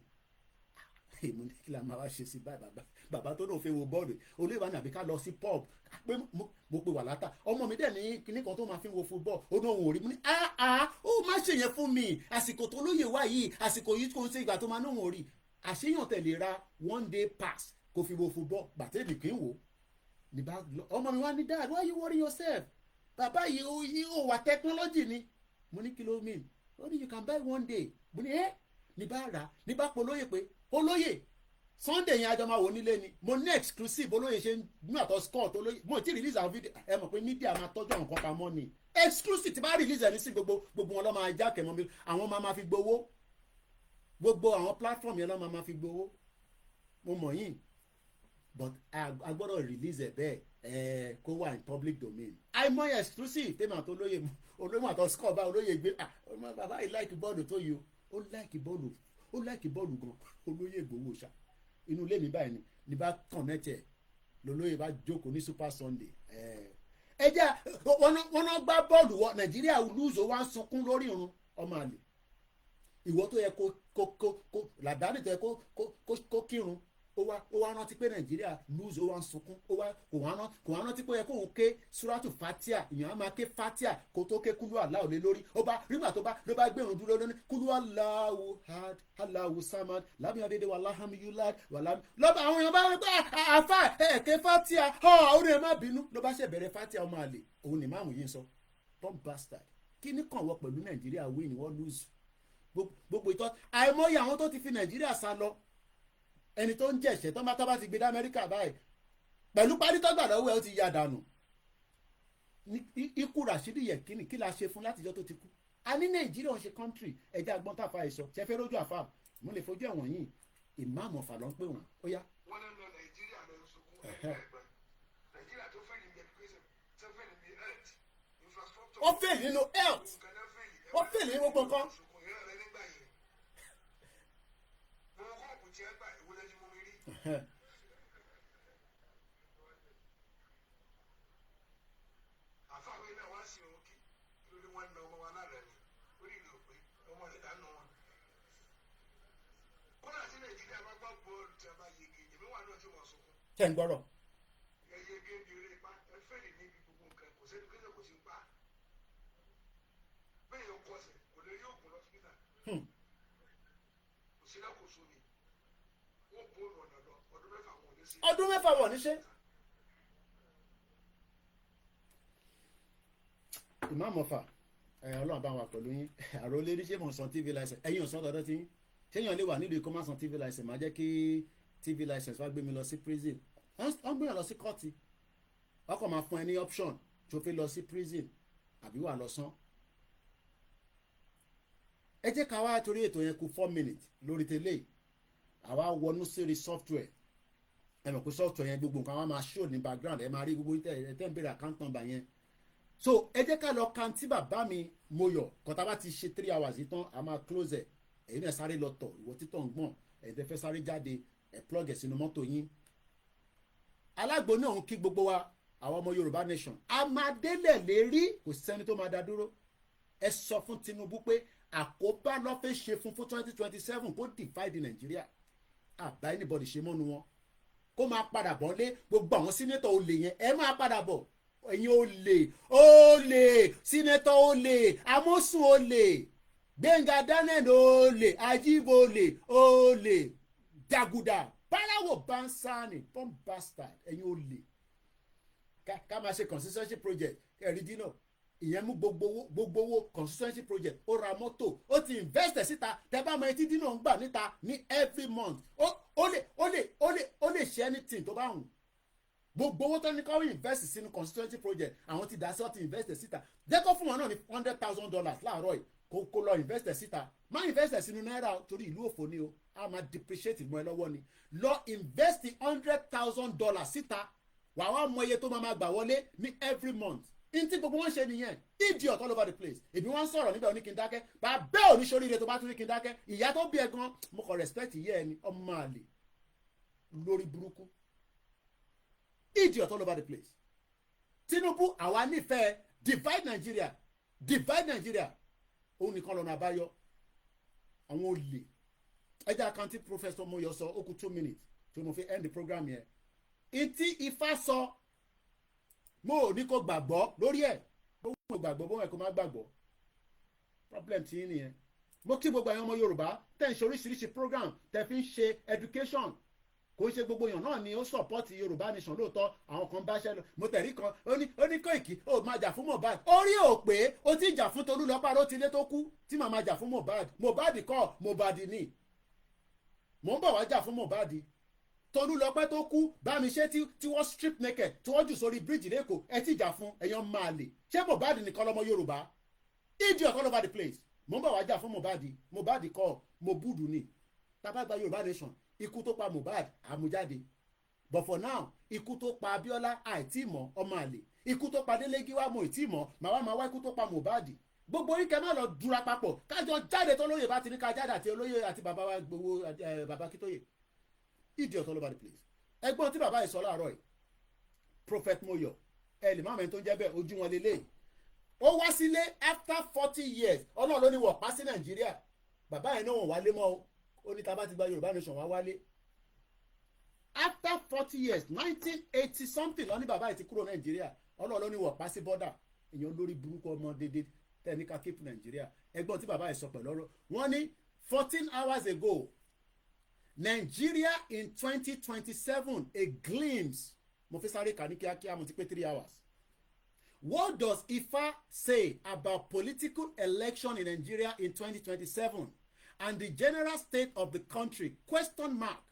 mo ní kí la máa wá ṣe sí báyìí bàbá tó náà fẹ́ wo bọ́ọ̀lù olóyè bá ní àbí ká lọ sí pub pé mo pe wà látà ọmọ mi dẹ̀ ní kinní kan tó máa fi wo football ó náà wò rí mo ní ó má ṣe yẹn fún mi àsìkò tó lóye wá yìí àsìkò yìí kò ń ṣe ìgbà tó máa náà wò rí àṣeyàn tẹ̀lé ra 1 day pass kò fi wo football gbàtẹ́bì kì í wò ọmọ mi wá ní dad why you worry yourself bàbá yìí ó wà technology ni mo ní kí ló mean ó ní you can buy 1 day mo ní ní bá rà ní bá polóyè pé olóyè Sunday yẹn ajọ́ máa wò nílé ni mo ní exclusive olóyè ṣe ń gbàtọ̀ scott olóyè mo ti release àwọn video ẹ mọ̀ pé media máa tọ́jú àwọn kan pamọ́ ni exclusive ti bá release ẹ̀ ní sí gbogbo wọn lọ́ máa já kẹ̀mọ́ mi àwọn máa fi gbowó gbogbo àwọn platform yẹn lọ́ máa fi gbowó mo mọ̀ yín but a gbọ́dọ̀ release ẹ̀ bẹ́ẹ̀ kó wà in public domain àìmọye exclusive tèmi àti olóyè àti scott bá olóyè gbé bàbá yìí like bọ́ọ̀lù tó yìí ó like bọ́ọ̀lù gan olóyè gbowó ṣá inú ilé mi báyìí ni bá connect ẹ lolóyè bá jókòó ní Super Sunday ẹ jẹ́ wọn náà gbá bọ́ọ̀lù wọ Nàìjíríà lùzọ wá ń sunkún lórí irun ọmọ àlè ìwọ tó yẹ kó làdáni tó yẹ kó kírun ó wá rántí pé Nàìjíríà lùzọ wá ń sunkún kò wá rántí pé ó yẹ kó òun ké suratu fatia ìyàn á máa ké fatia kó tó ké kúlú àlá òlé lórí nígbà tó bá gbé òun dúró lónìí kúlú Allahu had Allahu samad lábìyàn dédé wà láhàmì yúlad wà láhàmì lọ́ba àwọn èèyàn bá rí pé àfà ẹ̀ẹ́kẹ́ fatia ó ní ẹ má bínú ló bá ṣe bẹ̀rẹ̀ fatia ọmọ àlè òun ni máàmù yìí ń sọ bomb bastard kí ní kàn wọ pẹ̀lú Nàìjíríà win wọ́n lose gbogbo ìtọ́ àìmọye àwọn tó ti fi Nàìjíríà sá lọ ẹni tó ń jẹ̀ṣẹ̀ tó bá ti gbé dá Amẹ́ríkà báyìí pẹ̀lú pálítọ́gbà lọ́wọ́ ẹ̀ ó ti ya dànù ikú Rashidi Yekini kí la ṣe fún látijọ́ tó ti kú a ní Nàìjíríà ń ṣe country ẹja agbọ́n tá a fa ìsọ ṣe fẹ́ rójú àfa mo lè fojú ẹ̀wọ̀n yìí ìmáàmù ọ̀fà ló ń pè wọ́n ó yá. wọ́n lọ Nàìjíríà lọ sunkún ẹgbẹ́ Nàìjíríà tó fẹ́ ní education tó fẹ́ ní health infrastructure. ó fẹ́ nínú health ó fẹ́ nínú gbogbo nǹkan. àfáwé náà wá sí òkè lórí wọn na ọmọ wa lára ni orí ìlú òpè ọmọ rẹ̀ dánú wọn. kódà sí Nàìjíríà bá gbọ́ bọ́ọ̀lù tí a bá yege èmi wà náà tí wọ́n sunkún. tẹ́ ń gbọ́rọ̀. ẹ yege ní eré ipá ẹ fẹ́lẹ̀ níbi gbogbo nǹkan kò sẹ́ni kéde kò sí pa. bẹ́ẹ̀ yóò kọ́ ọ̀sẹ̀ kò lè rí òògùn lọ́sibítà. kò sí lákòóso ni wọ́n bóòlù ọ̀nà lọ ọdún mẹ́fà wọ̀ níṣẹ́. ìmáàmù ọ̀fà ọlọ́run bá wà pẹ̀lú yín àròlé ní ṣé mo san TV license ẹ̀yin ò san dandan tí ṣéyàn lè wà nílùú ikọ́ má san TV license má jẹ́ kí TV license wá gbé mi lọ sí prison wọ́n gbé yàn lọ sí kọ́ọ̀tì ọkọ̀ máa fún ẹ ní option tó fi lọ sí prison àbí wà lọ san. ẹ jẹ́ ká wá torí ètò yẹn kù 4 minutes lórí tẹ́lẹ̀ àwa wọnú sírí software ẹ mọ̀ pé software yẹn gbogbo nǹkan wa máa show ní background ẹ máa rí gbogbo ẹ tẹ́ ń bèrè account number yẹn so ẹ jẹ́ ká lọ kan tí bàbá mi Moyọ̀ kọ́tà bá ti ṣe 3 hours yìí tán a máa close ẹ̀ èyí náà sáré lọ tọ̀ ìwọ títọ̀ ń gbọ̀n ẹ̀ tẹ́ fẹ́ sáré jáde ẹ̀ plug ẹ̀ sínú mọ́tò yín alágbo náà ń kí gbogbo wa àwọn ọmọ Yorùbá nation a máa délẹ̀ lérí kò sẹ́ni tó máa dá dúró ẹ sọ fún Tinubu pé àkóbá ló fẹ́ ṣe fún 2027 kó divide Nàìjíríà àbá anybody ṣe mọ́nu wọn kó máa padà bọ̀ lé gbogbo àwọn sínétọ̀ olè yẹn ẹ máa padà bọ̀ ẹ̀yin olè sínétọ̀ olè amósùn olè Gbẹ̀ngà Daniel olè Ajíbólè olè Jàgùdà báláwo bansani bomb bastard ẹ̀yin olè ká máa ṣe consistency project ẹ̀rí dínà ìyẹn mú gbogbo owó consistency project ó ra mọ́tò ó ti invest síta tẹ́ bá mọ etí dínà ń gbà níta ní every month ó lè ṣe anything tó bá wù gbogbo owó tó ní káwé invest sínú consistency project àwọn ti dá sí ọtí invest síta jẹ́ kó fún wọn náà ní $100,000 láàárọ̀ yìí kó lọ invest síta má invest sínú náírà torí ìlú òfò ni o a máa depreciate mọ́ ẹ lọ́wọ́ ni lọ invest $100,000 síta wàá wá mọ iye tó máa gbà wọlé ní every month n tí gbogbo wọn ṣe nìyẹn idiot all over the place èmi wọn sọ̀rọ̀ níbẹ̀ oní kí n dákẹ́ bàbá òní sóríire tó bá tún ní kí n dákẹ́ ìyá tó bí ẹ gan mo kàn respect ìyá ẹni ọmọ àlè lórí burúkú idiot all over the place Tinubu àwa nífẹ̀ẹ́ divide Nigeria òun nìkan lọ́nà àbáyọ àwọn olè ẹja àkántì Professor Moyo sọ ó kù 2 minutes tí mo fi end the program yẹn ìtí Ifá sọ mo ò ní kó gbàgbọ́ lórí ẹ̀ bó mo gbàgbọ́ bó wọn kò má gbàgbọ́ problem tí nìyẹn mo kí gbogbo àwọn ọmọ Yorùbá tẹ̀ ń ṣe oríṣiríṣi program tẹ̀ fi ń ṣe education kò ń ṣe gbogbo èèyàn náà ni ó support Yorùbá nation lóòótọ́ àwọn kan bá ṣẹ́ lọ mo tẹ̀rí kan ó ní Koiki ó máa jà fún Mohbad orí ò pé ó ti jà fún Tolúlọpẹ́ ló ti lé tó kú tí màá máa jà fún Mohbad kọ́ Mohbad ni mò ń bọ̀ wá jà fún Mohbad Tolúlọpẹ́ tó kú bá mi ṣe tí wọ́n strip naked tí wọ́n jù sórí bíríjì lẹ́kọ̀ọ́ ẹ ti jà fún ẹ̀yàn máa lè ṣé Mohbad nìkan lọ́mọ Yorùbá idiot all over the place mò ń bọ̀ wá jà fún Mohbad kọ́ Mobudu ni tábà gba Yorùbá nation ikú tó pa Mohbad àmújáde but for now ikú tó pa Abíọ́lá àìtí mọ̀ ọmọ àlè ikú tó pa Délégiwá mo ìtí mọ̀ màá wá ikú tó pa Mohbad gbogbo orí kẹ má lọ dúra papọ̀ kájọ jáde tó lóye bá ti ní ká jáde àti olóyè àti bàbá wa gbowó bàbá Kítóyè idiot all over the place ẹgbọ́n tí bàbá yìí sọ láàárọ̀ yìí Prophet Moyo ẹ lè má mẹ́rin tó ń jẹ́ bẹ́ẹ̀ ojú wọn lélẹ̀ ó wá sílé after 40 years ọlọ́run ló ní wọ̀ pa sí Nàìjíríà bàbá yẹn náà wọ́n wálé mọ́ ó ní tá bá ti gba Yorùbá nation wá wálé after 40 years 1980 something lọ ní bàbá yìí ti kúrò Nàìjíríà ọlọ́run ló ní wọ̀ pa sí border èèyàn lórí burúkú ọmọ dédé tẹ́níkà keep Nàìjíríà ẹgbọ́n tí bàbá yìí sọ pẹ̀lú ọ̀rọ̀ wọ́n ní 14 hours ago Nigeria in 2027 a glimpse mo fi sáré kà ní kíákíá mo ti pé 3 hours. What does Ifa say about political election in Nigeria in 2027 and the general state of the country? Question mark.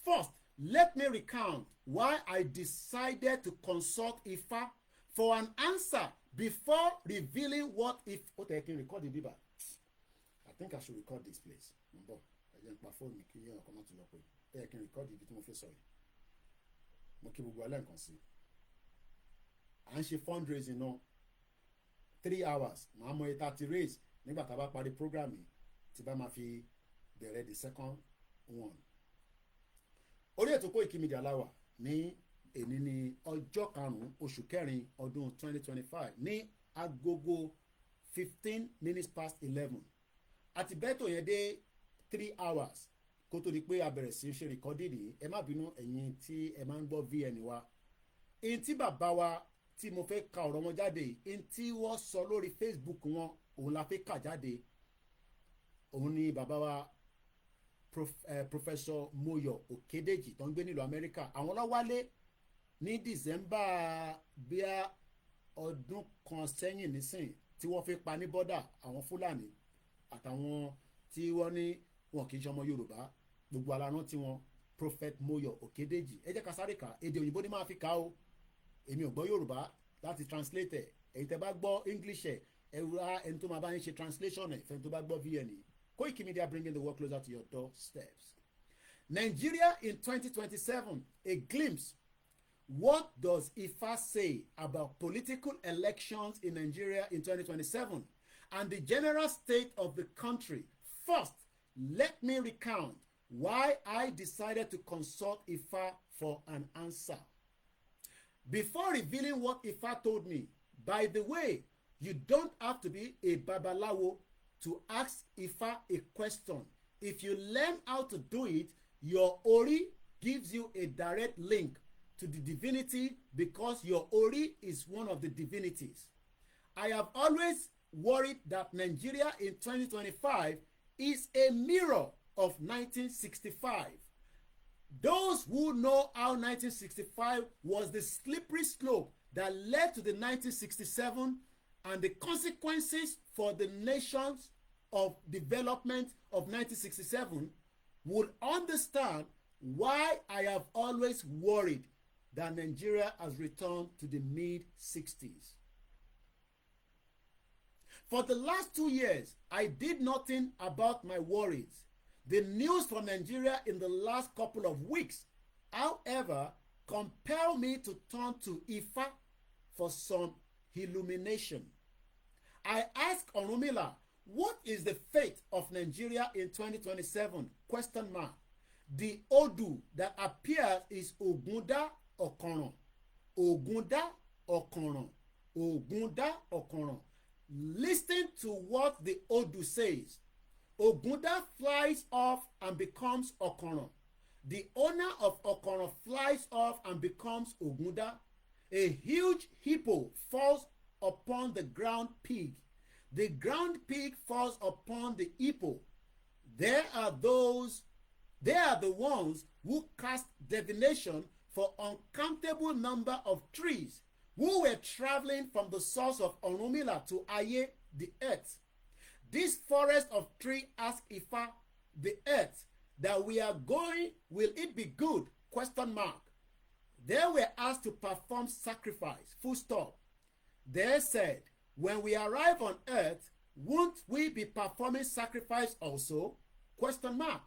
First, let me recount why I decided to consult Ifa for an answer before revealing what if. Okay, I can record the Bible. I think I should record this place. Ẹ̀jẹ̀ ń pa fóònù mi kí yẹn ọkọ̀ máa tún lọ pé ẹ̀ kí n rìkọ́dì ibi tí mo fẹ́ sọ yìí mo kí gbogbo alẹ́ nǹkan sí à ń ṣe fundraising náà 3 hours màá mọ ìta ti raise nígbà tá a bá parí program yìí tí bá máa fi bẹ̀rẹ̀ the second one. Orí ètò Koikimedia láwà ní èní ní ọjọ́ 5 oṣù kẹrin ọdún 2025 ní agogo 15 minutes past 11 àti bẹ́ẹ̀tò yẹn dé 3 hours kó tó di pé a bẹ̀rẹ̀ sí ṣe rìkọ́dì nìyí ẹ má bínú ẹ̀yin tí ẹ máa ń gbọ́ VN wa ẹni tí bàbá wa tí mo fẹ́ ka ọ̀rọ̀ wọn jáde ẹni tí wọ́n sọ lórí Facebook wọn òun la fẹ́ kà jáde òun ni bàbá wa Professor Moyo Okedeji tó ń gbé nílùú Amẹ́ríkà àwọn ló wálé ní December bíi ọdún kan sẹ́yìn nísìn tí wọ́n fi pa ní bọ́dà àwọn Fúlàní àtàwọn tí wọ́n ní wọn kì í ṣe ọmọ Yorùbá gbogbo aláran tí wọn Prophet Moyo Okedeji ẹ jẹ́ ká sáré kà èdè òyìnbó ni máa fi kà ó èmi ò gbọ́ Yorùbá láti translate ẹ̀ èyí tẹ́ bá gbọ́ English ẹ̀ ẹ wá ẹni tó máa bá yín ṣe translation ẹ̀ fẹ́ni tó bá gbọ́ VN yìí Koikimedia bringing the work closer to your doorsteps. Nigeria in 2027 a glimpse. What does Ifa say about political elections in Nigeria in 2027 and the general state of the country? First, let me recount why I decided to consult Ifa for an answer. Before revealing what Ifa told me, by the way, you don't have to be a babalawo to ask Ifa a question. If you learn how to do it, your Ori gives you a direct link to the divinity because your Ori is one of the divinities. I have always worried that Nigeria in 2025 is a mirror of 1965. Those who know how 1965 was the slippery slope that led to the 1967 and the consequences for the nations of development of 1967 would understand why I have always worried that Nigeria has returned to the mid-60s. For the last 2 years, I did nothing about my worries. The news from Nigeria in the last couple of weeks, however, compelled me to turn to Ifa for some illumination. I asked Orunmila, what is the fate of Nigeria in 2027? Question mark. The Odu that appears is Ogunda Okoron. Ogunda Okoron. Ogunda Okoron. Listen to what the Odu says. Ogunda flies off and becomes Okoron. The owner of Okoron flies off and becomes Ogunda. A huge hippo falls upon the ground pig. The ground pig falls upon the hippo. They are the ones who cast divination for uncountable number of trees who were traveling from the source of Orunmila to Aye, the earth. This forest of tree asked Ifa, the earth, that we are going, will it be good? Question mark. They were asked to perform sacrifice, full stop. They said, when we arrive on earth, won't we be performing sacrifice also? Question mark.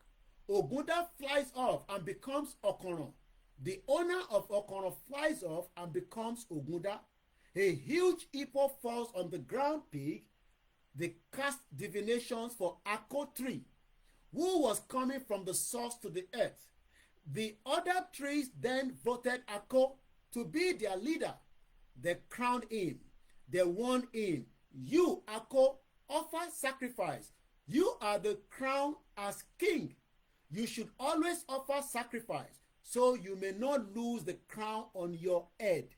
Ogunda flies off and becomes Okoron. The owner of Okoron flies off and becomes Ogunda. A huge hippo falls on the ground pig. They cast divinations for Ako tree, who was coming from the source to the earth. The other trees then voted Ako to be their leader. They crowned him. They won him. You, Ako, offer sacrifice. You are the crown as king. You should always offer sacrifice, so you may not lose the crown on your head.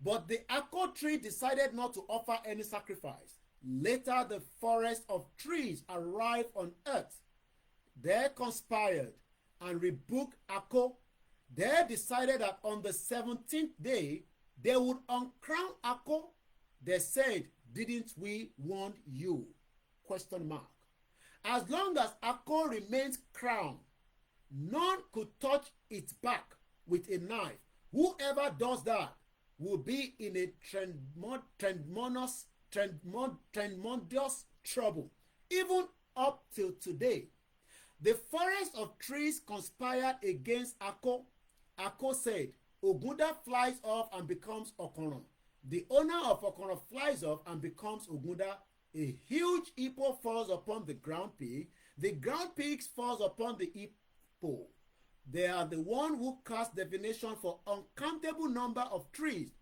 But the Ako tree decided not to offer any sacrifice. Later, the forest of trees arrived on earth. They conspired and rebuked Ako. They decided that on the 17th day, they would uncrown Ako. They said, didn't we warn you? Question mark. As long as Ako remains crowned, none could touch its back with a knife. Whoever does that will be in a tremendous trouble, even up till today. The forest of trees conspired against Ako. Ako said, Ogunda flies off and becomes Okoron. The owner of Okoron flies off and becomes Ogunda. A huge hippo falls upon the ground pig. The ground pig falls upon the hippo. They are the one who cast divination for uncountable number of trees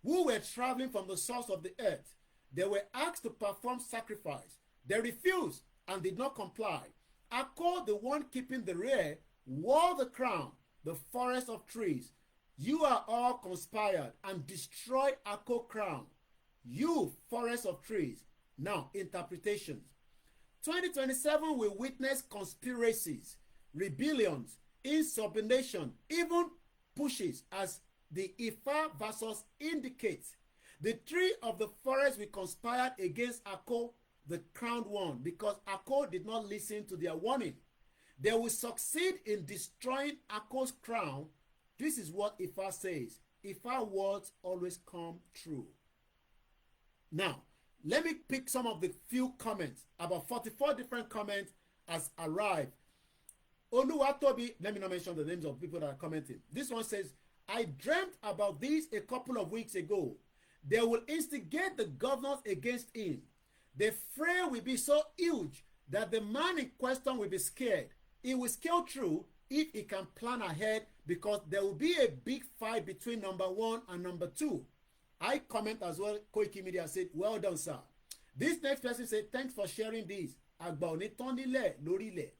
who were traveling from the source of the earth. They were asked to perform sacrifice. They refused and did not comply. Ako, the one keeping the rear, wore the crown, the forest of trees. You are all conspired and destroy Ako crown. You, forest of trees. Now, interpretations. 2027 will witness conspiracies, rebellions, insubordination, even pushes, as the Ifa verses indicates. The tree of the forest will conspire against Ako, the crowned one, because Ako did not listen to their warning. They will succeed in destroying Ako's crown. This is what Ifa says. Ifa words always come true. Now, let me pick some of the few comments. About 44 different comments has arrived. Oluwatobi, let me not mention the names of people that are commenting. This one says, I dreamt about this a couple of weeks ago. They will instigate the governors against him. The fray will be so huge that the man in question will be scared. He will scale through if he can plan ahead, because there will be a big fight between number 1 and number 2. I comment as well. Koikimedia said, well done, sir. This next person said, thanks for sharing this. Agba oni tondile lorile.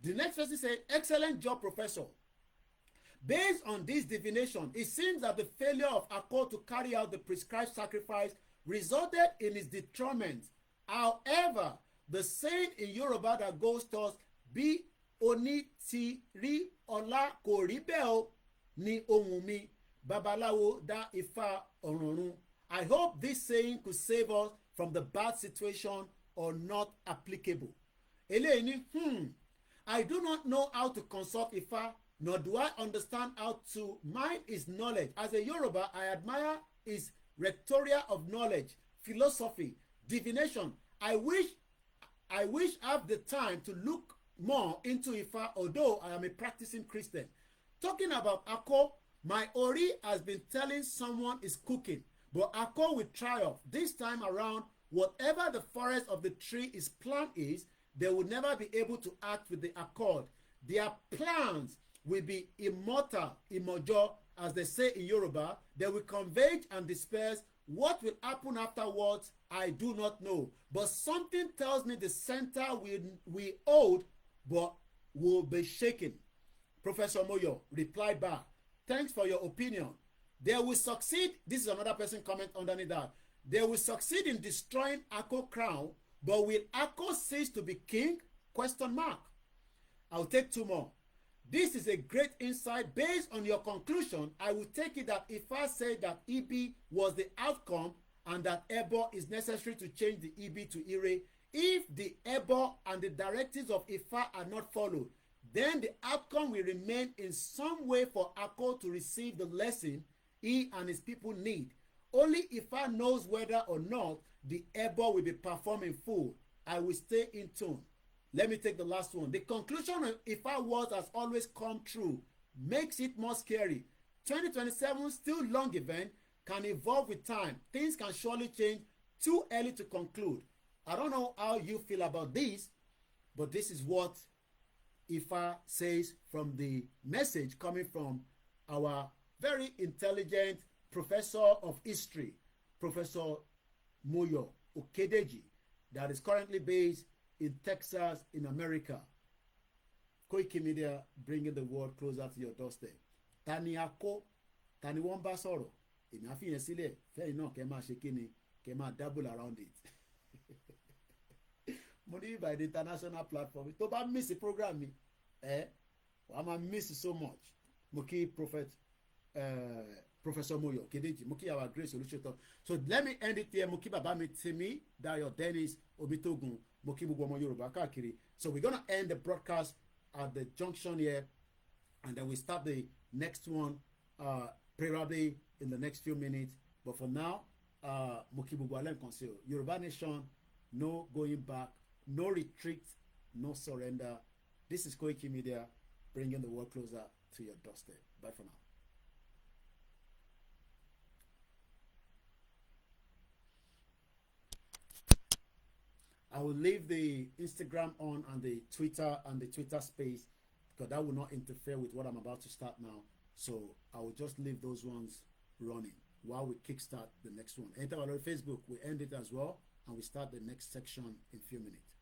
The next person said, excellent job, professor. Based on this divination, it seems that the failure of Ako to carry out the prescribed sacrifice resulted in his detriment. However, the saying in Yoruba that goes towards bí oni ti rí ọlá kò rí bẹ́ẹ̀ o ní ohùn mi babaláwo dá ifá ọ̀rọ̀run. I hope this saying could save us from the bad situation or not applicable. Eléyìí ni I do not know how to consult Ifá, nor do I understand how to mine his knowledge. As a Yoruba, I admire his rhetoric of knowledge, philosophy, divination. I wish I have the time to look more into Ifa, although I am a practicing Christian. Talking about Ako, my Ori has been telling someone is cooking, but Ako will triumph. This time around, whatever the forest of the tree is plan is, they will never be able to act with the accord. Their plans will be immortal, imojo, as they say in Yoruba. They will converge and disperse. What will happen afterwards, I do not know. But something tells me the center will hold, but will be shaken. Professor Moyo replied back, thanks for your opinion. They will succeed. This is another person comment underneath that. They will succeed in destroying Ako crown, but will Ako cease to be king? Question mark. I'll take two more. This is a great insight. Based on your conclusion, I will take it that Ifa said that Ibi was the outcome and that Ebo is necessary to change the Ibi to Ire. If the Ebo and the directives of Ifa are not followed, then the outcome will remain in some way for Ako to receive the lesson he and his people need. Only Ifa knows whether or not the Ebo will be performed in full. I will stay in tune. Let me take the last one. The conclusion of Ifa words has always come true. Makes it more scary. 2027, still long event, can evolve with time. Things can surely change. Too early to conclude. I don't know how you feel about this, but this is what Ifa says from the message coming from our very intelligent professor of history, Professor Moyo Okedeji, that is currently based in Texas, in America. Koikimedia, bringing the world closer to your doorstep. Tani Ako, Tani wọ́n bá sọ̀rọ̀, èmi á fi yẹn sílẹ̀, fẹ́yìn náà kẹ́ máa ṣe kíni, kẹ́ máa double around it. Mo ní by the international platform, tó bá miss the program mi, wàá máa miss so much. Mo kí Professor Moyo Okedeji, mo kí our Grace Olúṣetán. So let me end it here. Mo kí bàbá mi Timi Dayo Dennis Obitogun, mo kí gbogbo ọmọ Yorùbá káàkiri. So we're gonna end the broadcast at the junction here, and then we start the next one probably in the next few minutes. But for now, mo kí gbogbo alẹ́ nǹkan sí o. Yorùbá nation, no going back, no retreat, no surrender. This is Koikimedia, bringing the world closer to your doorstep. Bye for now. I will leave the Instagram on and the Twitter space, because that will not interfere with what I'm about to start now. So I will just leave those ones running while we kickstart the next one. Enter our Facebook, we end it as well, and we start the next section in a few minutes.